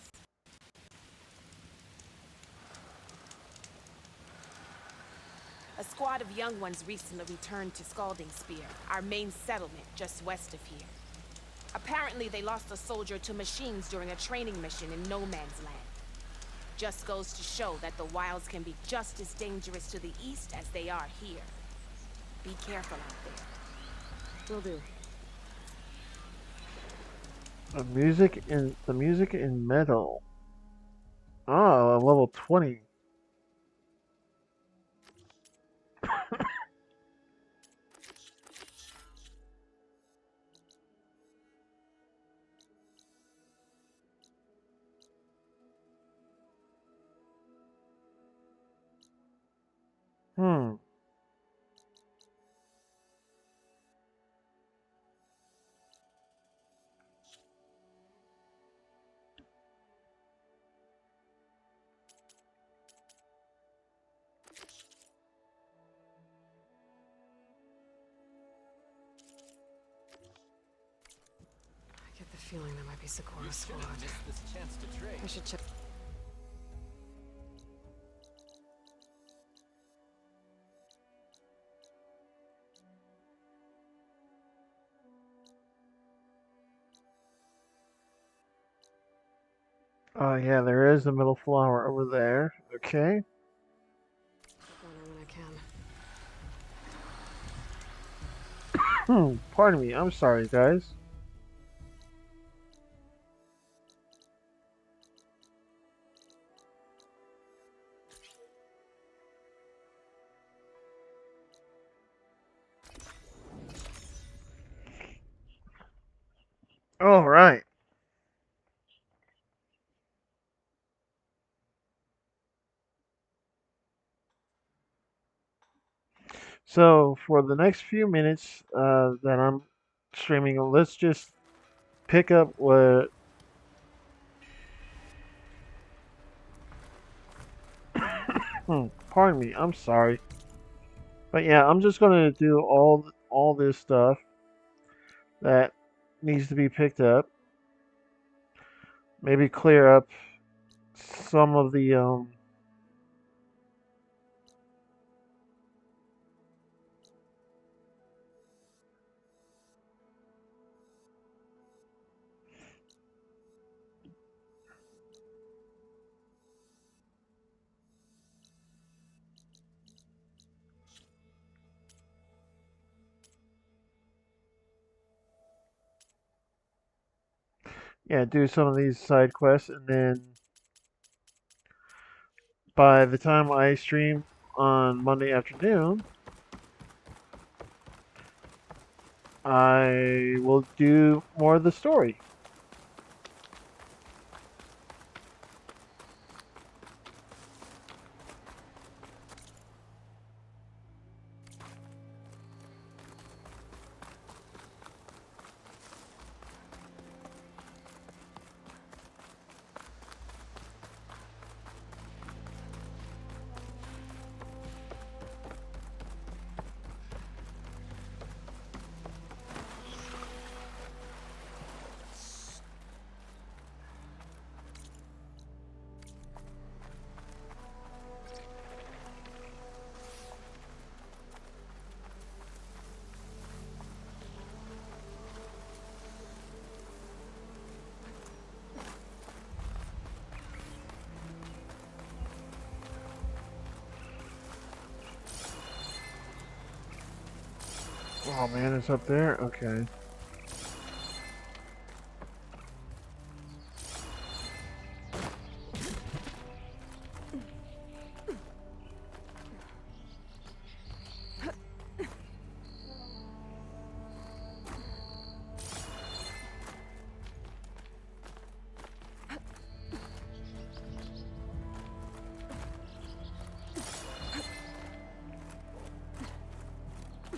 A squad of young ones recently returned to Scalding Spear, our main settlement just west of here. Apparently they lost a soldier to machines during a training mission in No Man's Land. Just goes to show that the wilds can be just as dangerous to the east as they are here. Be careful out there. Will do. The music in metal. Ah, level 20. Hmm. I get the feeling that might be Sakura's squad. This chance to trade. I should check. Yeah, there is a middle flower over there. Okay. When I can. Pardon me. I'm sorry, guys. All right. So for the next few minutes that I'm streaming, let's just pick up what. Pardon me. I'm sorry. But yeah, I'm just gonna do all this stuff that needs to be picked up. Maybe clear up some of the yeah, do some of these side quests, and then by the time I stream on Monday afternoon, I will do more of the story. Oh man, it's up there? Okay.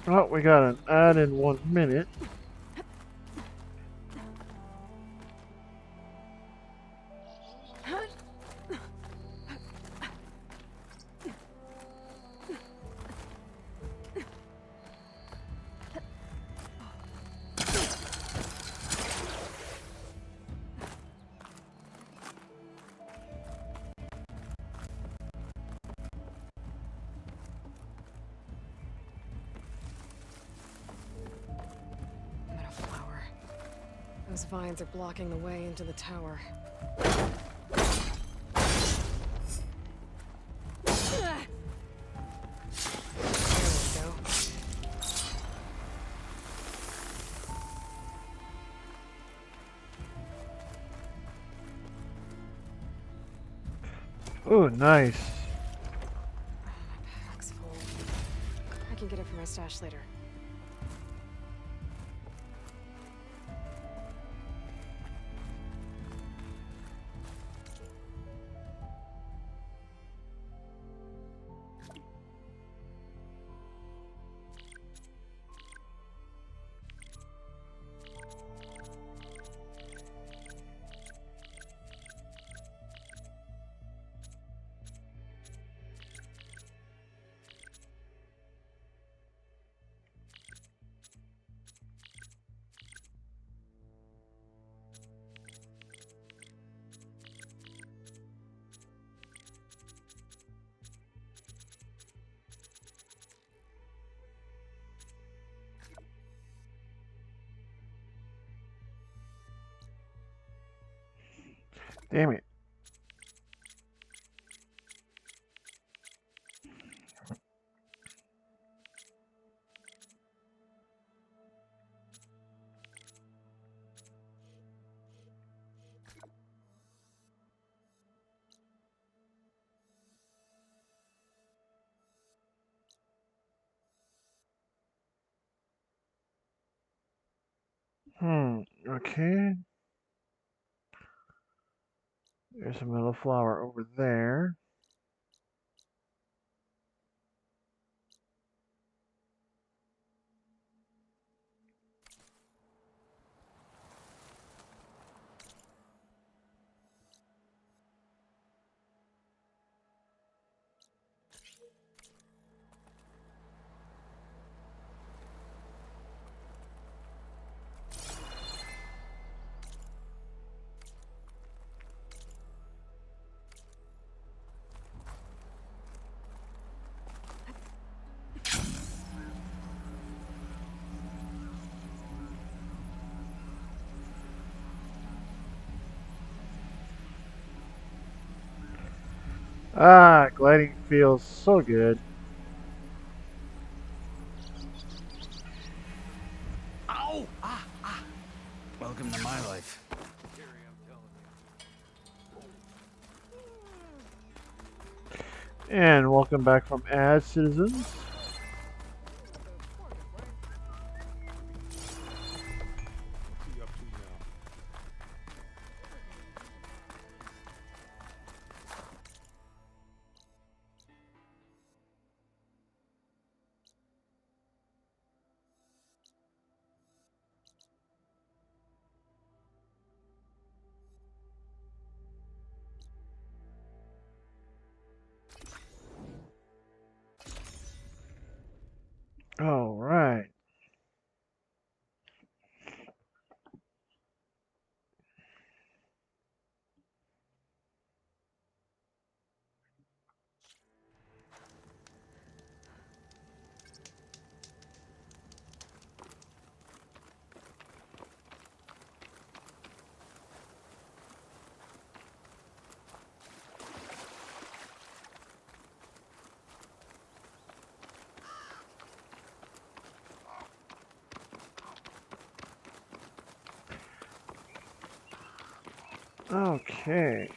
Oh, we got an ad in 1 minute. Those vines are blocking the way into the tower. Ooh, nice. My pack's full. I can get it from my stash later. Damn it. Okay. There's a metal flower over there. Ah, gliding feels so good. Ow! Welcome to my life. And welcome back from ads, citizens. All right. Okay.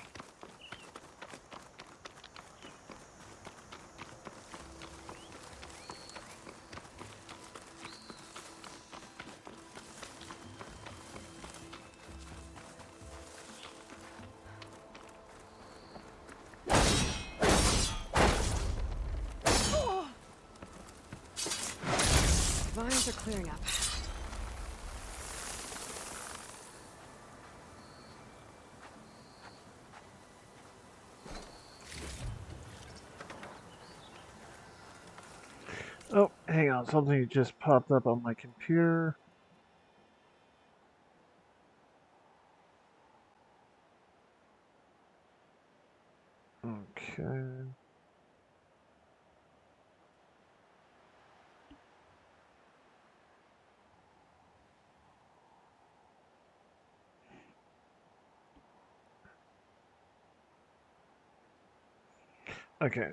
Vines are clearing up. Oh, hang on. Something just popped up on my computer. Okay. Okay.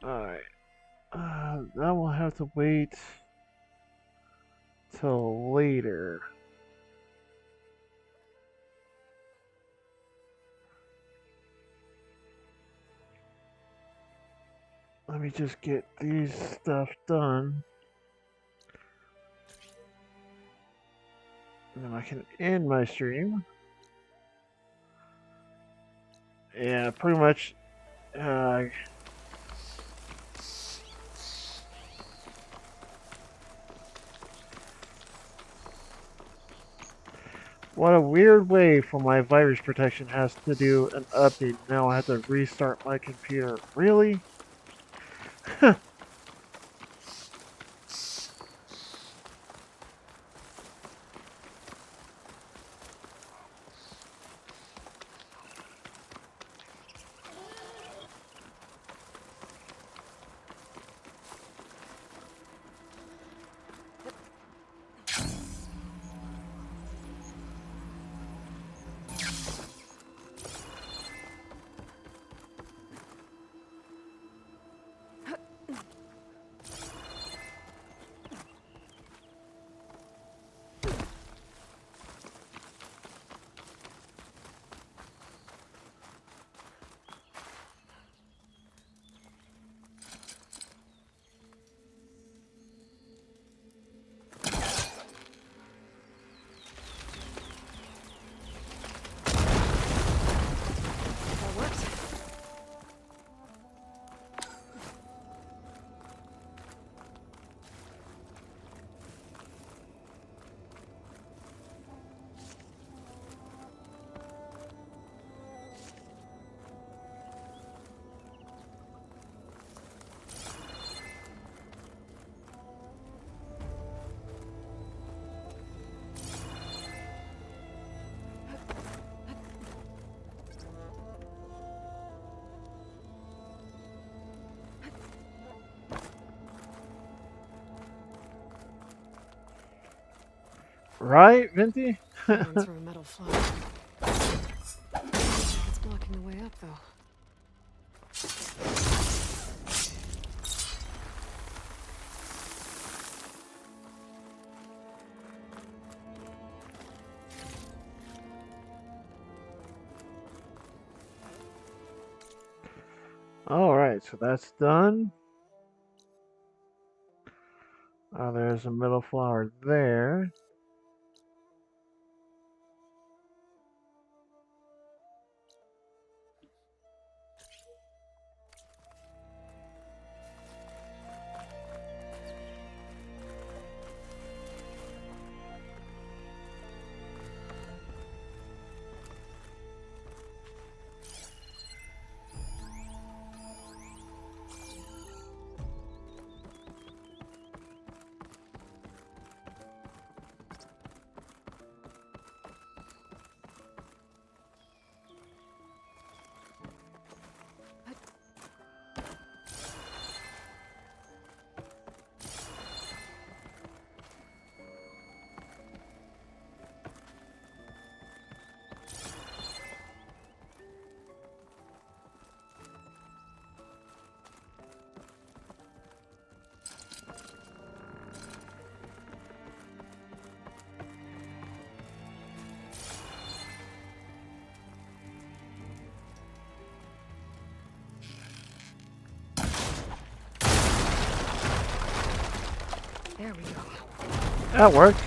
Alright. That will have to wait till later. Let me just get these stuff done. And then I can end my stream. Yeah, pretty much. What a weird way for my virus protection has to do an update. Now I have to restart my computer. Really? Right, Venti? Entrance from a metal floor. It's blocking the way up, though. Alright, so that's done. There's a middle flower there. There we go. That worked.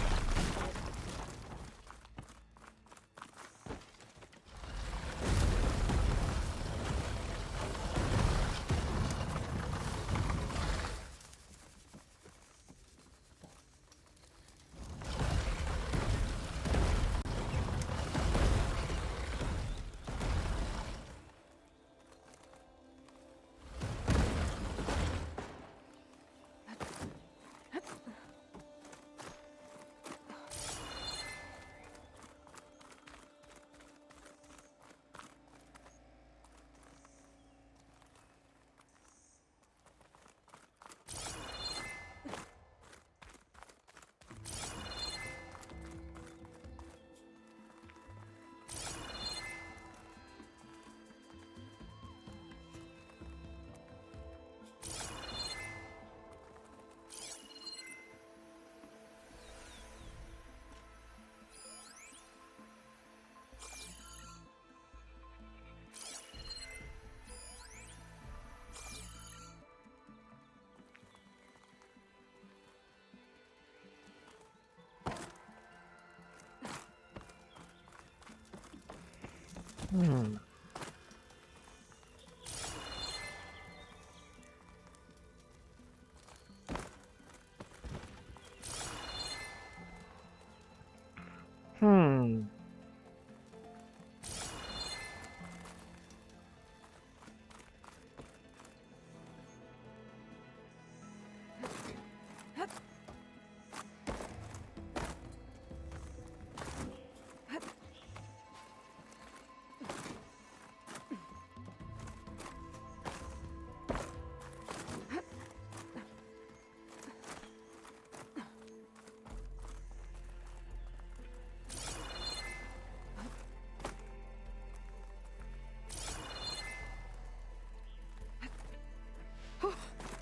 Hmm. Hmm.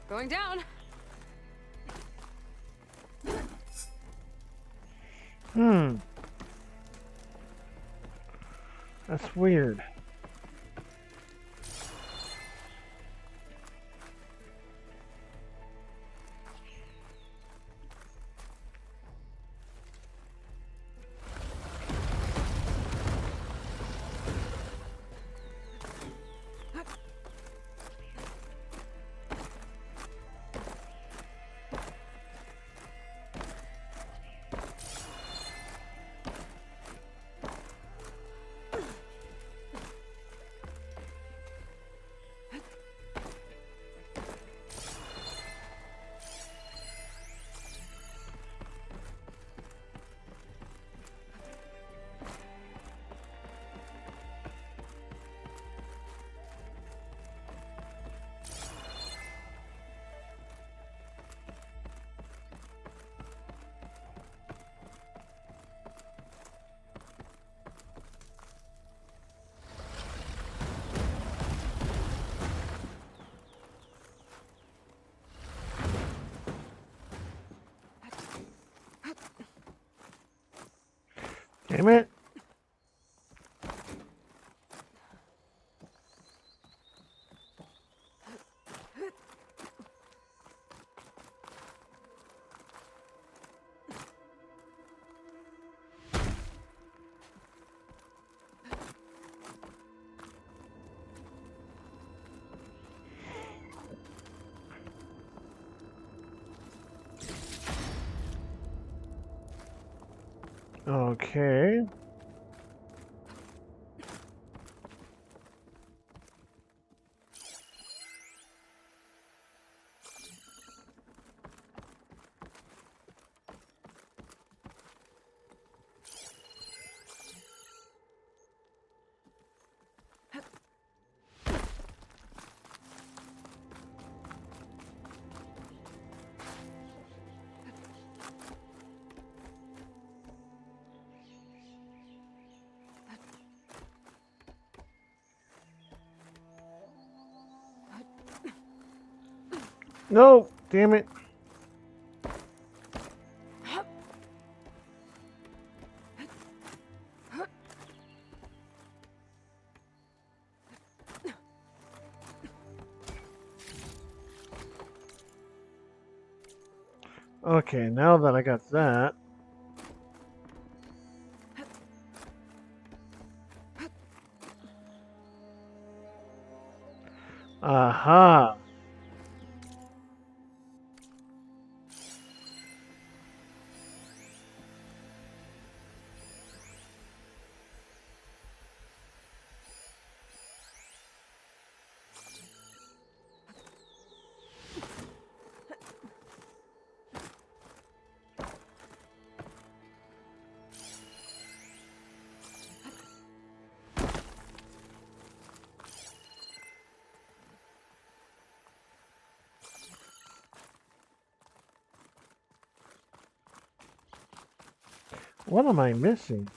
Going down. Hmm. That's weird. Damn it. Okay. No, damn it. Okay, now that I got that. Aha. What am I missing?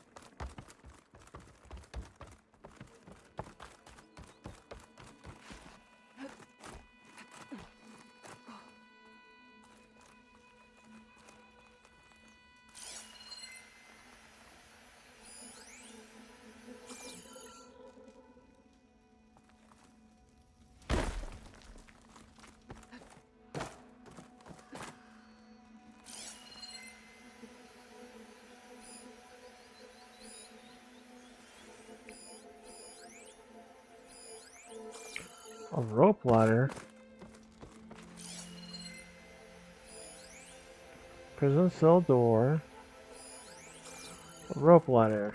A rope ladder. Prison cell door. A rope ladder.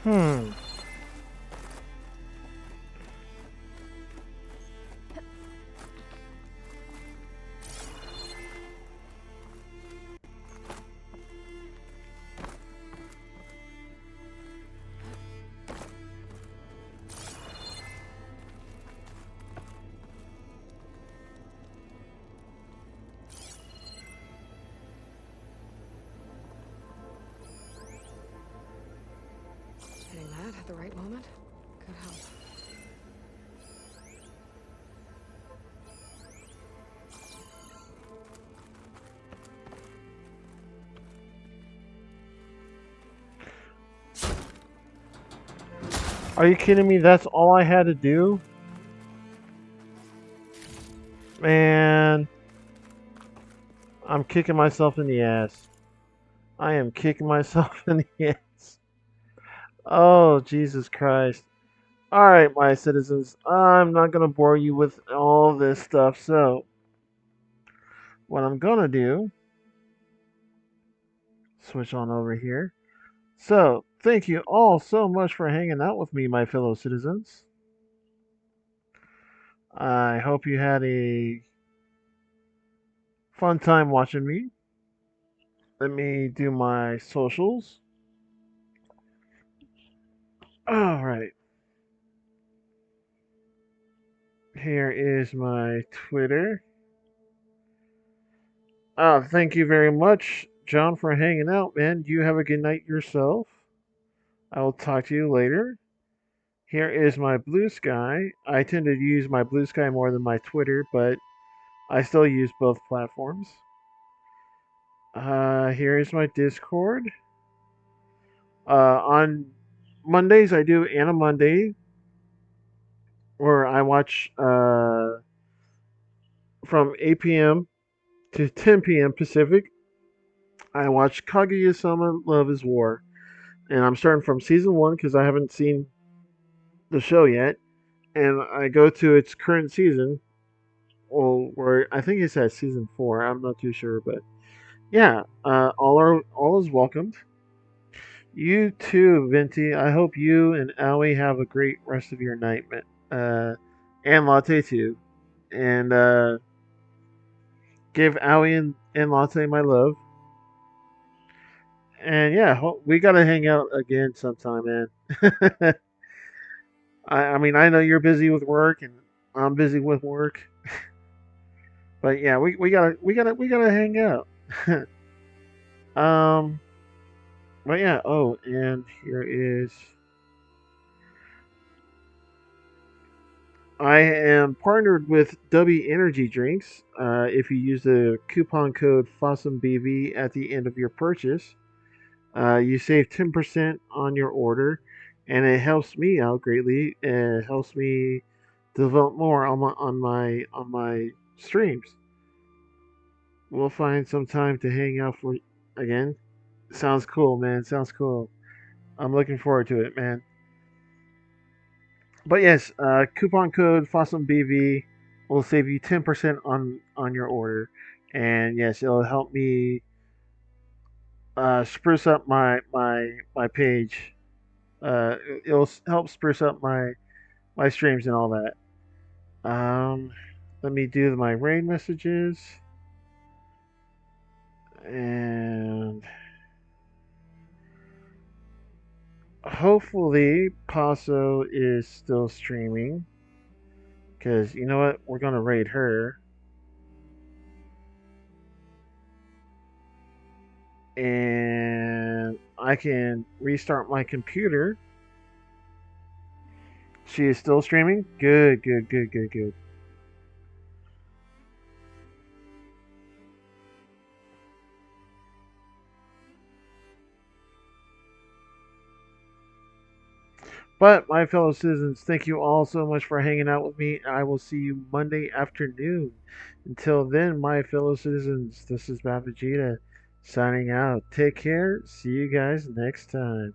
Hmm. Hitting that at the right moment could help. Are you kidding me? That's all I had to do? Man. I'm kicking myself in the ass. I am kicking myself in the ass. Oh, Jesus Christ. Alright, my citizens, I'm not going to bore you with all this stuff, so what I'm going to do, switch on over here. So, thank you all so much for hanging out with me, my fellow citizens. I hope you had a fun time watching me. Let me do my socials. Alright. Here is my Twitter. Thank you very much, John, for hanging out, man. You have a good night yourself. I will talk to you later. Here is my Blue Sky. I tend to use my Blue Sky more than my Twitter, but I still use both platforms. Here is my Discord. On Mondays, I do Anna Monday, where I watch from 8 p.m. to 10 p.m. Pacific. I watch Kaguya-sama Love is War. And I'm starting from season 1 because I haven't seen the show yet. And I go to its current season. Well, where I think it's at season 4. I'm not too sure, but yeah, all is welcomed. You too, Venti. I hope you and Aoi have a great rest of your night, man. And Latte too. And give Aoi and Latte my love. And yeah, we gotta hang out again sometime, man. I mean, I know you're busy with work, and I'm busy with work. But yeah, we gotta hang out. um, but yeah. Oh, and here is. I am partnered with W Energy Drinks. If you use the coupon code FOSSUMBV at the end of your purchase, you save 10% on your order, and it helps me out greatly. It helps me develop more on my streams. We'll find some time to hang out for again. Sounds cool, man. Sounds cool. I'm looking forward to it, man. But yes, coupon code FOSSUMBV will save you 10% on your order, and yes, it'll help me spruce up my page. It'll help spruce up my streams and all that. Let me do my raid messages, and hopefully Paso is still streaming. Because you know what? We're going to raid her. And I can restart my computer. She is still streaming? Good, good, good, good, good. But, my fellow citizens, thank you all so much for hanging out with me. I will see you Monday afternoon. Until then, my fellow citizens, this is Babajita signing out. Take care. See you guys next time.